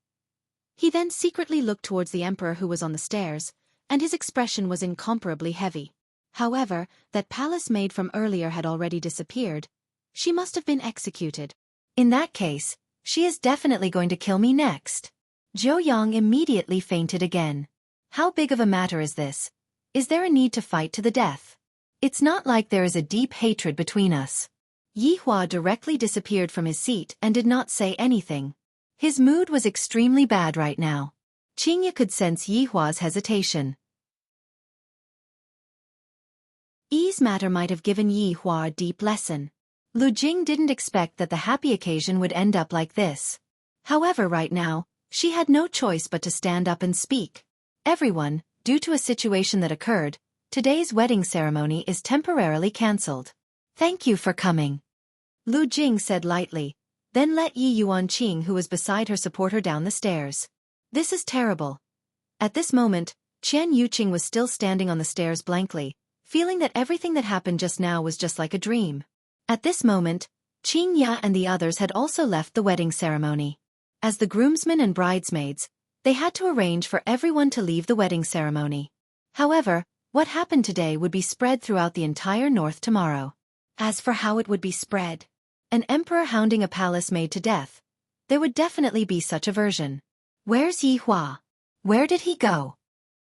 He then secretly looked towards the emperor who was on the stairs, and his expression was incomparably heavy. However, that palace maid from earlier had already disappeared. She must have been executed. In that case, she is definitely going to kill me next. Zhou Yang immediately fainted again. How big of a matter is this? Is there a need to fight to the death? It's not like there is a deep hatred between us. Yi Hua directly disappeared from his seat and did not say anything. His mood was extremely bad right now. Qingye could sense Yi Hua's hesitation. Yi's matter might have given Yi Hua a deep lesson. Lu Jing didn't expect that the happy occasion would end up like this. However, right now, she had no choice but to stand up and speak. Everyone, due to a situation that occurred, today's wedding ceremony is temporarily cancelled. Thank you for coming. Lu Jing said lightly, then let Yi Yuanqing who was beside her support her down the stairs. This is terrible. At this moment, Qian Yuqing was still standing on the stairs blankly, feeling that everything that happened just now was just like a dream. At this moment, Qing Ya and the others had also left the wedding ceremony. As the groomsmen and bridesmaids, they had to arrange for everyone to leave the wedding ceremony. However, what happened today would be spread throughout the entire north tomorrow. As for how it would be spread, an emperor hounding a palace maid to death, there would definitely be such a version. Where's Yi Hua? Where did he go?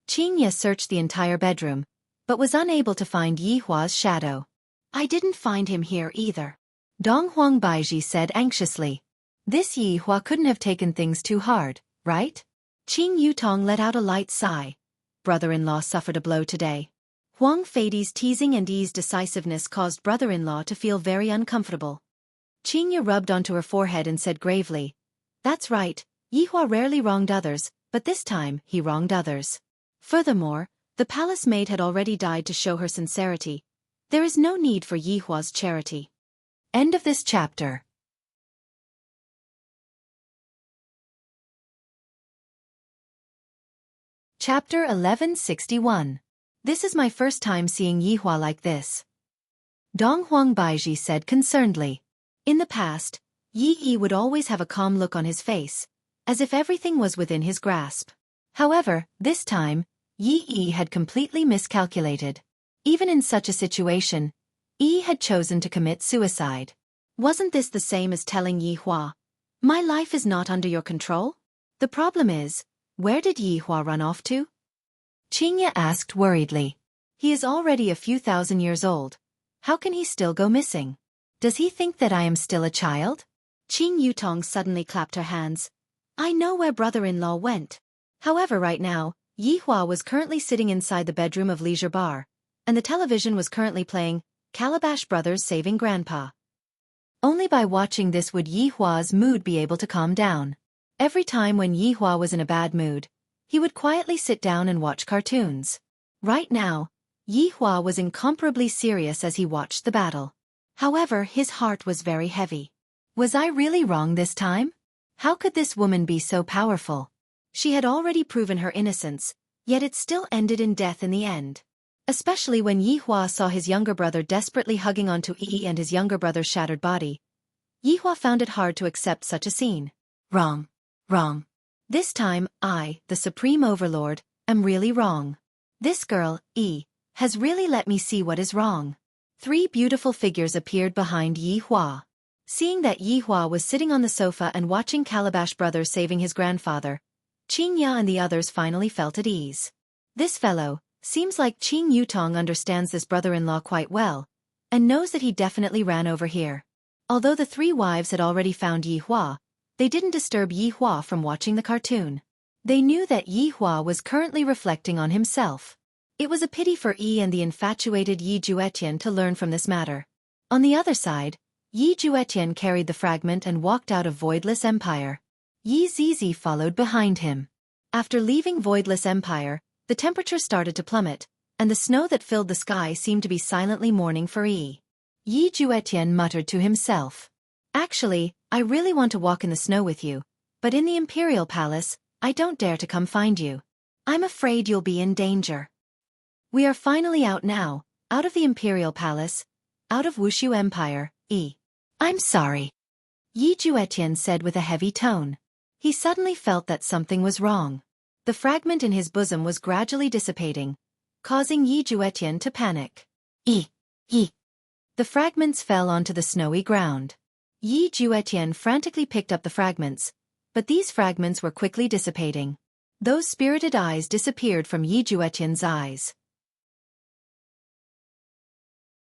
Qing Ya searched the entire bedroom, but was unable to find Yi Hua's shadow. I didn't find him here either. Dong Huang Baiji said anxiously. This Yi Hua couldn't have taken things too hard, right? Qing Yutong let out a light sigh. Brother-in-law suffered a blow today. Huang Feidi's teasing and Yi's decisiveness caused brother-in-law to feel very uncomfortable. Qing Yu rubbed onto her forehead and said gravely, that's right, Yi Hua rarely wronged others, but this time he wronged others. Furthermore, the palace maid had already died to show her sincerity. There is no need for Yi Hua's charity. End of this chapter. Chapter 1161. This is my first time seeing Yi Hua like this. Dong Huang Baiji said concernedly. In the past, Yi would always have a calm look on his face, as if everything was within his grasp. However, this time, Yi had completely miscalculated. Even in such a situation, Yi had chosen to commit suicide. Wasn't this the same as telling Yi Hua, my life is not under your control? The problem is, where did Yi Hua run off to? Qingye asked worriedly. He is already a few thousand years old. How can he still go missing? Does he think that I am still a child? Qing Yutong suddenly clapped her hands. I know where brother-in-law went. However, right now, Yi Hua was currently sitting inside the bedroom of Leisure Bar, and the television was currently playing Calabash Brothers Saving Grandpa. Only by watching this would Yi Hua's mood be able to calm down. Every time when Yi Hua was in a bad mood, he would quietly sit down and watch cartoons. Right now, Yi Hua was incomparably serious as he watched the battle. However, his heart was very heavy. Was I really wrong this time? How could this woman be so powerful? She had already proven her innocence, yet it still ended in death in the end. Especially when Yi Hua saw his younger brother desperately hugging onto Yi and his younger brother's shattered body. Yi Hua found it hard to accept such a scene. Wrong. Wrong. This time, I, the Supreme Overlord, am really wrong. This girl, Yi, has really let me see what is wrong. 3 beautiful figures appeared behind Yi Hua. Seeing that Yi Hua was sitting on the sofa and watching Calabash Brothers saving his grandfather, Qing Ya and the others finally felt at ease. This fellow, seems like Qing Yutong understands this brother-in-law quite well, and knows that he definitely ran over here. Although the 3 wives had already found Yi Hua, they didn't disturb Yi Hua from watching the cartoon. They knew that Yi Hua was currently reflecting on himself. It was a pity for Yi and the infatuated Yi Juetian to learn from this matter. On the other side, Yi Juetian carried the fragment and walked out of Voidless Empire. Yi Zizi followed behind him. After leaving Voidless Empire, the temperature started to plummet, and the snow that filled the sky seemed to be silently mourning for Yi. Yi Juetian muttered to himself. Actually, I really want to walk in the snow with you, but in the Imperial Palace, I don't dare to come find you. I'm afraid you'll be in danger. We are finally out now, out of the Imperial Palace, out of Wuxia Empire, I'm sorry. Yi Juetian said with a heavy tone. He suddenly felt that something was wrong. The fragment in his bosom was gradually dissipating, causing Yi Juetian to panic. Yi! The fragments fell onto the snowy ground. Yi Juetian frantically picked up the fragments, but these fragments were quickly dissipating. Those spirited eyes disappeared from Yi Juetian's eyes.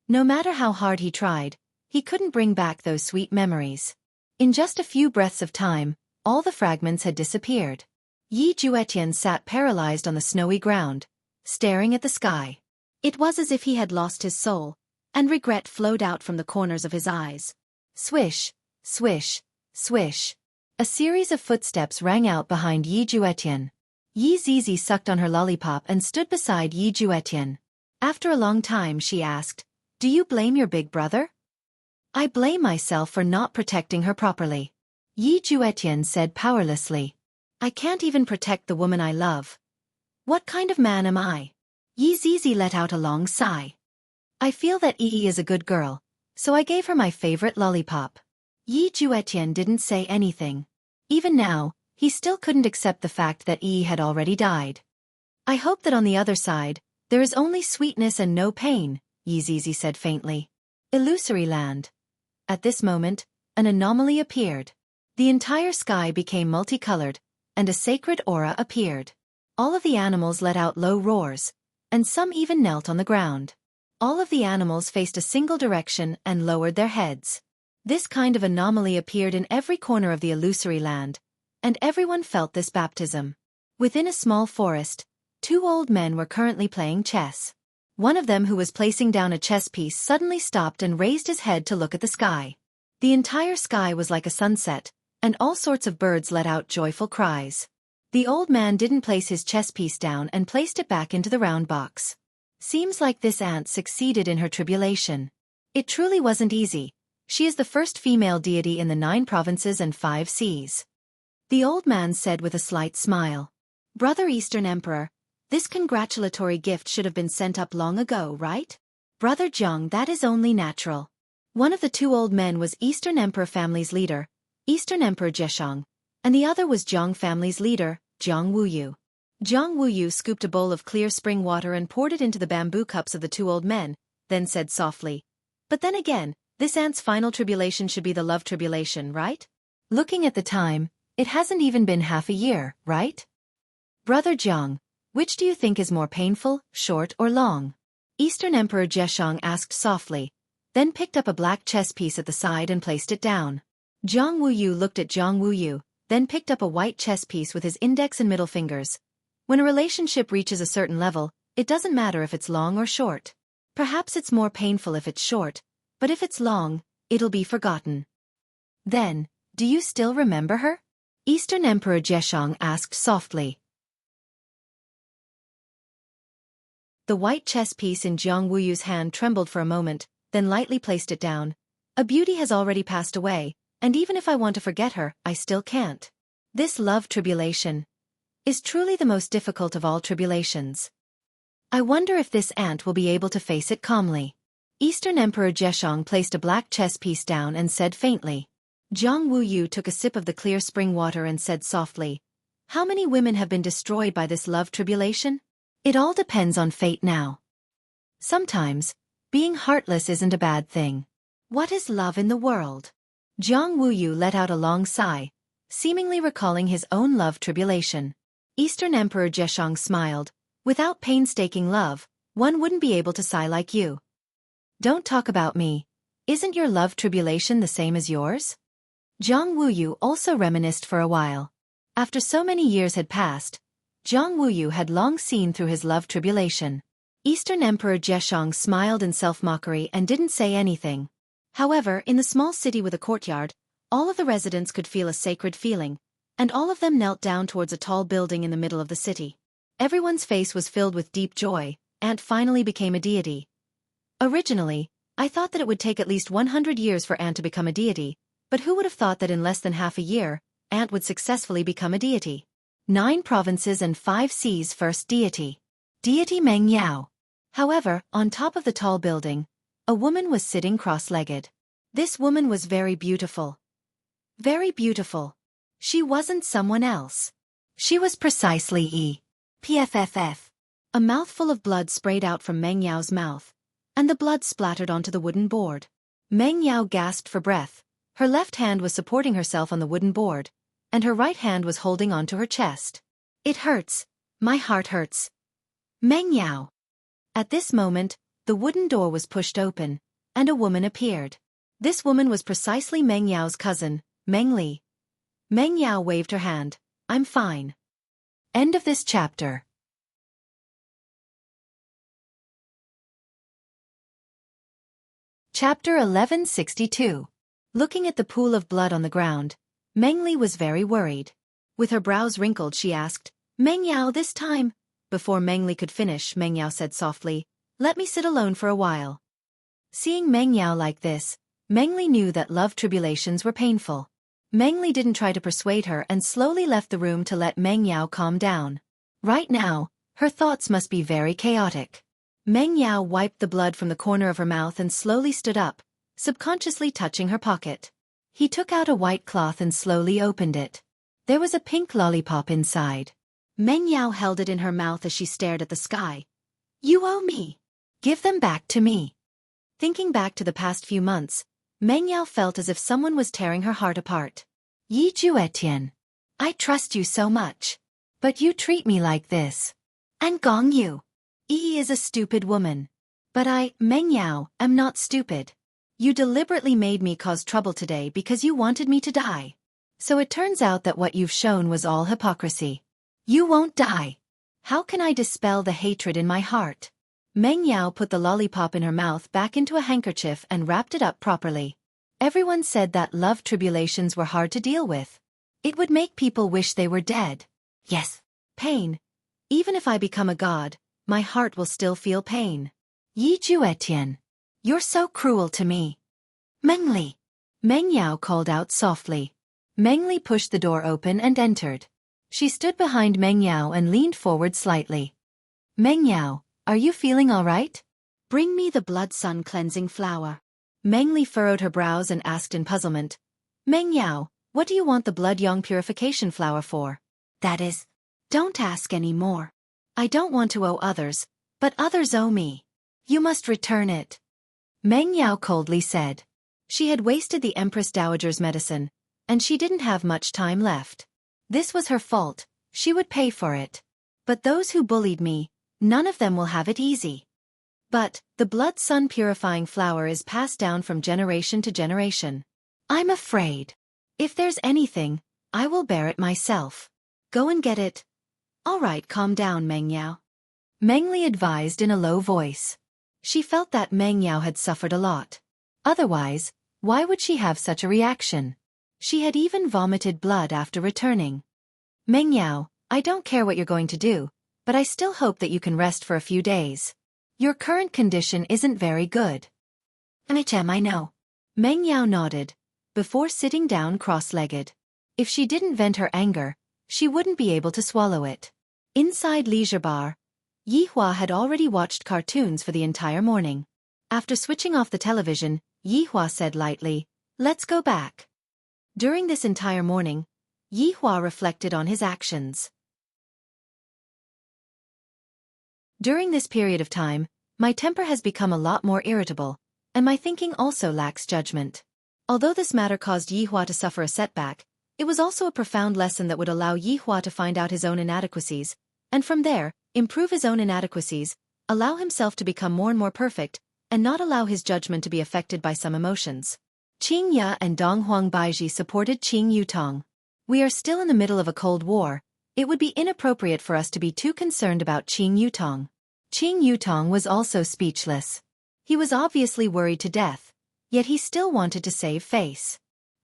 No matter how hard he tried, he couldn't bring back those sweet memories. In just a few breaths of time, all the fragments had disappeared. Yi Juetian sat paralyzed on the snowy ground, staring at the sky. It was as if he had lost his soul, and regret flowed out from the corners of his eyes. Swish, swish, swish. A series of footsteps rang out behind Yi Juetian. Yi Zizi sucked on her lollipop and stood beside Yi Juetian. After a long time she asked, "Do you blame your big brother?" "I blame myself for not protecting her properly," Yi Juetian said powerlessly. "I can't even protect the woman I love. What kind of man am I?" Yi Zizi let out a long sigh. "I feel that Yi is a good girl, so I gave her my favorite lollipop." Yi Juetian didn't say anything. Even now, he still couldn't accept the fact that Yi had already died. "I hope that on the other side, there is only sweetness and no pain," Yi Zizi said faintly. Illusory land. At this moment, an anomaly appeared. The entire sky became multicolored, and a sacred aura appeared. All of the animals let out low roars, and some even knelt on the ground. All of the animals faced a single direction and lowered their heads. This kind of anomaly appeared in every corner of the illusory land, and everyone felt this baptism. Within a small forest, two old men were currently playing chess. One of them, who was placing down a chess piece, suddenly stopped and raised his head to look at the sky. The entire sky was like a sunset, and all sorts of birds let out joyful cries. The old man didn't place his chess piece down and placed it back into the round box. Seems like this ant succeeded in her tribulation. It truly wasn't easy. She is the first female deity in the 9 provinces and 5 seas. The old man said with a slight smile. "Brother Eastern Emperor, this congratulatory gift should have been sent up long ago, right?" "Brother Jiang, that is only natural." One of the two old men was Eastern Emperor family's leader, Eastern Emperor Jieshang, and the other was Jiang family's leader, Jiang Wuyu. Jiang Wuyu scooped a bowl of clear spring water and poured it into the bamboo cups of the two old men, then said softly, "But then again, this ant's final tribulation should be the love tribulation, right? Looking at the time, it hasn't even been half a year, right? Brother Jiang, which do you think is more painful, short or long?" Eastern Emperor Jieshang asked softly, then picked up a black chess piece at the side and placed it down. Jiang Wuyu looked at Jiang Wuyu, then picked up a white chess piece with his index and middle fingers. When a relationship reaches a certain level, it doesn't matter if it's long or short. Perhaps it's more painful if it's short, but if it's long, it'll be forgotten. "Then, do you still remember her?" Eastern Emperor Jieshang asked softly. The white chess piece in Jiang Wuyu's hand trembled for a moment, then lightly placed it down. "A beauty has already passed away, and even if I want to forget her, I still can't. This love tribulation is truly the most difficult of all tribulations. I wonder if this ant will be able to face it calmly." Eastern Emperor Jieshang placed a black chess piece down and said faintly. Jiang Wuyu took a sip of the clear spring water and said softly, "How many women have been destroyed by this love tribulation? It all depends on fate now. Sometimes, being heartless isn't a bad thing. What is love in the world?" Jiang Wuyu let out a long sigh, seemingly recalling his own love tribulation. Eastern Emperor Jieshang smiled. "Without painstaking love, one wouldn't be able to sigh like you. Don't talk about me. Isn't your love tribulation the same as yours?" Jiang Wuyu also reminisced for a while. After so many years had passed, Jiang Wuyu had long seen through his love tribulation. Eastern Emperor Jieshang smiled in self-mockery and didn't say anything. However, in the small city with a courtyard, all of the residents could feel a sacred feeling, and all of them knelt down towards a tall building in the middle of the city. Everyone's face was filled with deep joy. Ant finally became a deity. Originally, I thought that it would take at least 100 years for Ant to become a deity, but who would have thought that in less than half a year, Ant would successfully become a deity? 9 provinces and 5 seas first deity. Deity Meng Yao. However, on top of the tall building, a woman was sitting cross-legged. This woman was very beautiful. Very beautiful. She wasn't someone else. She was precisely E.P.F.F.F. A mouthful of blood sprayed out from Meng Yao's mouth, and the blood splattered onto the wooden board. Meng Yao gasped for breath. Her left hand was supporting herself on the wooden board, and her right hand was holding onto her chest. It hurts. My heart hurts. Meng Yao. At this moment, the wooden door was pushed open, and a woman appeared. This woman was precisely Meng Yao's cousin, Meng Li. Meng Yao waved her hand. I'm fine. End of this chapter. Chapter 1162. Looking at the pool of blood on the ground, Meng Li was very worried. With her brows wrinkled, she asked, Meng Yao, this time? Before Meng Li could finish, Meng Yao said softly, let me sit alone for a while. Seeing Meng Yao like this, Meng Li knew that love tribulations were painful. Meng Li didn't try to persuade her and slowly left the room to let Meng Yao calm down. Right now, her thoughts must be very chaotic. Meng Yao wiped the blood from the corner of her mouth and slowly stood up, subconsciously touching her pocket. He took out a white cloth and slowly opened it. There was a pink lollipop inside. Meng Yao held it in her mouth as she stared at the sky. You owe me. Give them back to me. Thinking back to the past few months, Meng Yao felt as if someone was tearing her heart apart. Yi Ju Etienne. I trust you so much. But you treat me like this. And Gong Yu. Yi is a stupid woman. But I, Meng Yao, am not stupid. You deliberately made me cause trouble today because you wanted me to die. So it turns out that what you've shown was all hypocrisy. You won't die. How can I dispel the hatred in my heart? Meng Yao put the lollipop in her mouth back into a handkerchief and wrapped it up properly. Everyone said that love tribulations were hard to deal with. It would make people wish they were dead. Yes. Pain. Even if I become a god, my heart will still feel pain. Yi Ju Etienne. You're so cruel to me. Meng Li. Meng Yao called out softly. Meng Li pushed the door open and entered. She stood behind Meng Yao and leaned forward slightly. Meng Yao, are you feeling all right? Bring me the blood sun cleansing flower. Meng Li furrowed her brows and asked in puzzlement. Meng Yao, what do you want the blood yang purification flower for? That is, don't ask any more. I don't want to owe others, but others owe me. You must return it. Meng Yao coldly said. She had wasted the Empress Dowager's medicine, and she didn't have much time left. This was her fault, she would pay for it. But those who bullied me, none of them will have it easy. But, the blood sun purifying flower is passed down from generation to generation. I'm afraid. If there's anything, I will bear it myself. Go and get it. All right, calm down, Meng Yao. Meng Li advised in a low voice. She felt that Meng Yao had suffered a lot. Otherwise, why would she have such a reaction? She had even vomited blood after returning. Meng Yao, I don't care what you're going to do, but I still hope that you can rest for a few days. Your current condition isn't very good. I know. Meng Yao nodded, before sitting down cross-legged. If she didn't vent her anger, she wouldn't be able to swallow it. Inside Leisure Bar, Yi Hua had already watched cartoons for the entire morning. After switching off the television, Yi Hua said lightly, let's go back. During this entire morning, Yi Hua reflected on his actions. During this period of time, my temper has become a lot more irritable, and my thinking also lacks judgment. Although this matter caused Yi Hua to suffer a setback, it was also a profound lesson that would allow Yi Hua to find out his own inadequacies, and from there, improve his own inadequacies, allow himself to become more and more perfect, and not allow his judgment to be affected by some emotions. Qing Ya and Dong Huang Baiji supported Qing Yutong. We are still in the middle of a Cold War. It would be inappropriate for us to be too concerned about Qing Yutong. Qing Yutong was also speechless. He was obviously worried to death, yet he still wanted to save face.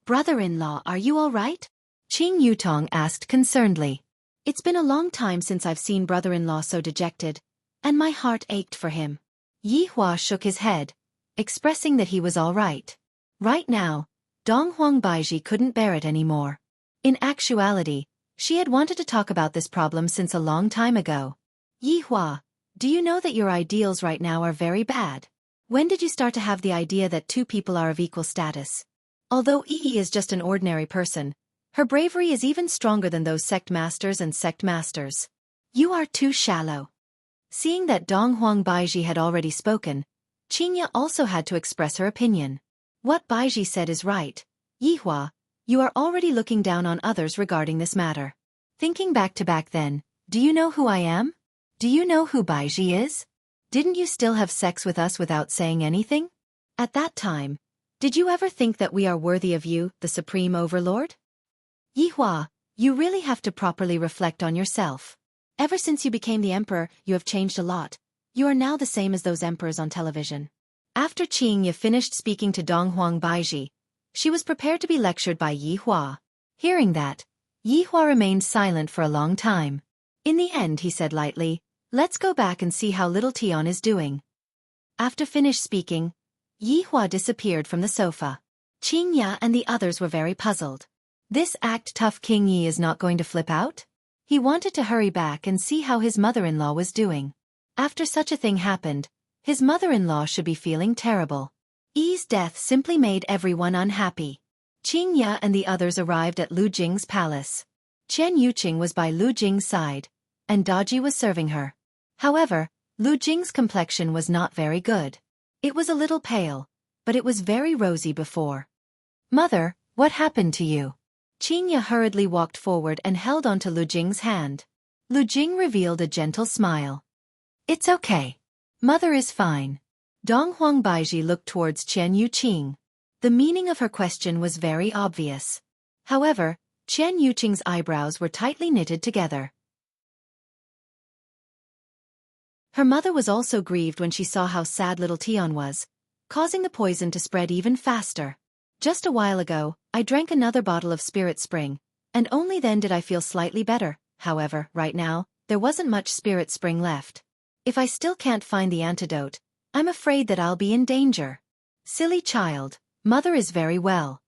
Brother-in-law, are you all right? Qing Yutong asked concernedly. It's been a long time since I've seen brother-in-law so dejected, and my heart ached for him. Yi Hua shook his head, expressing that he was all right. Right now, Dong Huang Baiji couldn't bear it anymore. In actuality, she had wanted to talk about this problem since a long time ago. Yi Hua, do you know that your ideals right now are very bad? When did you start to have the idea that two people are of equal status? Although Yi is just an ordinary person, her bravery is even stronger than those sect masters and sect masters. You are too shallow. Seeing that Dong Huang Baiji had already spoken, Qingya also had to express her opinion. What Baiji said is right. Yihua, you are already looking down on others regarding this matter. Thinking back then, do you know who I am? Do you know who Baiji is? Didn't you still have sex with us without saying anything? At that time, did you ever think that we are worthy of you, the Supreme Overlord? Yihua, you really have to properly reflect on yourself. Ever since you became the emperor, you have changed a lot. You are now the same as those emperors on television. After Qingya finished speaking to Dong Huang Baiji, she was prepared to be lectured by Yihua. Hearing that, Yihua remained silent for a long time. In the end he said lightly, let's go back and see how little Tian is doing. After finished speaking, Yihua disappeared from the sofa. Qingya and the others were very puzzled. This act-tough King Yi is not going to flip out? He wanted to hurry back and see how his mother-in-law was doing. After such a thing happened, his mother-in-law should be feeling terrible. Yi's death simply made everyone unhappy. Qingya and the others arrived at Lu Jing's palace. Chen Yuqing was by Lu Jing's side, and Daji was serving her. However, Lu Jing's complexion was not very good. It was a little pale, but it was very rosy before. Mother, what happened to you? Qingya hurriedly walked forward and held onto Lu Jing's hand. Lu Jing revealed a gentle smile. It's okay. Mother is fine. Dong Huang Baiji looked towards Chen Yuqing. The meaning of her question was very obvious. However, Chen Yuqing's eyebrows were tightly knitted together. Her mother was also grieved when she saw how sad little Tian was, causing the poison to spread even faster. Just a while ago, I drank another bottle of Spirit Spring, and only then did I feel slightly better. However, right now, there wasn't much Spirit Spring left. If I still can't find the antidote, I'm afraid that I'll be in danger. Silly child, mother is very well.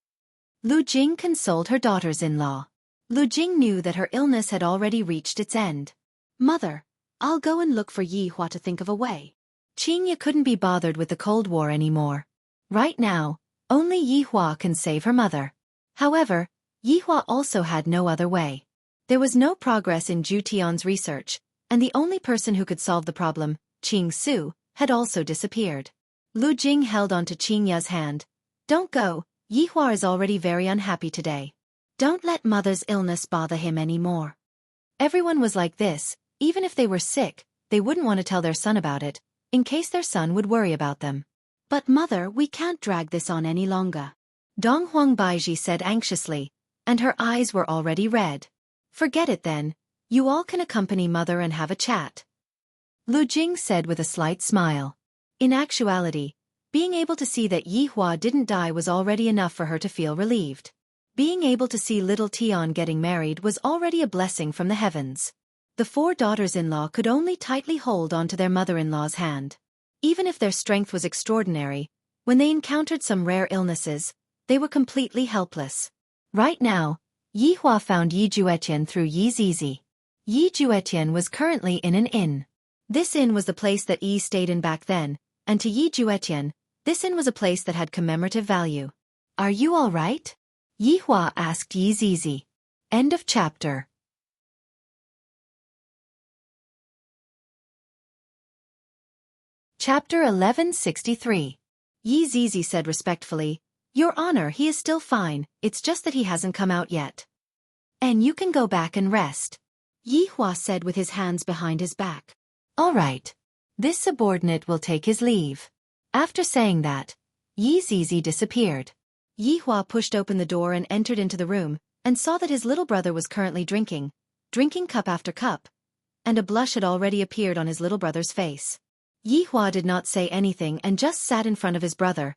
Lu Jing consoled her daughters-in-law. Lu Jing knew that her illness had already reached its end. Mother, I'll go and look for Yihua to think of a way. Qingya couldn't be bothered with the Cold War anymore. Right now, only Yihua can save her mother. However, Yihua also had no other way. There was no progress in Zhu Tian's research, and the only person who could solve the problem, Qing Su, had also disappeared. Lu Jing held onto Qingya's hand. Don't go, Yihua is already very unhappy today. Don't let mother's illness bother him anymore. Everyone was like this, even if they were sick, they wouldn't want to tell their son about it, in case their son would worry about them. But mother, we can't drag this on any longer. Dong Huang Baiji said anxiously, and her eyes were already red. Forget it then, you all can accompany mother and have a chat. Lu Jing said with a slight smile. In actuality, being able to see that Yihua didn't die was already enough for her to feel relieved. Being able to see little Tian getting married was already a blessing from the heavens. The four daughters-in-law could only tightly hold onto their mother-in-law's hand. Even if their strength was extraordinary, when they encountered some rare illnesses, they were completely helpless. Right now, Yihua found Yi Juetian through Yi Zizi. Yi Juetian was currently in an inn. This inn was the place that Yi stayed in back then, and to Yi Juetian, this inn was a place that had commemorative value. Are you all right? Yihua asked Yi Zizi. End of chapter. Chapter 1163. Yi Zizi said respectfully, Your Honor, he is still fine, it's just that he hasn't come out yet. And you can go back and rest. Yihua said with his hands behind his back. All right. This subordinate will take his leave. After saying that, Yi Zizi disappeared. Yihua pushed open the door and entered into the room, and saw that his little brother was currently drinking cup after cup, and a blush had already appeared on his little brother's face. Yihua did not say anything and just sat in front of his brother,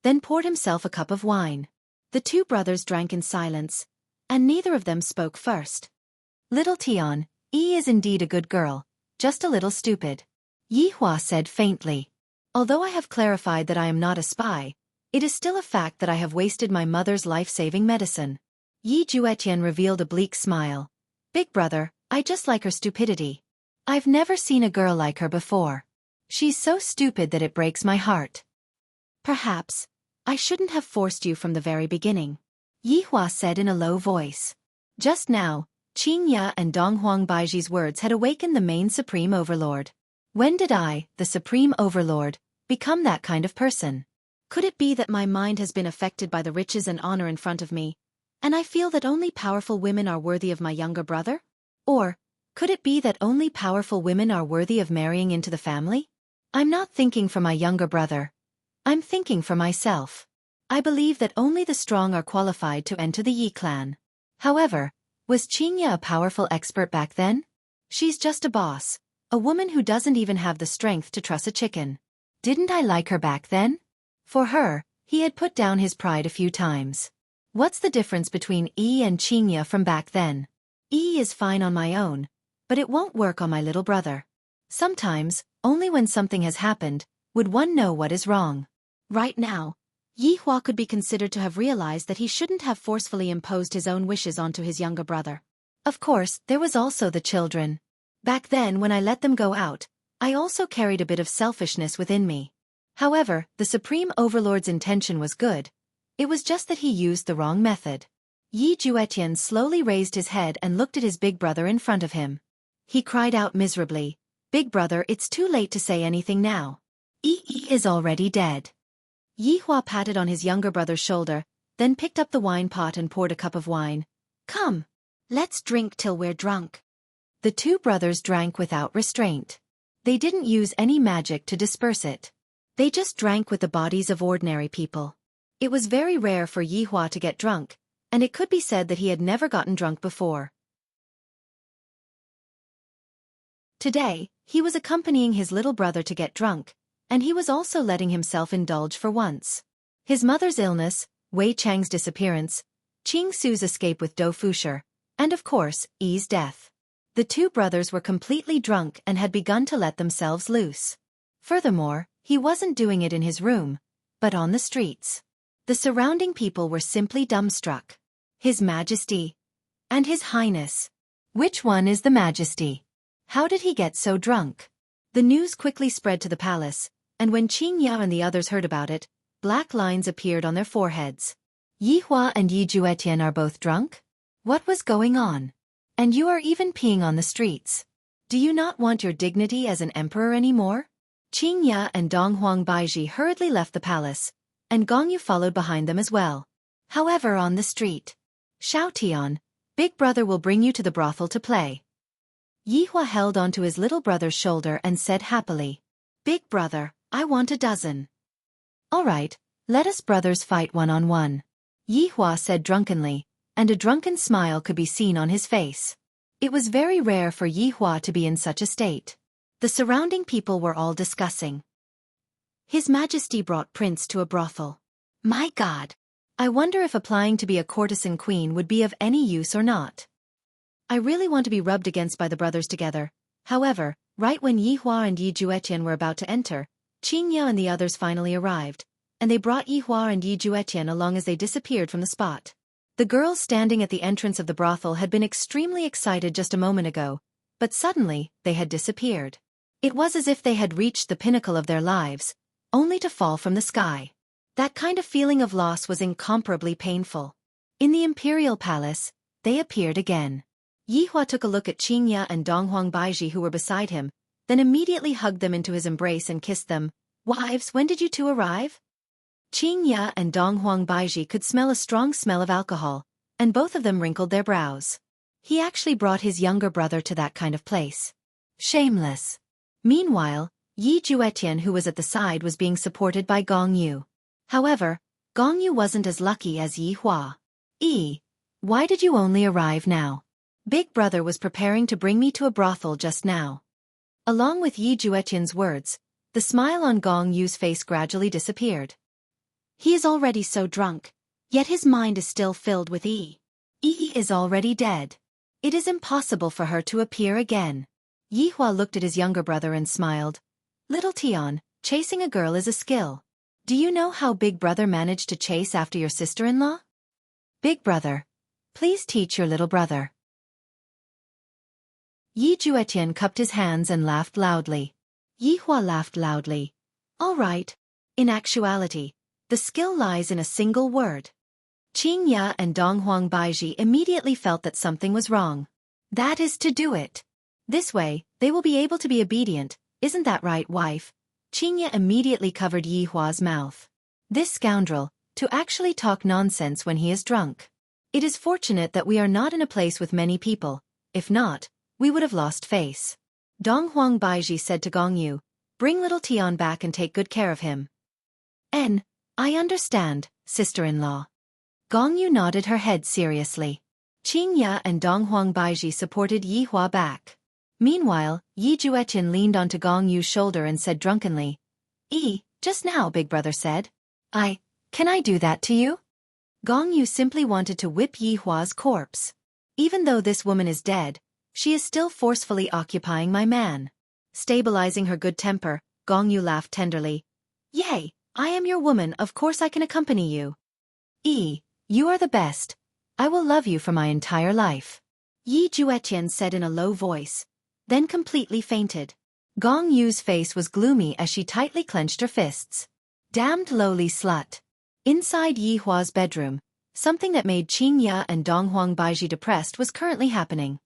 then poured himself a cup of wine. The two brothers drank in silence, and neither of them spoke first. Little Tian, Yi is indeed a good girl, just a little stupid. Yihua said faintly. Although I have clarified that I am not a spy, it is still a fact that I have wasted my mother's life-saving medicine. Yi Juetian revealed a bleak smile. Big brother, I just like her stupidity. I've never seen a girl like her before. She's so stupid that it breaks my heart. Perhaps, I shouldn't have forced you from the very beginning. Yi Hua said in a low voice. Just now, Qing Ya and Dong Huang Baiji's words had awakened the main Supreme Overlord. When did I, the Supreme Overlord, become that kind of person? Could it be that my mind has been affected by the riches and honor in front of me, and I feel that only powerful women are worthy of my younger brother? Or, could it be that only powerful women are worthy of marrying into the family? I'm not thinking for my younger brother. I'm thinking for myself. I believe that only the strong are qualified to enter the Yi clan. However, was Qingya a powerful expert back then? She's just a boss, a woman who doesn't even have the strength to truss a chicken. Didn't I like her back then? For her, he had put down his pride a few times. What's the difference between Yi and Qingya from back then? Yi is fine on my own, but it won't work on my little brother. Sometimes, only when something has happened, would one know what is wrong. Right now, Yi Hua could be considered to have realized that he shouldn't have forcefully imposed his own wishes onto his younger brother. Of course, there was also the children. Back then when I let them go out, I also carried a bit of selfishness within me. However, the Supreme Overlord's intention was good. It was just that he used the wrong method. Yi Juetian slowly raised his head and looked at his big brother in front of him. He cried out miserably, "Big brother, it's too late to say anything now. Yi is already dead." Yi Hua patted on his younger brother's shoulder, then picked up the wine pot and poured a cup of wine. "Come, let's drink till we're drunk." The two brothers drank without restraint. They didn't use any magic to disperse it. They just drank with the bodies of ordinary people. It was very rare for Yi Hua to get drunk, and it could be said that he had never gotten drunk before. Today, he was accompanying his little brother to get drunk, and he was also letting himself indulge for once. His mother's illness, Wei Chang's disappearance, Qing Su's escape with Dou Fusher, and of course, Yi's death. The two brothers were completely drunk and had begun to let themselves loose. Furthermore, he wasn't doing it in his room, but on the streets. The surrounding people were simply dumbstruck. His Majesty. And His Highness. Which one is the Majesty? How did he get so drunk? The news quickly spread to the palace, and when Qing Ya and the others heard about it, black lines appeared on their foreheads. Yi Hua and Yi Juetian are both drunk? What was going on? And you are even peeing on the streets. Do you not want your dignity as an emperor anymore? Qing Ya and Dong Huang Baiji hurriedly left the palace, and Gong Yu followed behind them as well. However, on the street, Xiao Tian, big brother will bring you to the brothel to play. Yi Hua held onto his little brother's shoulder and said happily, "Big brother, I want a dozen." "All right, let us brothers fight one-on-one," Yi Hua said drunkenly, and a drunken smile could be seen on his face. It was very rare for Yi Hua to be in such a state. The surrounding people were all discussing. His Majesty brought Prince to a brothel. My God! I wonder if applying to be a courtesan queen would be of any use or not. I really want to be rubbed against by the brothers together. However, right when Yi Hua and Yi Juetian were about to enter, Qing Ya and the others finally arrived, and they brought Yi Hua and Yi Juetian along as they disappeared from the spot. The girls standing at the entrance of the brothel had been extremely excited just a moment ago, but suddenly, they had disappeared. It was as if they had reached the pinnacle of their lives, only to fall from the sky. That kind of feeling of loss was incomparably painful. In the imperial palace, they appeared again. Yi Hua took a look at Qing Ya and Dong Huang Baiji who were beside him, then immediately hugged them into his embrace and kissed them. "Wives, when did you two arrive?" Qing Ya and Dong Huang Baiji could smell a strong smell of alcohol, and both of them wrinkled their brows. He actually brought his younger brother to that kind of place. Shameless. Meanwhile, Yi Juetian who was at the side was being supported by Gong Yu. However, Gong Yu wasn't as lucky as Yi Hua. Why did you only arrive now? Big brother was preparing to bring me to a brothel just now." Along with Yi Juetian's words, the smile on Gong Yu's face gradually disappeared. He is already so drunk, yet his mind is still filled with Yi. Yi is already dead. It is impossible for her to appear again. Yi Hua looked at his younger brother and smiled. "Little Tian, chasing a girl is a skill. Do you know how Big Brother managed to chase after your sister-in-law? Big Brother, please teach your little brother." Yi Juetian cupped his hands and laughed loudly. Yi Hua laughed loudly. "All right." In actuality, The skill lies in a single word. Qing Ya and Dong Huang Baiji immediately felt that something was wrong. That is to do it. This way, they will be able to be obedient, isn't that right, wife? Qing Ya immediately covered Yi Hua's mouth. This scoundrel, to actually talk nonsense when he is drunk. It is fortunate that we are not in a place with many people, if not, we would have lost face. Dong Huang Baiji said to Gong Yu, bring little Tian back and take good care of him. I understand, sister-in-law. Gong Yu nodded her head seriously. Qing Ya and Dong Huang Baiji supported Yi Hua back. Meanwhile, Yi Juetian leaned onto Gong Yu's shoulder and said drunkenly, just now Big Brother said. Can I do that to you? Gong Yu simply wanted to whip Yi Hua's corpse. Even though this woman is dead, she is still forcefully occupying my man. Stabilizing her good temper, Gong Yu laughed tenderly. Yay, I am your woman, of course I can accompany you. You are the best. I will love you for my entire life. Yi Juetian said in a low voice, then completely fainted. Gong Yu's face was gloomy as she tightly clenched her fists. Damned lowly slut. Inside Yi Hua's bedroom, something that made Qing Ya and Dong Huang Baiji depressed was currently happening.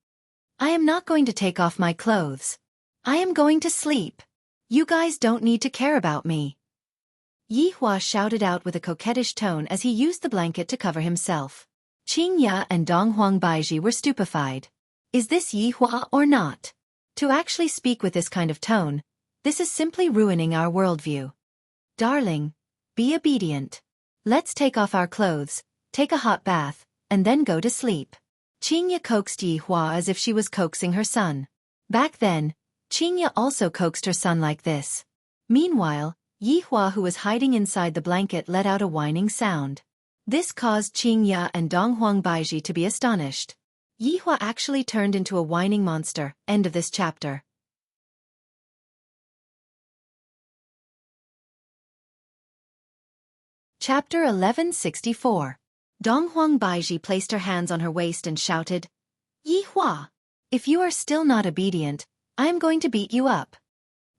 I am not going to take off my clothes. I am going to sleep. You guys don't need to care about me. Yi Hua shouted out with a coquettish tone as he used the blanket to cover himself. Qing Ya and Dong Huang Baiji were stupefied. Is this Yi Hua or not? To actually speak with this kind of tone, this is simply ruining our worldview. Darling, be obedient. Let's take off our clothes, take a hot bath, and then go to sleep. Qing Ya coaxed Yi Hua as if she was coaxing her son. Back then, Qing Ya also coaxed her son like this. Meanwhile, Yi Hua, who was hiding inside the blanket, let out a whining sound. This caused Qing Ya and Dong Huang Baiji to be astonished. Yi Hua actually turned into a whining monster. End of this chapter. Chapter 1164. Dong Huang Baiji placed her hands on her waist and shouted, Yi Hua, if you are still not obedient, I am going to beat you up.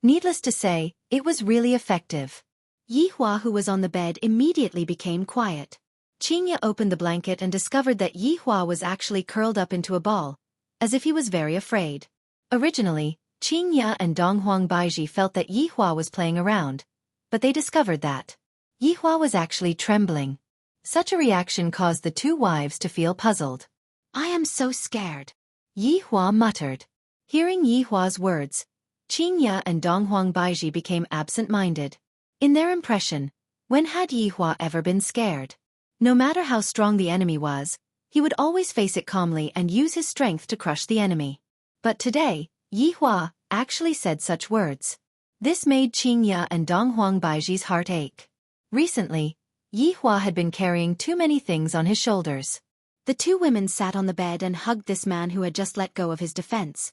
Needless to say, it was really effective. Yi Hua, who was on the bed, immediately became quiet. Qing Ya opened the blanket and discovered that Yi Hua was actually curled up into a ball, as if he was very afraid. Originally, Qing Ya and Dong Huang Baiji felt that Yi Hua was playing around, but they discovered that Yi Hua was actually trembling. Such a reaction caused the two wives to feel puzzled. I am so scared, Yi Hua muttered. Hearing Yi Hua's words, Qing Ya and Dong Huang Baiji became absent-minded. In their impression, when had Yi Hua ever been scared? No matter how strong the enemy was, he would always face it calmly and use his strength to crush the enemy. But today, Yi Hua actually said such words. This made Qing Ya and Dong Huang Baiji's heart ache. Recently, Yi Hua had been carrying too many things on his shoulders. The two women sat on the bed and hugged this man who had just let go of his defense.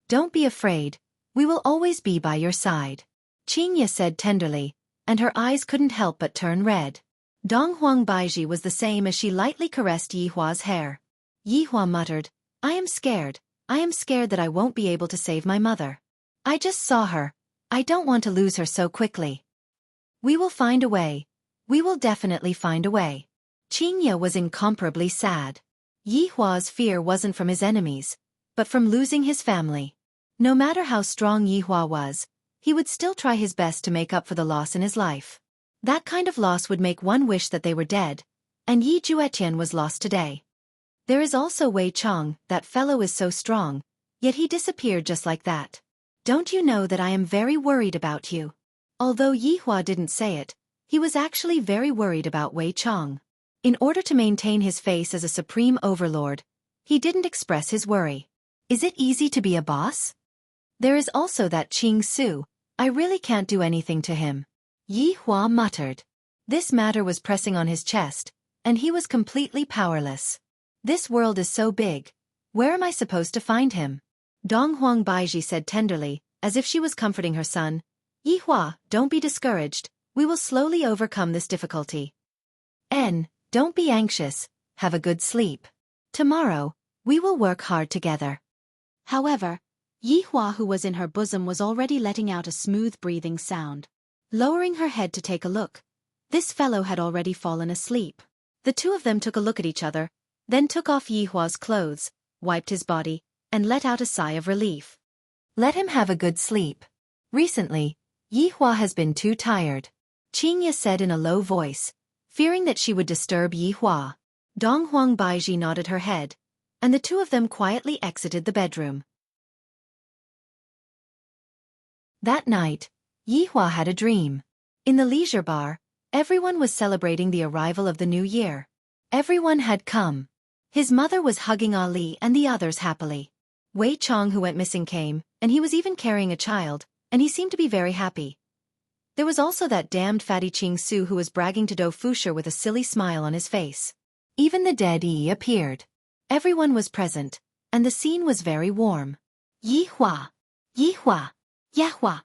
Don't be afraid, we will always be by your side, Qing Ya said tenderly, and her eyes couldn't help but turn red. Dong Huang Baiji was the same as she lightly caressed Yi Hua's hair. Yi Hua muttered, I am scared that I won't be able to save my mother. I just saw her, I don't want to lose her so quickly. We will find a way. We will definitely find a way. Qing Ya was incomparably sad. Yi Hua's fear wasn't from his enemies, but from losing his family. No matter how strong Yi Hua was, he would still try his best to make up for the loss in his life. That kind of loss would make one wish that they were dead, and Yi Juetian was lost today. There is also Wei Chong, that fellow is so strong, yet he disappeared just like that. Don't you know that I am very worried about you? Although Yi Hua didn't say it, he was actually very worried about Wei Chong. In order to maintain his face as a supreme overlord, he didn't express his worry. Is it easy to be a boss? There is also that Qing Su, I really can't do anything to him. Yi Hua muttered. This matter was pressing on his chest, and he was completely powerless. This world is so big, where am I supposed to find him? Dong Huang Baiji said tenderly, as if she was comforting her son, Yi Hua, don't be discouraged, we will slowly overcome this difficulty. Don't be anxious, have a good sleep. Tomorrow, we will work hard together. However, Yi Hua, who was in her bosom, was already letting out a smooth breathing sound. Lowering her head to take a look, This fellow had already fallen asleep. The two of them took a look at each other, then took off Yihua's clothes, wiped his body, and let out a sigh of relief. Let him have a good sleep. Recently, Yihua has been too tired, Qingye said in a low voice, fearing that she would disturb Yihua. Donghuang Baiji nodded her head, and the two of them quietly exited the bedroom. That night, Yihua had a dream. In the leisure bar, everyone was celebrating the arrival of the new year. Everyone had come. His mother was hugging Ali and the others happily. Wei Chong, who went missing, came, and he was even carrying a child, and he seemed to be very happy. There was also that damned fatty Ching Su who was bragging to Do Fusher with a silly smile on his face. Even the dead Yi appeared. Everyone was present, and the scene was very warm. Yihua! Yihua! Yahua!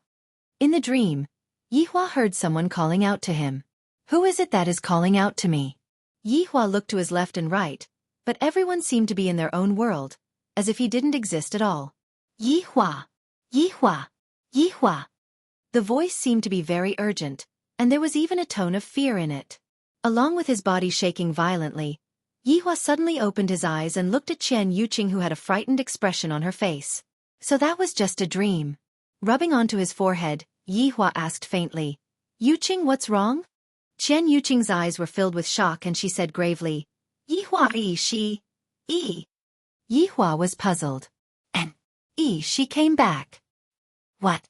In the dream, Yihua heard someone calling out to him. Who is it that is calling out to me? Yihua looked to his left and right, but everyone seemed to be in their own world, as if he didn't exist at all. Yihua! Yihua! Yihua! The voice seemed to be very urgent, and there was even a tone of fear in it. Along with his body shaking violently, Yihua suddenly opened his eyes and looked at Qian Yuqing, who had a frightened expression on her face. So that was just a dream. Rubbing onto his forehead, Yihua asked faintly, Yuqing, what's wrong? Qian Yuqing's eyes were filled with shock and she said gravely, Yihua she. Yihua was puzzled. And she came back. What?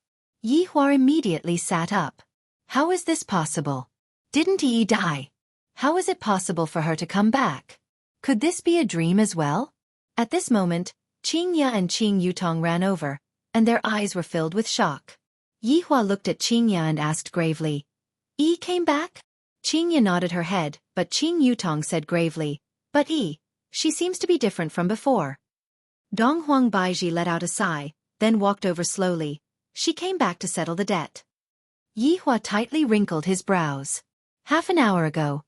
Yihua immediately sat up. How is this possible? Didn't Yi die? How is it possible for her to come back? Could this be a dream as well? At this moment, Qingye and Qing Yutong ran over, and their eyes were filled with shock. Yihua looked at Qingye and asked gravely, Yi came back? Qingye nodded her head, but Qing Yutong said gravely, but she seems to be different from before. Donghuang Baiji let out a sigh, then walked over slowly. She came back to settle the debt. Yihua tightly wrinkled his brows. Half an hour ago.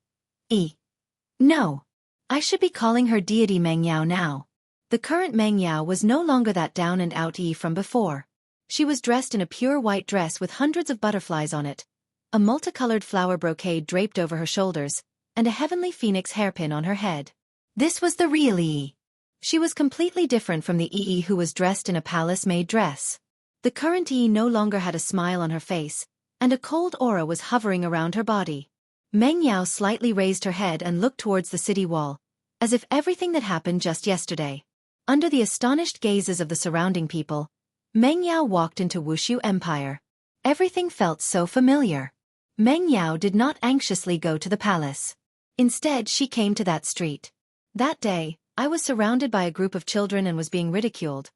No. I should be calling her deity Mengyao now. The current Mengyao was no longer that down-and-out from before. She was dressed in a pure white dress with hundreds of butterflies on it, a multicolored flower brocade draped over her shoulders, and a heavenly phoenix hairpin on her head. This was the real Yi. She was completely different from the Yi who was dressed in a palace-made dress. The current Yi no longer had a smile on her face, and a cold aura was hovering around her body. Mengyao slightly raised her head and looked towards the city wall, as if everything that happened just yesterday. Under the astonished gazes of the surrounding people, Mengyao walked into Wuxia Empire. Everything felt so familiar. Mengyao did not anxiously go to the palace. Instead, she came to that street. That day, I was surrounded by a group of children and was being ridiculed.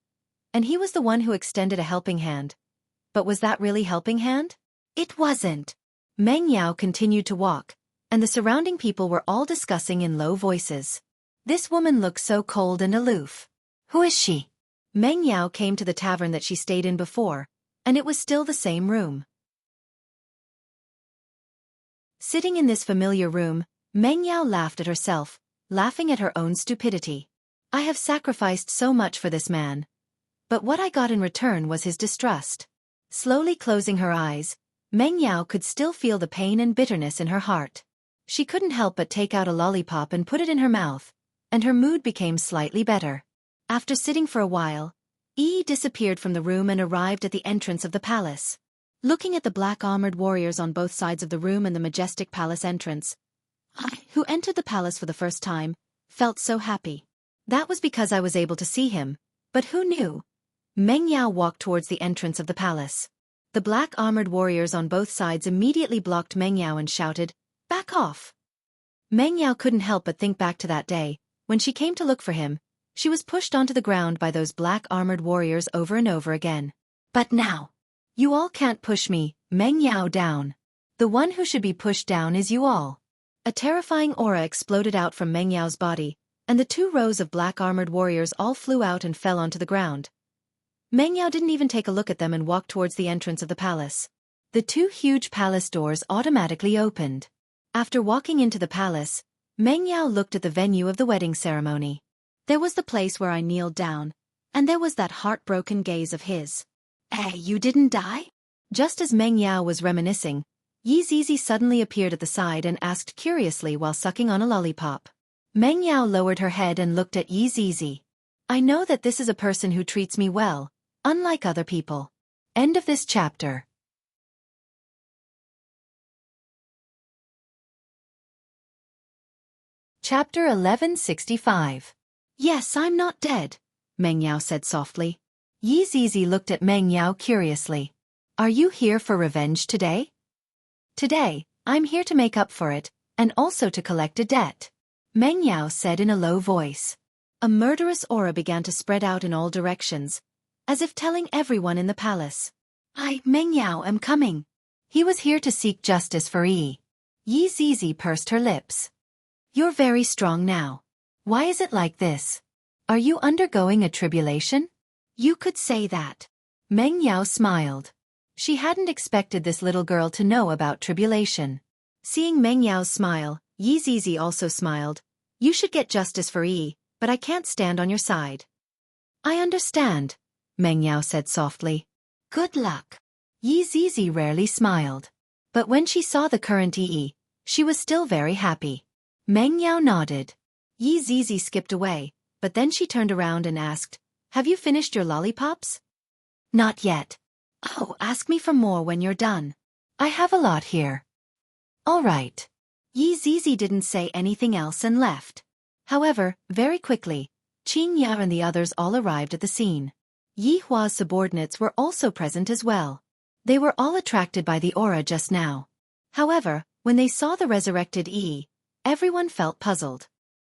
And he was the one who extended a helping hand. But was that really helping hand? It wasn't. Mengyao continued to walk, and the surrounding people were all discussing in low voices. This woman looked so cold and aloof. Who is she? Mengyao came to the tavern that she stayed in before, and it was still the same room. Sitting in this familiar room, Mengyao laughed at herself, laughing at her own stupidity. I have sacrificed so much for this man. But what I got in return was his distrust. Slowly closing her eyes, Mengyao could still feel the pain and bitterness in her heart. She couldn't help but take out a lollipop and put it in her mouth, and her mood became slightly better. After sitting for a while, Yi disappeared from the room and arrived at the entrance of the palace. Looking at the black armored warriors on both sides of the room and the majestic palace entrance, I, who entered the palace for the first time, felt so happy. That was because I was able to see him, but who knew? Mengyao walked towards the entrance of the palace. The black armored warriors on both sides immediately blocked Mengyao and shouted, "Back off!" Mengyao couldn't help but think back to that day. When she came to look for him, she was pushed onto the ground by those black armored warriors over and over again. But now, you all can't push me, Mengyao, down. The one who should be pushed down is you all. A terrifying aura exploded out from Mengyao's body, and the 2 rows of black armored warriors all flew out and fell onto the ground. Mengyao didn't even take a look at them and walked towards the entrance of the palace. The 2 huge palace doors automatically opened. After walking into the palace, Mengyao looked at the venue of the wedding ceremony. There was the place where I kneeled down, and there was that heartbroken gaze of his. Hey, you didn't die? Just as Mengyao was reminiscing, Yi Zizi suddenly appeared at the side and asked curiously while sucking on a lollipop. Meng Yao lowered her head and looked at Yi Zizi. I know that this is a person who treats me well, unlike other people. End of this chapter. Chapter 1165. Yes, I'm not dead, Meng Yao said softly. Yi Zizi looked at Meng Yao curiously. Are you here for revenge today? Today, I'm here to make up for it, and also to collect a debt, Meng Yao said in a low voice. A murderous aura began to spread out in all directions, as if telling everyone in the palace. I, Meng Yao, am coming. He was here to seek justice for Yi. Yi Zizi pursed her lips. You're very strong now. Why is it like this? Are you undergoing a tribulation? You could say that. Meng Yao smiled. She hadn't expected this little girl to know about tribulation. Seeing Meng Yao's smile, Yi Zizi also smiled. You should get justice for Yi, but I can't stand on your side. I understand, Meng Yao said softly. Good luck. Yi Zizi rarely smiled. But when she saw the current Yi, she was still very happy. Meng Yao nodded. Yi Zizi skipped away, but then she turned around and asked, Have you finished your lollipops? Not yet. Oh, ask me for more when you're done. I have a lot here. All right. Yi Zizi didn't say anything else and left. However, very quickly, Qing Ya and the others all arrived at the scene. Yi Hua's subordinates were also present as well. They were all attracted by the aura just now. However, when they saw the resurrected Yi, everyone felt puzzled.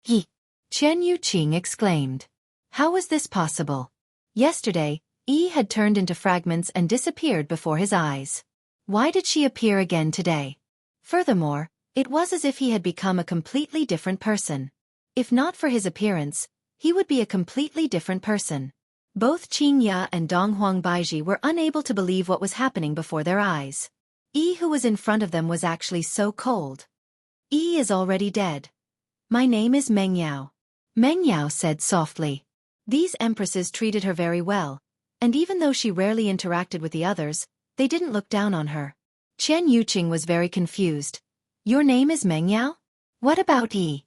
Yi! Chen Yuqing exclaimed. How was this possible? Yesterday, Yi had turned into fragments and disappeared before his eyes. Why did she appear again today? Furthermore, it was as if he had become a completely different person. If not for his appearance, he would be a completely different person. Both Qing Ya and Donghuang Baiji were unable to believe what was happening before their eyes. Yi who was in front of them was actually so cold. Yi is already dead. My name is Meng Yao. Meng Yao said softly. These empresses treated her very well, and even though she rarely interacted with the others, they didn't look down on her. Chen Yuqing was very confused. Your name is Meng Yao? What about Yi?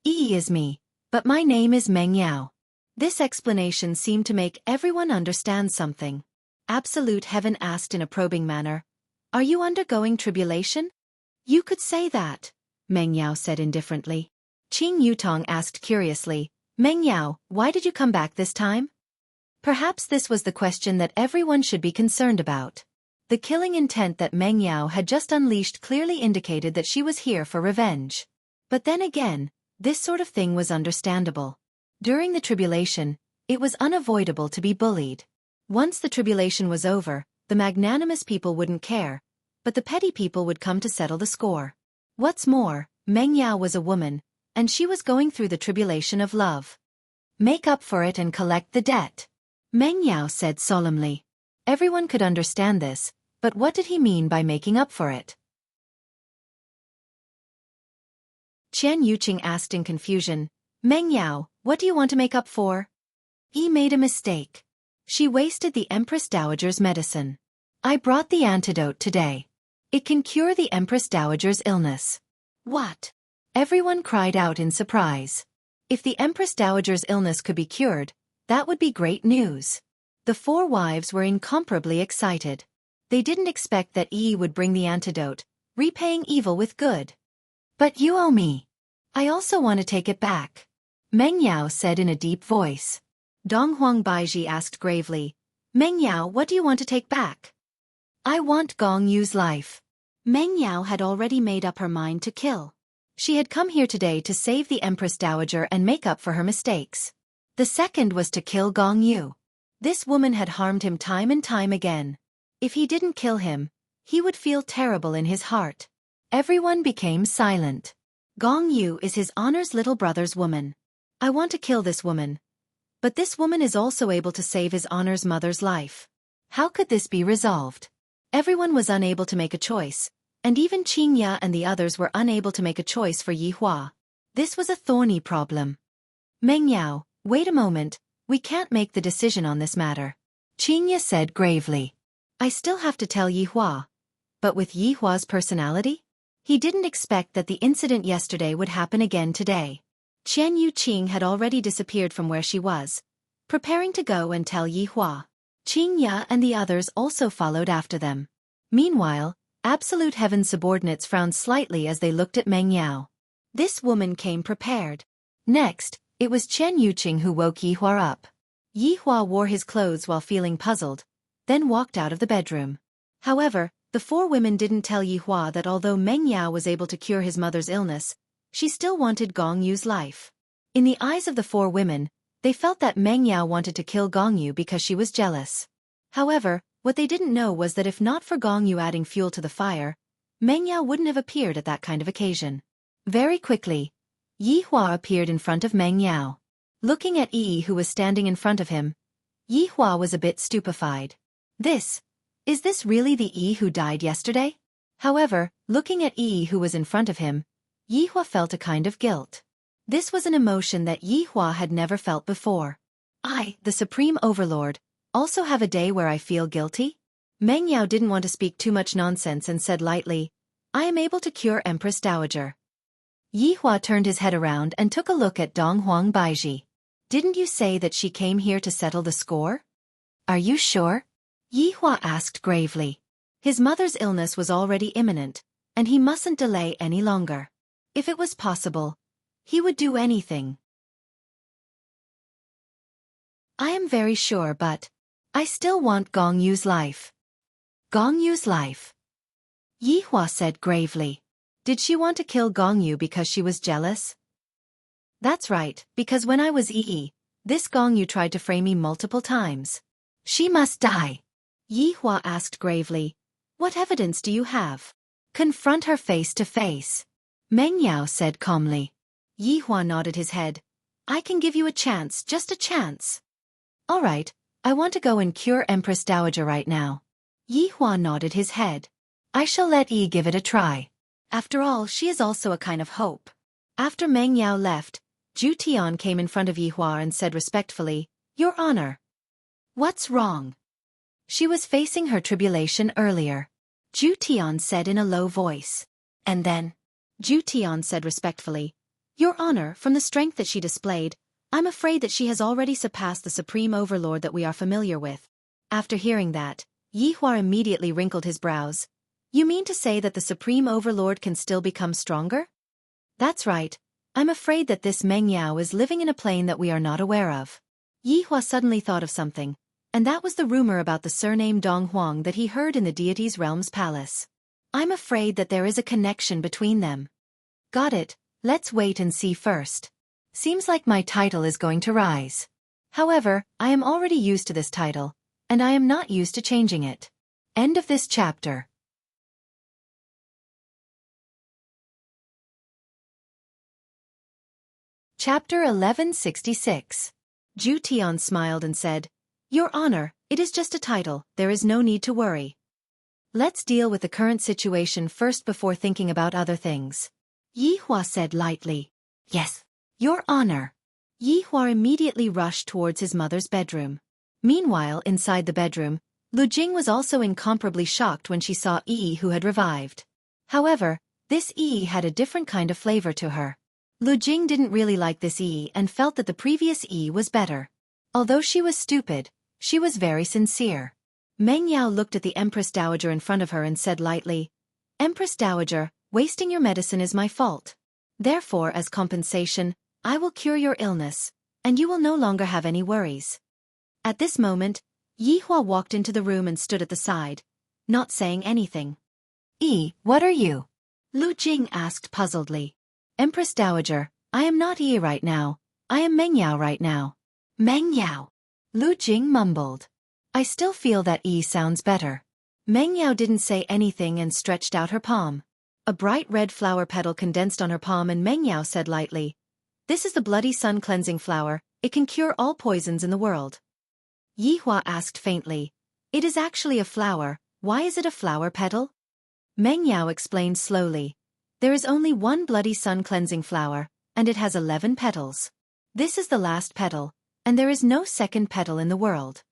Yi is me, but my name is Meng Yao. This explanation seemed to make everyone understand something. Absolute Heaven asked in a probing manner. Are you undergoing tribulation? You could say that, Meng Yao said indifferently. Qing Yutong asked curiously, Meng Yao, why did you come back this time? Perhaps this was the question that everyone should be concerned about. The killing intent that Meng Yao had just unleashed clearly indicated that she was here for revenge. But then again, this sort of thing was understandable. During the tribulation, it was unavoidable to be bullied. Once the tribulation was over, the magnanimous people wouldn't care, but the petty people would come to settle the score. What's more, Meng Yao was a woman, and she was going through the tribulation of love. Make up for it and collect the debt, Meng Yao said solemnly. Everyone could understand this, but what did he mean by making up for it? Chen Yuqing asked in confusion, Meng Yao, what do you want to make up for? He made a mistake. She wasted the Empress Dowager's medicine. I brought the antidote today. It can cure the Empress Dowager's illness. What? Everyone cried out in surprise. If the Empress Dowager's illness could be cured, that would be great news. The four wives were incomparably excited. They didn't expect that Yi would bring the antidote, repaying evil with good. But you owe me. I also want to take it back, Meng Yao said in a deep voice. Donghuang Baiji asked gravely, Meng Yao, what do you want to take back? I want Gong Yu's life. Meng Yao had already made up her mind to kill. She had come here today to save the Empress Dowager and make up for her mistakes. The second was to kill Gong Yu. This woman had harmed him time and time again. If he didn't kill him, he would feel terrible in his heart. Everyone became silent. Gong Yu is his honor's little brother's woman. I want to kill this woman. But this woman is also able to save his honor's mother's life. How could this be resolved? Everyone was unable to make a choice, and even Qing Ya and the others were unable to make a choice for Yi Hua. This was a thorny problem. Meng Yao, wait a moment, we can't make the decision on this matter, Qing Ya said gravely. I still have to tell Yi Hua. But with Yi Hua's personality? He didn't expect that the incident yesterday would happen again today. Qian Yuqing had already disappeared from where she was, preparing to go and tell Yi Hua. Qing Ya and the others also followed after them. Meanwhile, Absolute Heaven's subordinates frowned slightly as they looked at Meng Yao. This woman came prepared. Next, it was Qian Yuqing who woke Yi Hua up. Yi Hua wore his clothes while feeling puzzled, then walked out of the bedroom. However, the four women didn't tell Yi Hua that although Meng Yao was able to cure his mother's illness, she still wanted Gong Yu's life. In the eyes of the four women, they felt that Meng Yao wanted to kill Gong Yu because she was jealous. However, what they didn't know was that if not for Gong Yu adding fuel to the fire, Meng Yao wouldn't have appeared at that kind of occasion. Very quickly, Yi Hua appeared in front of Meng Yao. Looking at Yi who was standing in front of him, Yi Hua was a bit stupefied. Is this really the Yi who died yesterday? However, looking at Yi who was in front of him, Yi Hua felt a kind of guilt. This was an emotion that Yi Hua had never felt before. I, the Supreme Overlord, also have a day where I feel guilty? Meng Yao didn't want to speak too much nonsense and said lightly, I am able to cure Empress Dowager. Yi Hua turned his head around and took a look at Dong Huang Baiji. Didn't you say that she came here to settle the score? Are you sure? Yi Hua asked gravely. His mother's illness was already imminent, and he mustn't delay any longer. If it was possible, he would do anything. I am very sure, but I still want Gong Yu's life. Gong Yu's life? Yi Hua said gravely. Did she want to kill Gong Yu because she was jealous? That's right, because when I was Yi, this Gong Yu tried to frame me multiple times. She must die. Yi Hua asked gravely. What evidence do you have? Confront her face to face. Meng Yao said calmly. Yi Hua nodded his head. I can give you a chance, just a chance. All right, I want to go and cure Empress Dowager right now. Yi Hua nodded his head. I shall let Yi give it a try. After all, she is also a kind of hope. After Meng Yao left, Zhu Tian came in front of Yi Hua and said respectfully, Your Honor. What's wrong? She was facing her tribulation earlier. Zhu Tian said in a low voice. And then, Zhu Tian said respectfully, Your Honor, from the strength that she displayed, I'm afraid that she has already surpassed the Supreme Overlord that we are familiar with. After hearing that, Yi Hua immediately wrinkled his brows. You mean to say that the Supreme Overlord can still become stronger? That's right. I'm afraid that this Meng Yao is living in a plane that we are not aware of. Yi Hua suddenly thought of something, and that was the rumor about the surname Dong Huang that he heard in the deity's realm's palace. I'm afraid that there is a connection between them. Got it, let's wait and see first. Seems like my title is going to rise. However, I am already used to this title, and I am not used to changing it. End of this chapter. Chapter 1166. Zhu Tian smiled and said, Your Honor, it is just a title, there is no need to worry. Let's deal with the current situation first before thinking about other things. Yi Hua said lightly. Yes, Your Honor. Yi Hua immediately rushed towards his mother's bedroom. Meanwhile, inside the bedroom, Lu Jing was also incomparably shocked when she saw Yi who had revived. However, this Yi had a different kind of flavor to her. Lu Jing didn't really like this Yi and felt that the previous Yi was better. Although she was stupid, she was very sincere. Meng Yao looked at the Empress Dowager in front of her and said lightly, Empress Dowager, wasting your medicine is my fault. Therefore, as compensation, I will cure your illness, and you will no longer have any worries. At this moment, Yi Hua walked into the room and stood at the side, not saying anything. Yi, what are you? Lu Jing asked puzzledly. Empress Dowager, I am not Yi right now, I am Meng Yao right now. Meng Yao. Lu Jing mumbled. I still feel that Yi sounds better. Meng Yao didn't say anything and stretched out her palm. A bright red flower petal condensed on her palm and Meng Yao said lightly, This is the Bloody Sun cleansing flower, it can cure all poisons in the world. Yi Hua asked faintly, It is actually a flower, why is it a flower petal? Meng Yao explained slowly, There is only one Bloody Sun cleansing flower, and it has 11 petals. This is the last petal, and there is no second petal in the world.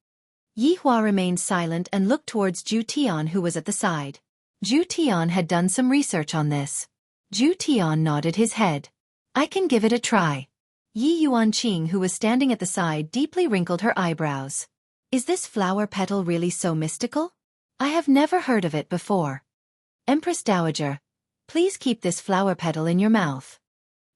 Yi Hua remained silent and looked towards Zhu Tian who was at the side. Zhu Tian had done some research on this. Zhu Tian nodded his head. I can give it a try. Yi Yuanqing, who was standing at the side, deeply wrinkled her eyebrows. Is this flower petal really so mystical? I have never heard of it before. Empress Dowager, please keep this flower petal in your mouth.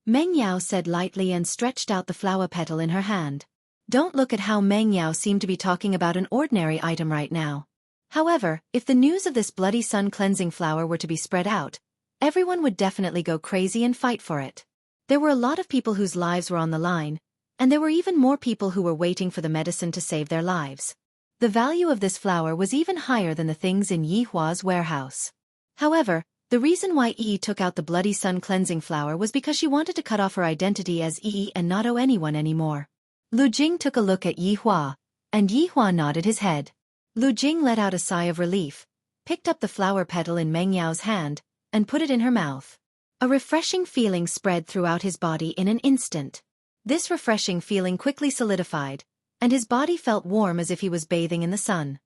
Meng Yao said lightly and stretched out the flower petal in her hand. Don't look at how Meng Yao seemed to be talking about an ordinary item right now. However, if the news of this bloody sun cleansing flower were to be spread out, everyone would definitely go crazy and fight for it. There were a lot of people whose lives were on the line, and there were even more people who were waiting for the medicine to save their lives. The value of this flower was even higher than the things in Yi Hua's warehouse. However, the reason why Yi took out the bloody sun cleansing flower was because she wanted to cut off her identity as Yi and not owe anyone anymore. Lu Jing took a look at Yi Hua, and Yi Hua nodded his head. Lu Jing let out a sigh of relief, picked up the flower petal in Meng Yao's hand, and put it in her mouth. A refreshing feeling spread throughout his body in an instant. This refreshing feeling quickly solidified, and his body felt warm as if he was bathing in the sun.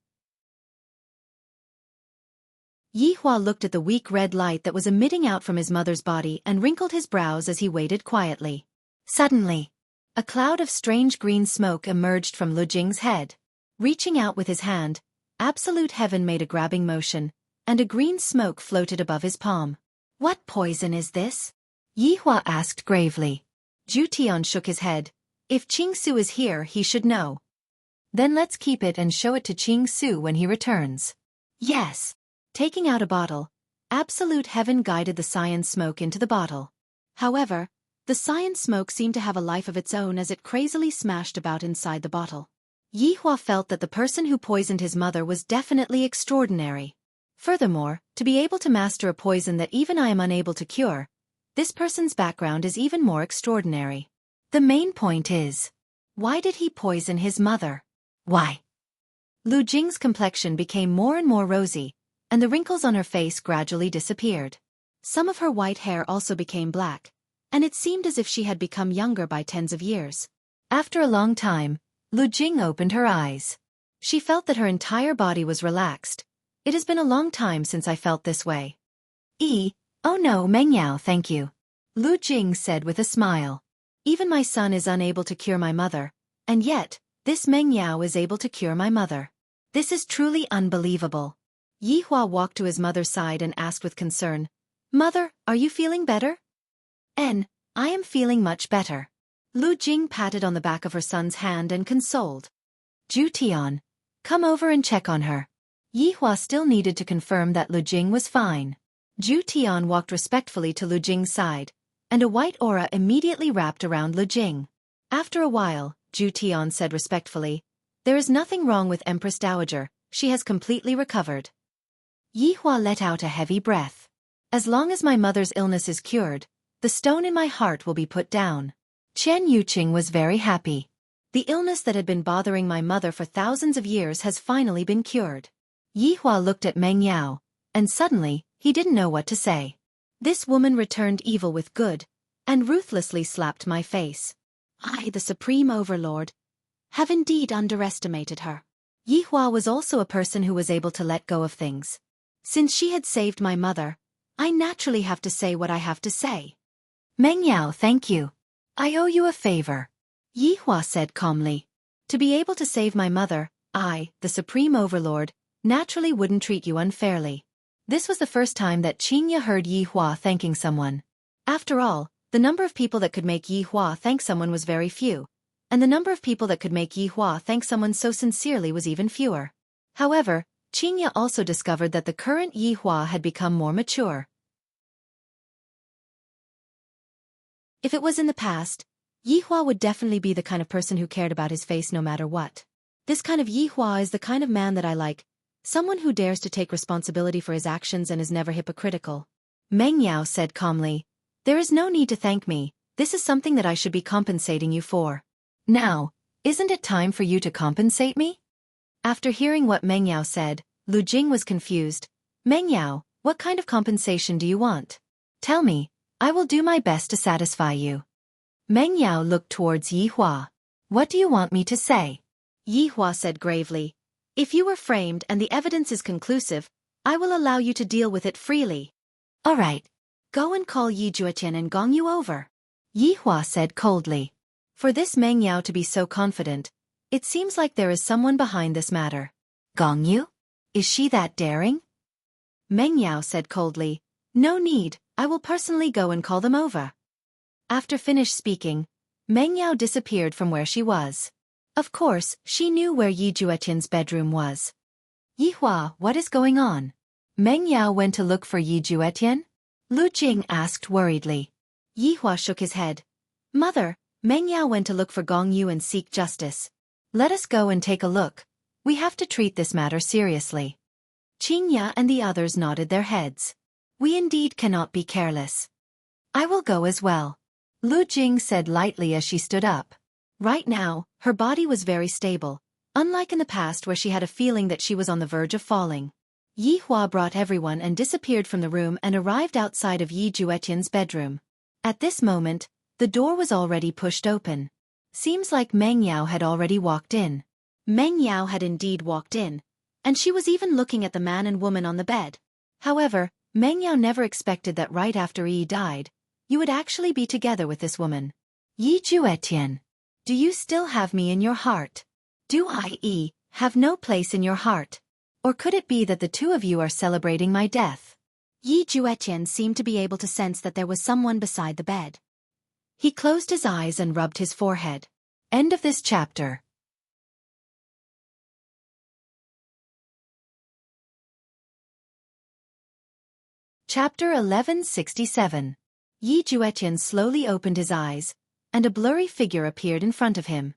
Yi Hua looked at the weak red light that was emitting out from his mother's body and wrinkled his brows as he waited quietly. Suddenly, a cloud of strange green smoke emerged from Lu Jing's head. Reaching out with his hand, Absolute Heaven made a grabbing motion, and a green smoke floated above his palm. What poison is this? Yi Hua asked gravely. Zhu Tian shook his head. If Qing Su is here, he should know. Then let's keep it and show it to Qing Su when he returns. Yes. Taking out a bottle, Absolute Heaven guided the cyan smoke into the bottle. However, the cyan smoke seemed to have a life of its own as it crazily smashed about inside the bottle. Yi Hua felt that the person who poisoned his mother was definitely extraordinary. Furthermore, to be able to master a poison that even I am unable to cure, this person's background is even more extraordinary. The main point is, why did he poison his mother? Why? Lu Jing's complexion became more and more rosy, and the wrinkles on her face gradually disappeared. Some of her white hair also became black, and it seemed as if she had become younger by tens of years. After a long time, Lu Jing opened her eyes. She felt that her entire body was relaxed. It has been a long time since I felt this way. Oh no, Meng Yao, thank you. Lu Jing said with a smile. Even my son is unable to cure my mother, and yet, this Meng Yao is able to cure my mother. This is truly unbelievable. Yi Hua walked to his mother's side and asked with concern, Mother, are you feeling better? I am feeling much better. Lu Jing patted on the back of her son's hand and consoled. Zhu Tian, come over and check on her. Yi Hua still needed to confirm that Lu Jing was fine. Zhu Tian walked respectfully to Lu Jing's side, and a white aura immediately wrapped around Lu Jing. After a while, Zhu Tian said respectfully, There is nothing wrong with Empress Dowager, she has completely recovered. Yi Hua let out a heavy breath. As long as my mother's illness is cured, the stone in my heart will be put down. Chen Yuqing was very happy. The illness that had been bothering my mother for thousands of years has finally been cured. Yi Hua looked at Meng Yao, and suddenly, he didn't know what to say. This woman returned evil with good, and ruthlessly slapped my face. I, the Supreme Overlord, have indeed underestimated her. Yi Hua was also a person who was able to let go of things. Since she had saved my mother, I naturally have to say what I have to say. Meng Yao, thank you. I owe you a favor. Yi Hua said calmly. To be able to save my mother, I, the Supreme Overlord, naturally wouldn't treat you unfairly. This was the first time that Qingya heard Yi Hua thanking someone. After all, the number of people that could make Yi Hua thank someone was very few, and the number of people that could make Yi Hua thank someone so sincerely was even fewer. However, Qingya also discovered that the current Yi Hua had become more mature. If it was in the past, Yi Hua would definitely be the kind of person who cared about his face no matter what. This kind of Yi Hua is the kind of man that I like, someone who dares to take responsibility for his actions and is never hypocritical. Meng Yao said calmly, There is no need to thank me, this is something that I should be compensating you for. Now, isn't it time for you to compensate me? After hearing what Meng Yao said, Lu Jing was confused. Meng Yao, what kind of compensation do you want? Tell me, I will do my best to satisfy you. Meng Yao looked towards Yi Hua. What do you want me to say? Yi Hua said gravely, If you were framed and the evidence is conclusive, I will allow you to deal with it freely. All right. Go and call Yi Juetian and gong you over. Yi Hua said coldly. For this Meng Yao to be so confident, it seems like there is someone behind this matter. Gong Yu? Is she that daring? Meng Yao said coldly. No need, I will personally go and call them over. After finished speaking, Meng Yao disappeared from where she was. Of course, she knew where Yi Juetian's bedroom was. Yi Hua, what is going on? Meng Yao went to look for Yi Juetian? Lu Jing asked worriedly. Yi Hua shook his head. Mother, Meng Yao went to look for Gong Yu and seek justice. Let us go and take a look. We have to treat this matter seriously. Qing Ya and the others nodded their heads. We indeed cannot be careless. I will go as well. Lu Jing said lightly as she stood up. Right now, her body was very stable, unlike in the past where she had a feeling that she was on the verge of falling. Yi Hua brought everyone and disappeared from the room and arrived outside of Yi Juetian's bedroom. At this moment, the door was already pushed open. Seems like Meng Yao had already walked in. Meng Yao had indeed walked in, and she was even looking at the man and woman on the bed. However, Meng Yao never expected that right after Yi died, you would actually be together with this woman. Yi Juetian, do you still have me in your heart? Do I have no place in your heart? Or could it be that the two of you are celebrating my death? Yi Juetian seemed to be able to sense that there was someone beside the bed. He closed his eyes and rubbed his forehead. End of this chapter. Chapter 1167. Yi Juetian slowly opened his eyes, and a blurry figure appeared in front of him.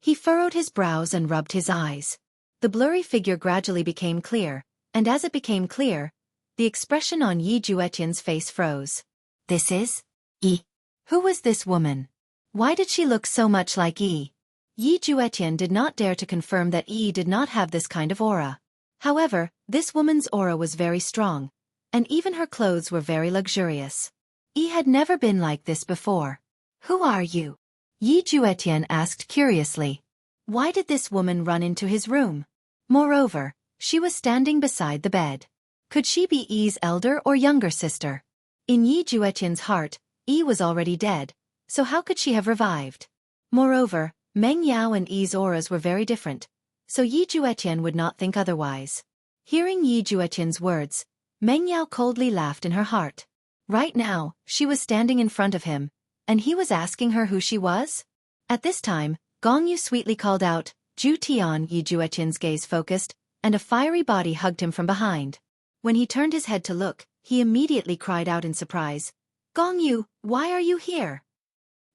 He furrowed his brows and rubbed his eyes. The blurry figure gradually became clear, and as it became clear, the expression on Yi Juetian's face froze. This is Yi. Who was this woman? Why did she look so much like Yi? Yi Juetian did not dare to confirm that Yi did not have this kind of aura. However, this woman's aura was very strong, and even her clothes were very luxurious. Yi had never been like this before. Who are you? Yi Juetian asked curiously. Why did this woman run into his room? Moreover, she was standing beside the bed. Could she be Yi's elder or younger sister? In Yi Juetian's heart, Yi was already dead, so how could she have revived? Moreover, Meng Yao and Yi's auras were very different, so Yi Juetian would not think otherwise. Hearing Yi Juetian's words, Meng Yao coldly laughed in her heart. Right now, she was standing in front of him, and he was asking her who she was? At this time, Gong Yu sweetly called out, Ju Tian. Yi Juetian's gaze focused, and a fiery body hugged him from behind. When he turned his head to look, he immediately cried out in surprise. Gong Yu, why are you here?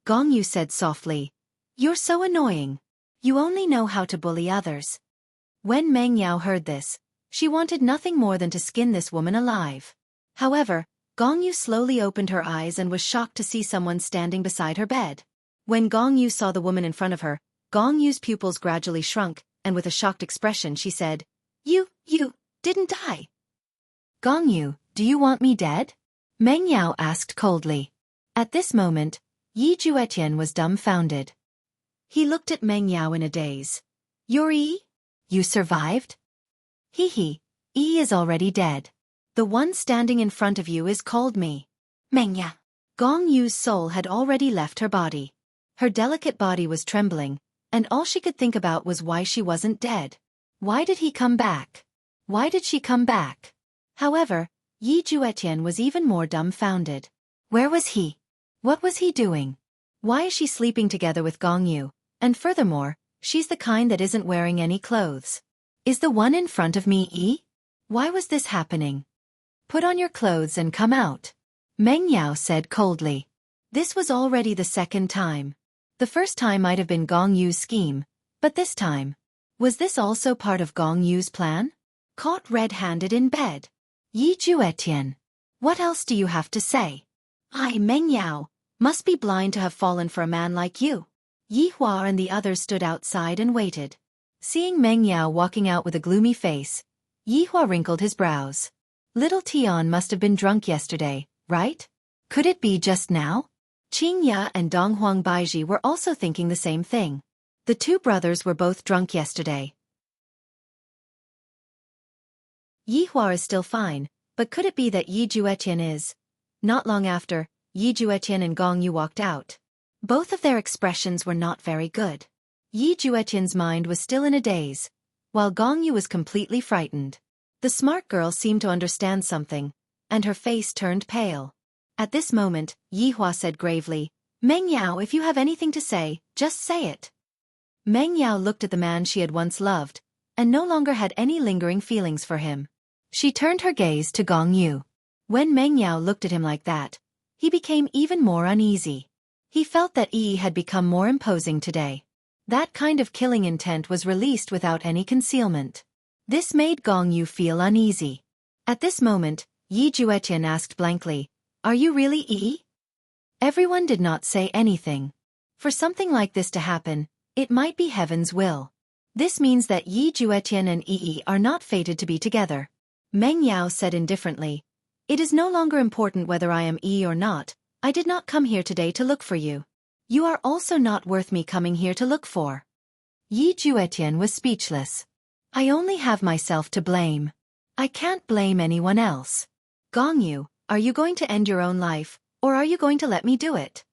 Gong Yu said softly. You're so annoying. You only know how to bully others. When Meng Yao heard this, she wanted nothing more than to skin this woman alive. However, Gong Yu slowly opened her eyes and was shocked to see someone standing beside her bed. When Gong Yu saw the woman in front of her, Gong Yu's pupils gradually shrunk, and with a shocked expression she said, You didn't die. Gong Yu, do you want me dead? Meng Yao asked coldly. At this moment, Yi Juetian was dumbfounded. He looked at Meng Yao in a daze. You're Yi? You survived? Yi is already dead. The one standing in front of you is called me. Meng Yao. Gong Yu's soul had already left her body. Her delicate body was trembling, and all she could think about was why she wasn't dead. Why did he come back? Why did she come back? However, Yi Juetian was even more dumbfounded. Where was he? What was he doing? Why is she sleeping together with Gong Yu? And furthermore, she's the kind that isn't wearing any clothes. Is the one in front of me Yi? Why was this happening? Put on your clothes and come out. Meng Yao said coldly. This was already the second time. The first time might have been Gong Yu's scheme, but this time, was this also part of Gong Yu's plan? Caught red-handed in bed. Yi Juetian. What else do you have to say? I, Meng Yao, must be blind to have fallen for a man like you. Yi Hua and the others stood outside and waited. Seeing Meng Yao walking out with a gloomy face, Yi Hua wrinkled his brows. Little Tian must have been drunk yesterday, right? Could it be just now? Qing Ya and Donghuang Baiji were also thinking the same thing. The two brothers were both drunk yesterday. Yi Hua is still fine, but could it be that Yi Juetian is? Not long after, Yi Juetian and Gong Yu walked out. Both of their expressions were not very good. Yi Juetian's mind was still in a daze, while Gong Yu was completely frightened. The smart girl seemed to understand something, and her face turned pale. At this moment, Yi Hua said gravely, "Meng Yao, if you have anything to say, just say it." Meng Yao looked at the man she had once loved, and no longer had any lingering feelings for him. She turned her gaze to Gong Yu. When Meng Yao looked at him like that, he became even more uneasy. He felt that Yi had become more imposing today. That kind of killing intent was released without any concealment. This made Gong Yu feel uneasy. At this moment, Yi Juetian asked blankly, "Are you really Yi?" Everyone did not say anything. For something like this to happen, it might be heaven's will. This means that Yi Juetian and Yi are not fated to be together. Meng Yao said indifferently, "It is no longer important whether I am Yi or not. I did not come here today to look for you. You are also not worth me coming here to look for." Yi Juetian was speechless. "I only have myself to blame. I can't blame anyone else. Gong Yu, are you going to end your own life, or are you going to let me do it?"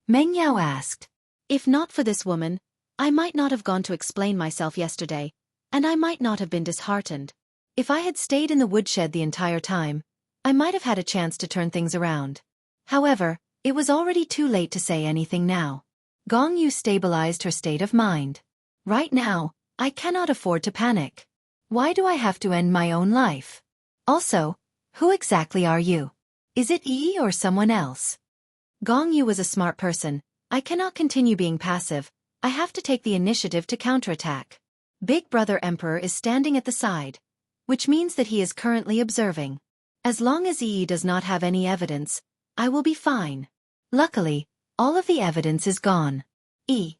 Meng Yao asked. "If not for this woman, I might not have gone to explain myself yesterday, and I might not have been disheartened. If I had stayed in the woodshed the entire time, I might have had a chance to turn things around. However, it was already too late to say anything now." Gong Yu stabilized her state of mind. "Right now, I cannot afford to panic. Why do I have to end my own life? Also, who exactly are you? Is it Yi or someone else?" Gong Yu was a smart person. "I cannot continue being passive. I have to take the initiative to counterattack. Big Brother Emperor is standing at the side, which means that he is currently observing. As long as Yi does not have any evidence, I will be fine. Luckily, all of the evidence is gone. Yi,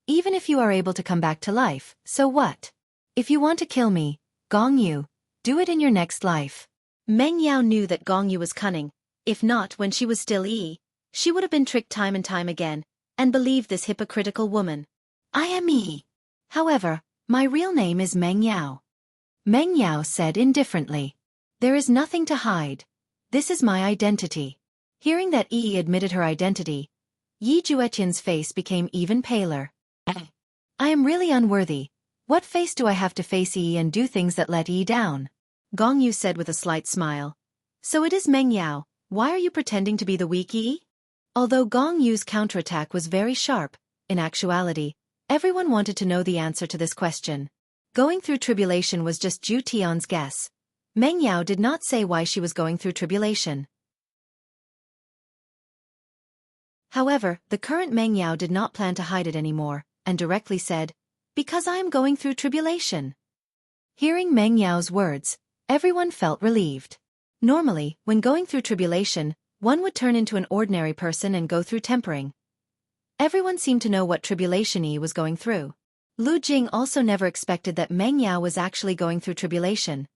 even if you are able to come back to life, so what? If you want to kill me, Gong Yu, do it in your next life." Meng Yao knew that Gong Yu was cunning. If not when she was still Yi, she would have been tricked time and time again, and believed this hypocritical woman. "I am Yi. However, my real name is Meng Yao." Meng Yao said indifferently. "There is nothing to hide. This is my identity." Hearing that Yi admitted her identity, Yi Juetian's face became even paler. "I am really unworthy. What face do I have to face Yi and do things that let Yi down?" Gong Yu said with a slight smile. "So it is Meng Yao. Why are you pretending to be the weak Yi?" Although Gong Yu's counterattack was very sharp, in actuality, everyone wanted to know the answer to this question. Going through tribulation was just Zhu Tian's guess. Meng Yao did not say why she was going through tribulation. However, the current Meng Yao did not plan to hide it anymore, and directly said, "Because I am going through tribulation." Hearing Meng Yao's words, everyone felt relieved. Normally, when going through tribulation, one would turn into an ordinary person and go through tempering. Everyone seemed to know what tribulation Yi was going through. Lu Jing also never expected that Meng Yao was actually going through tribulation.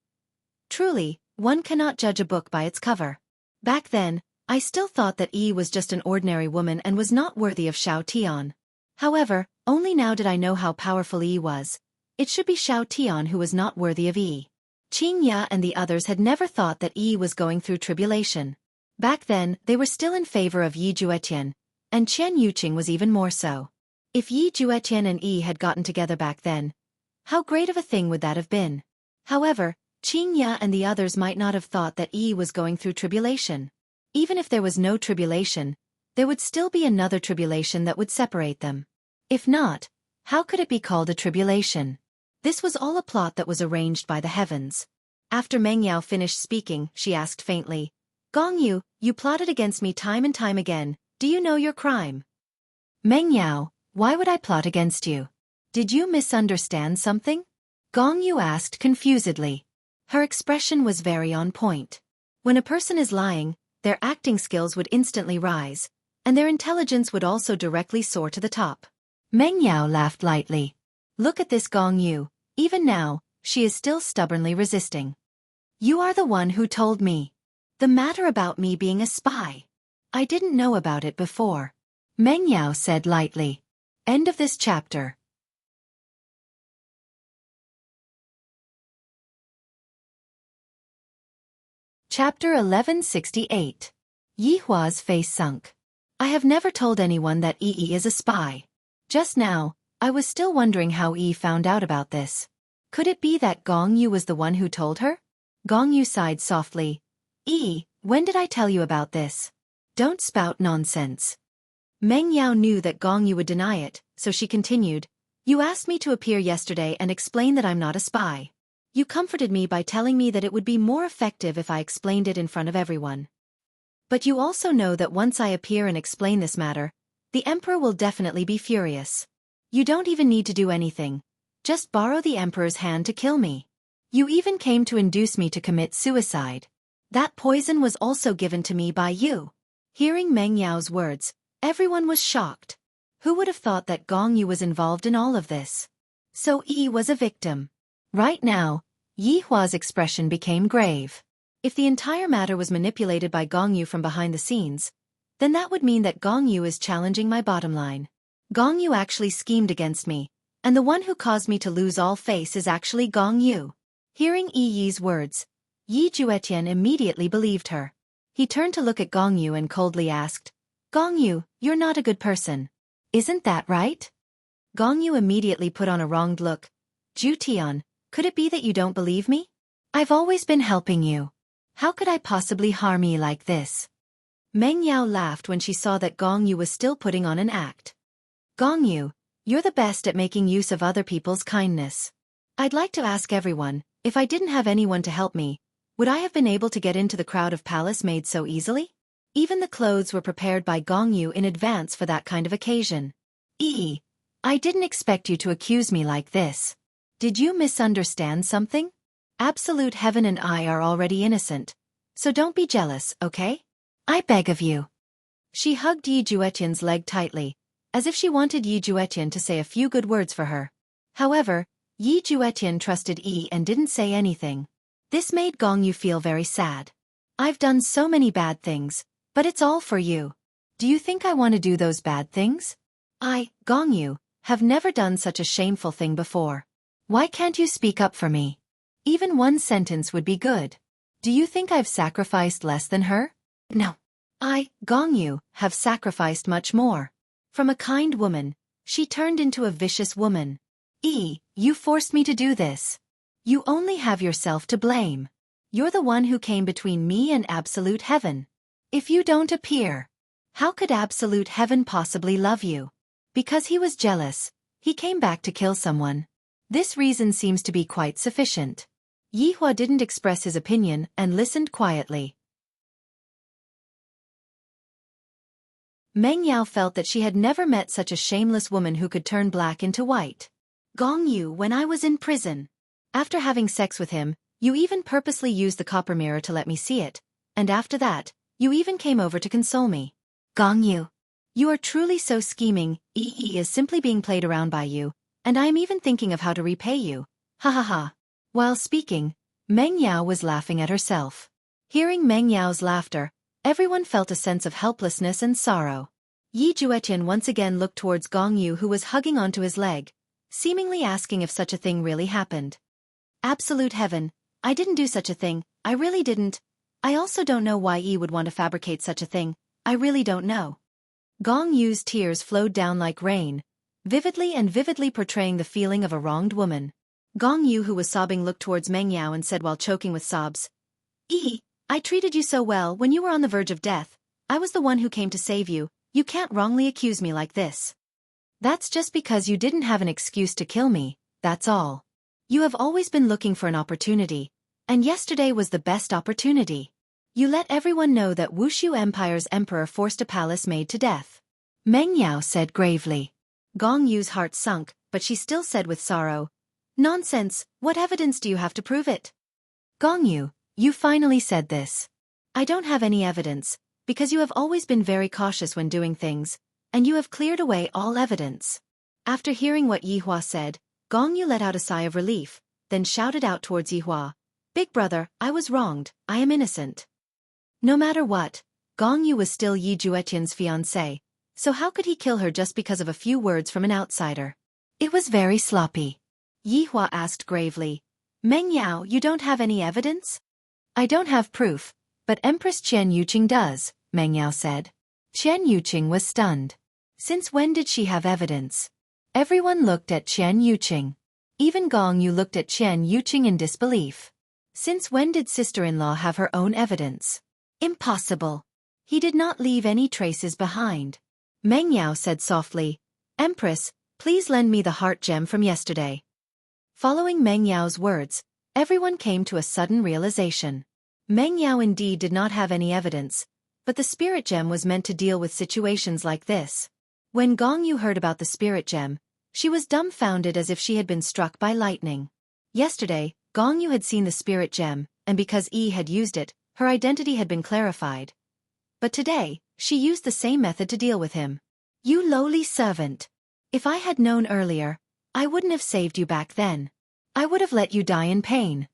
Truly, one cannot judge a book by its cover. Back then, I still thought that Yi was just an ordinary woman and was not worthy of Xiao Tian. However, only now did I know how powerful Yi was. It should be Xiao Tian who was not worthy of Yi. Qing Ya and the others had never thought that Yi was going through tribulation. Back then, they were still in favor of Yi Juetian, and Chen Yuqing was even more so. If Yi Juetian and Yi had gotten together back then, how great of a thing would that have been? However, Qing Ya and the others might not have thought that Yi was going through tribulation. Even if there was no tribulation, there would still be another tribulation that would separate them. If not, how could it be called a tribulation? This was all a plot that was arranged by the heavens. After Meng Yao finished speaking, she asked faintly, "Gong Yu, you plotted against me time and time again. Do you know your crime?" "Meng Yao, why would I plot against you? Did you misunderstand something?" Gong Yu asked confusedly. Her expression was very on point. When a person is lying, their acting skills would instantly rise, and their intelligence would also directly soar to the top. Meng Yao laughed lightly. "Look at this Gong Yu. Even now, she is still stubbornly resisting. You are the one who told me. The matter about me being a spy. I didn't know about it before," Meng Yao said lightly. End of this chapter. Chapter 1168. Yi Hua's face sunk. I have never told anyone that Yi is a spy. Just now, I was still wondering how Yi found out about this. Could it be that Gong Yu was the one who told her? Gong Yu sighed softly. Yi, when did I tell you about this? Don't spout nonsense. Meng Yao knew that Gong Yu would deny it, so she continued. You asked me to appear yesterday and explain that I'm not a spy. You comforted me by telling me that it would be more effective if I explained it in front of everyone. But you also know that once I appear and explain this matter, the Emperor will definitely be furious. You don't even need to do anything. Just borrow the Emperor's hand to kill me. You even came to induce me to commit suicide. That poison was also given to me by you. Hearing Meng Yao's words, everyone was shocked. Who would have thought that Gong Yu was involved in all of this? So Yi was a victim. Right now, Yi Hua's expression became grave. If the entire matter was manipulated by Gong Yu from behind the scenes, then that would mean that Gong Yu is challenging my bottom line. Gong Yu actually schemed against me, and the one who caused me to lose all face is actually Gong Yu. Hearing Yi's words, Yi Juetian immediately believed her. He turned to look at Gong Yu and coldly asked, Gong Yu, you're not a good person. Isn't that right? Gong Yu immediately put on a wronged look. Jutian, could it be that you don't believe me? I've always been helping you. How could I possibly harm you like this? Meng Yao laughed when she saw that Gong Yu was still putting on an act. Gong Yu, you're the best at making use of other people's kindness. I'd like to ask everyone, if I didn't have anyone to help me, would I have been able to get into the crowd of palace maids so easily? Even the clothes were prepared by Gong Yu in advance for that kind of occasion. I didn't expect you to accuse me like this. Did you misunderstand something? Absolute Heaven and I are already innocent. So don't be jealous, okay? I beg of you. She hugged Yi Juetian's leg tightly, as if she wanted Yi Juetian to say a few good words for her. However, Yi Juetian trusted Yi and didn't say anything. This made Gong Yu feel very sad. I've done so many bad things, but it's all for you. Do you think I want to do those bad things? I, Gong Yu, have never done such a shameful thing before. Why can't you speak up for me? Even one sentence would be good. Do you think I've sacrificed less than her? No. I, Gong Yu, have sacrificed much more. From a kind woman, she turned into a vicious woman. You forced me to do this. You only have yourself to blame. You're the one who came between me and Absolute Heaven. If you don't appear, how could Absolute Heaven possibly love you? Because he was jealous, he came back to kill someone. This reason seems to be quite sufficient. Yi Hua didn't express his opinion and listened quietly. Meng Yao felt that she had never met such a shameless woman who could turn black into white. Gong Yu, when I was in prison. After having sex with him, you even purposely used the copper mirror to let me see it, and after that, you even came over to console me. Gong Yu. You are truly so scheming. Yi is simply being played around by you, and I am even thinking of how to repay you. Ha ha ha. While speaking, Meng Yao was laughing at herself. Hearing Meng Yao's laughter, everyone felt a sense of helplessness and sorrow. Yi Juetian once again looked towards Gong Yu, who was hugging onto his leg, seemingly asking if such a thing really happened. Absolute Heaven, I didn't do such a thing, I really didn't. I also don't know why Yi would want to fabricate such a thing, I really don't know. Gong Yu's tears flowed down like rain, vividly portraying the feeling of a wronged woman. Gong Yu, who was sobbing, looked towards Meng Yao and said while choking with sobs, I treated you so well when you were on the verge of death. I was the one who came to save you. You can't wrongly accuse me like this. That's just because you didn't have an excuse to kill me, that's all. You have always been looking for an opportunity, and yesterday was the best opportunity. You let everyone know that Wuxia Empire's emperor forced a palace maid to death. Meng Yao said gravely. Gong Yu's heart sunk, but she still said with sorrow, Nonsense, what evidence do you have to prove it? Gong Yu, you finally said this. I don't have any evidence, because you have always been very cautious when doing things, and you have cleared away all evidence. After hearing what Yi Hua said, Gong Yu let out a sigh of relief, then shouted out towards Yi Hua, Big brother, I was wronged, I am innocent. No matter what, Gong Yu was still Yi Juetian's fiancé, so how could he kill her just because of a few words from an outsider? It was very sloppy. Yi Hua asked gravely, Meng Yao, you don't have any evidence? I don't have proof, But Empress Qian Yuqing does, Meng Yao said. Qian Yuqing was stunned. Since when did she have evidence? Everyone looked at Qian Yuqing. Even Gong Yu looked at Qian Yuqing in disbelief. Since when did sister-in-law have her own evidence? Impossible. He did not leave any traces behind. Meng Yao said softly, Empress, please lend me the heart gem from yesterday. Following Meng Yao's words, everyone came to a sudden realization. Meng Yao indeed did not have any evidence, but the spirit gem was meant to deal with situations like this. When Gong Yu heard about the spirit gem, she was dumbfounded as if she had been struck by lightning. Yesterday, Gong Yu had seen the spirit gem, and because Yi had used it, her identity had been clarified. But today, she used the same method to deal with him. You lowly servant. If I had known earlier, I wouldn't have saved you back then. I would have let you die in pain.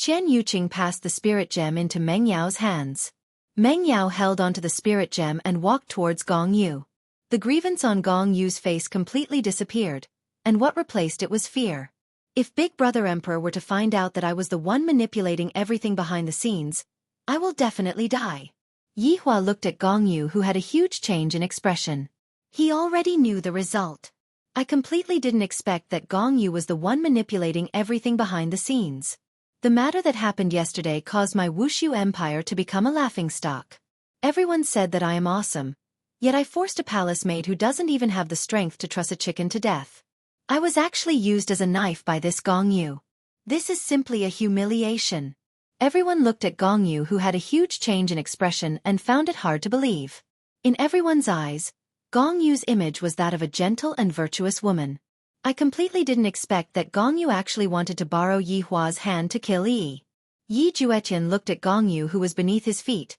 Qian Yuqing passed the spirit gem into Meng Yao's hands. Meng Yao held onto the spirit gem and walked towards Gong Yu. The grievance on Gong Yu's face completely disappeared, and what replaced it was fear. If Big Brother Emperor were to find out that I was the one manipulating everything behind the scenes, I will definitely die. Yi Hua looked at Gong Yu, who had a huge change in expression. He already knew the result. I completely didn't expect that Gong Yu was the one manipulating everything behind the scenes. The matter that happened yesterday caused my Wuxia empire to become a laughingstock. Everyone said that I am awesome, yet I forced a palace maid who doesn't even have the strength to truss a chicken to death. I was actually used as a knife by this Gong Yu. This is simply a humiliation. Everyone looked at Gong Yu, who had a huge change in expression, and found it hard to believe. In everyone's eyes, Gong Yu's image was that of a gentle and virtuous woman. I completely didn't expect that Gong Yu actually wanted to borrow Yi Hua's hand to kill Yi. Yi Juetian looked at Gong Yu, who was beneath his feet,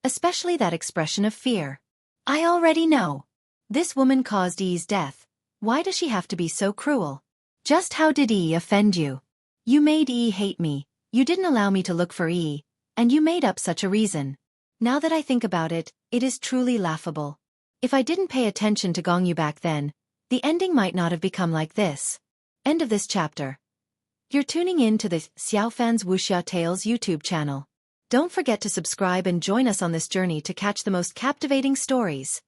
especially that expression of fear. I already know. This woman caused Yi's death. Why does she have to be so cruel? Just how did Yi offend you? You made Yi hate me, you didn't allow me to look for Yi, and you made up such a reason. Now that I think about it, it is truly laughable. If I didn't pay attention to Gong Yu back then, the ending might not have become like this. End of this chapter. You're tuning in to the Xiaofan's Wuxia Tales YouTube channel. Don't forget to subscribe and join us on this journey to catch the most captivating stories.